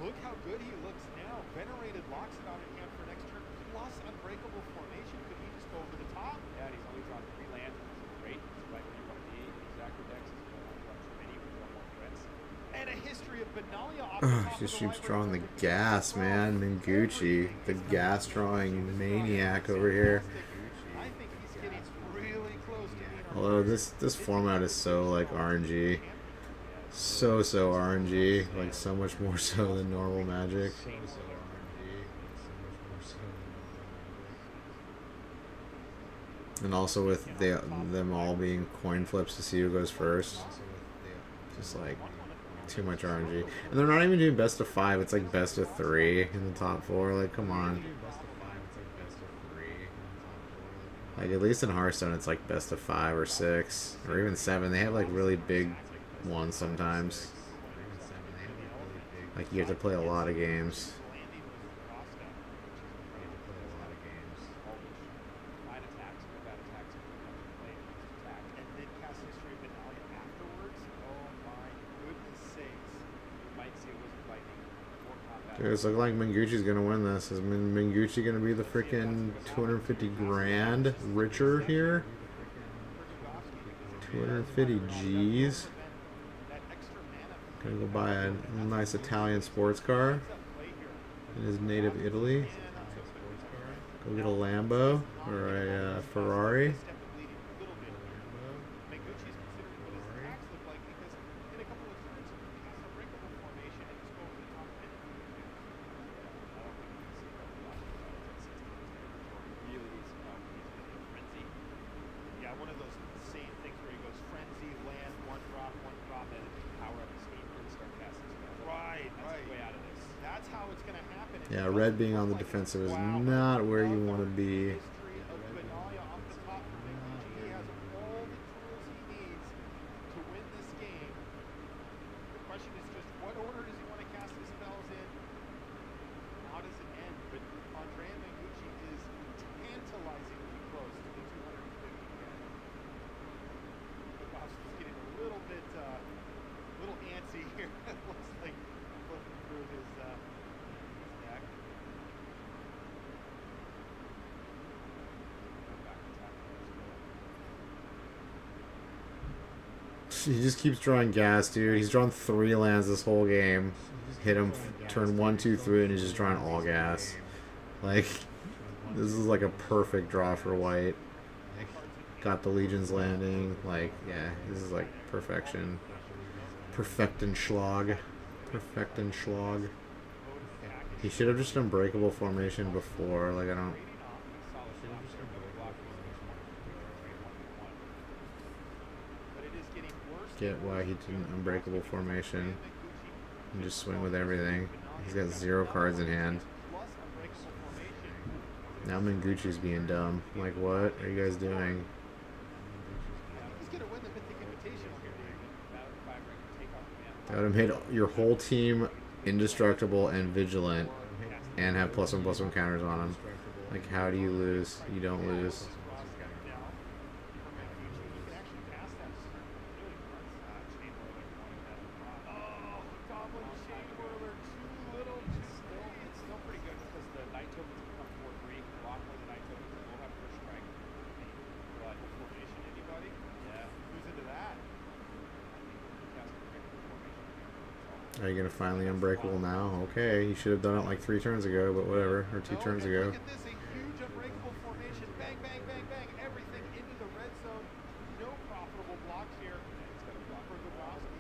look how good he looks now. Venerated locks it out in hand for next turn. Plus Unbreakable Formation. Could he just go over the top? Yeah, and he's only drawn 3 lands, which is great. It's right where you want to be. These Acro decks is going to draw too many, we draw more threats. And a history of Benalia off the top Just of keeps the drawing the library. gas, man. Mengucci, the gas drawing maniac over here. I think he's getting really close to being our Although this format is so like RNG, so RNG, like so much more so than normal Magic. And also with them all being coin flips to see who goes first. Just like Too much RNG. And they're not even doing best of 5. It's like best of 3 in the top 4. Like, come on. Like, at least in Hearthstone, it's like best of 5 or 6 or even 7. They have like really big ones sometimes. Like, you have to play a lot of games. Dude, it's looking like Mengucci's gonna win this. Is Mengucci gonna be the freaking 250 grand richer here? 250 G's. Gonna go buy a nice Italian sports car in his native Italy. Go get a Lambo or a Ferrari. Yeah, red being on the defensive is not where you want to be. He just keeps drawing gas, dude. He's drawn 3 lands this whole game. Hit him turn 1, 2, 3, and he's just drawing all gas. Like, this is like a perfect draw for white. Got the Legion's Landing. Like, yeah, this is like perfection. Perfectenschlag. Perfectenschlag. He should have just Unbreakable formation before. Like, I don't... get why he didn't Unbreakable formation and just swing with everything. He's got 0 cards in hand. Now Mengucci's being dumb. Like, what are you guys doing? That would have made your whole team indestructible and vigilant and have +1/+1 counters on them. Like, how do you lose? You don't lose. Are you going to finally Unbreakable now? Okay, you should have done it like 3 turns ago, but whatever, or 2 turns ago. Look at this, a huge Unbreakable formation. Bang, bang, bang, bang. Everything into the red zone. No profitable blocks here. It's got a block for Godowski.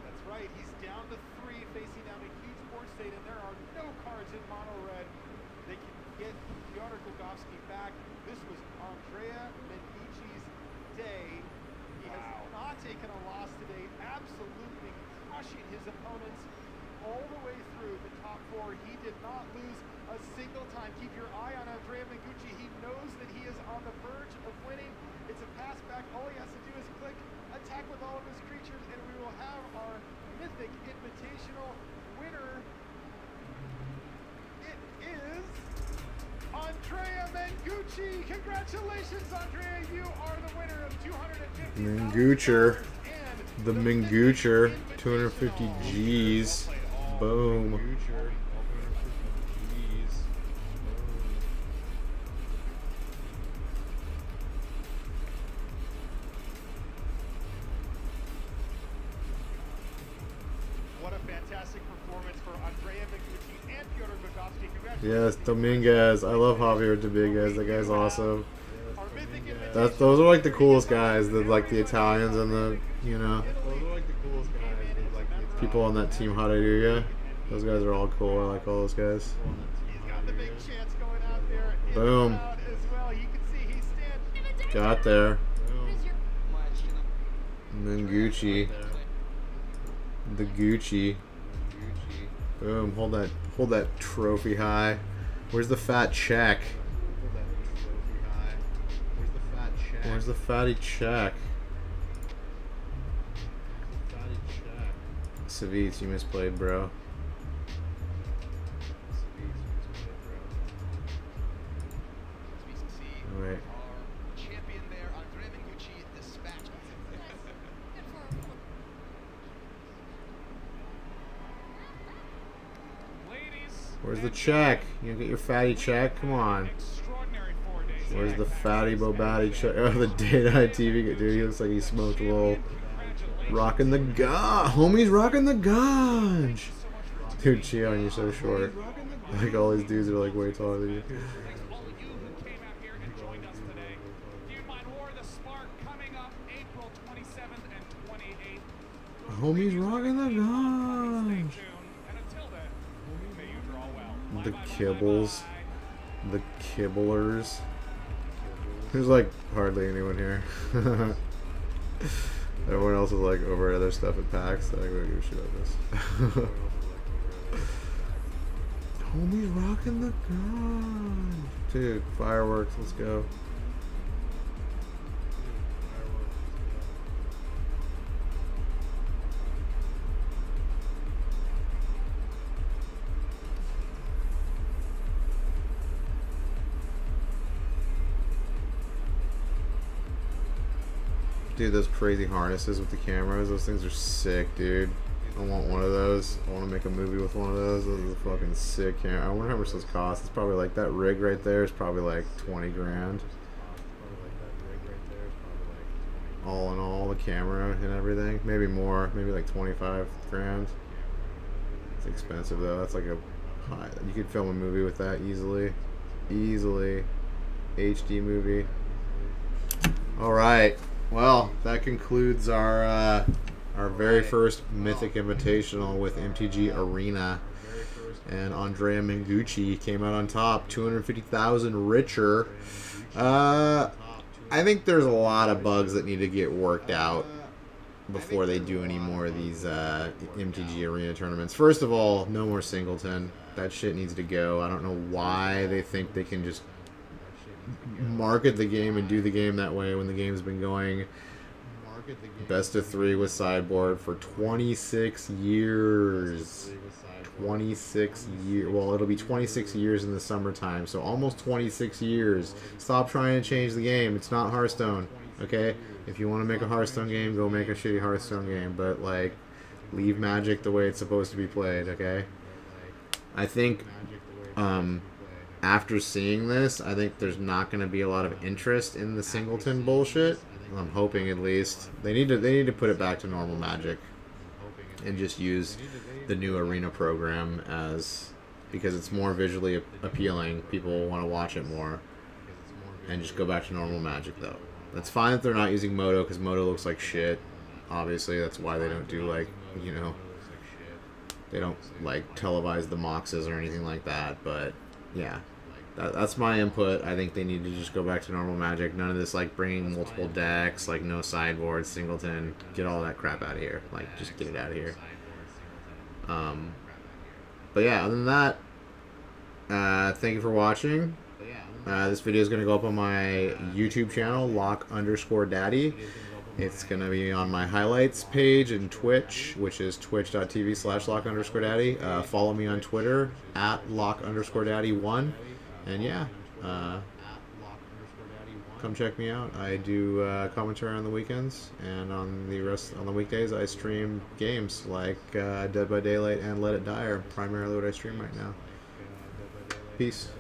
That's right, he's down to 3, facing down a huge board state, and there are no cards in mono red. They can get Pyotr Godowski back. This was Andrea Mengucci's day. He has not taken a loss today, absolutely crushing his opponents all the way through the top 4. He did not lose a single time. Keep your eye on Andrea Mengucci. He knows that he is on the verge of winning. It's a pass back. All he has to do is click, attack with all of his creatures, and we will have our Mythic Invitational winner. It is Andrea Mengucci. Congratulations, Andrea. You are the winner of 250. Mengucci. The Mengucci. 250 G's. Boom. What a fantastic performance for Andrea Mengucci and Pyotr Godowski. Yes, Dominguez. I love Javier Dominguez. That guy's awesome. Those are like the coolest guys. Like the Italians and the, you know, people on that team Hallelujah. Those guys are all cool. I like all those guys. He's got the big chance going out there. Boom. As well. You can see he stands Got there. What is your Much, you know. And then Gucci. The Gucci. Boom. Hold that trophy high. Where's the fat check? Where's the fatty check? Savitz, you misplayed, bro. As we can see, Wait. our champion there, Andre Mengucci, dispatched. good for Where's the check? You get your fatty check? Come on. Where's the fatty Bobatti check? Oh, the daytime TV. Dude, he looks like he smoked a little. Rocking the gun. Homie's rocking the gun. Dude, Cheon, you're so short. Like, all these dudes are like way taller than you. Homie's rocking the gun. The kibbles. The kibblers. There's like hardly anyone here. Everyone else is like over at other stuff at PAX, so I don't give a shit about this. Homie's rocking the gun. Dude, fireworks, let's go. Dude, those crazy harnesses with the cameras, those things are sick, dude. I want one of those. I want to make a movie with one of those. Those are fucking sick camera. I wonder how much those cost. It's probably like, that rig right there is probably like 20 grand. All in all, the camera and everything. Maybe more, maybe like 25 grand. It's expensive though. That's like a high, you could film a movie with that easily. Easily. HD movie. Alright. Well, that concludes our very first Mythic Invitational with MTG Arena, and Andrea Mengucci came out on top, 250,000 richer. I think there's a lot of bugs that need to get worked out before they do any more of these MTG Arena tournaments. First of all, no more Singleton. That shit needs to go. I don't know why they think they can just market the game and do the game that way when the game's been going best of 3 with sideboard for 26 years. 26 years. Well, it'll be 26 years in the summertime, so almost 26 years. Stop trying to change the game. It's not Hearthstone, okay? If you want to make a Hearthstone game, go make a shitty Hearthstone game, but like, leave Magic the way it's supposed to be played, okay? I think after seeing this, I think there's not going to be a lot of interest in the Singleton bullshit. I'm hoping, at least. They need to put it back to normal Magic and just use the new Arena program as, because it's more visually appealing. People want to watch it more, and just go back to normal Magic though. That's fine if they're not using Moto, because Moto looks like shit. Obviously, that's why they don't do, like, you know, they don't like televise the Moxes or anything like that. But yeah. That's my input. I think they need to just go back to normal Magic. None of this, like, bringing multiple decks, like, no sideboard, Singleton. Get all that crap out of here. Like, just get it out of here. But yeah, other than that, thank you for watching. This video is going to go up on my YouTube channel, lock_daddy. It's going to be on my highlights page and Twitch, which is twitch.tv/lock_daddy. Follow me on Twitter, @lock_daddy1. And yeah, come check me out. I do commentary on the weekends, and on the weekdays I stream games like Dead by Daylight and Let It Die are primarily what I stream right now. Peace.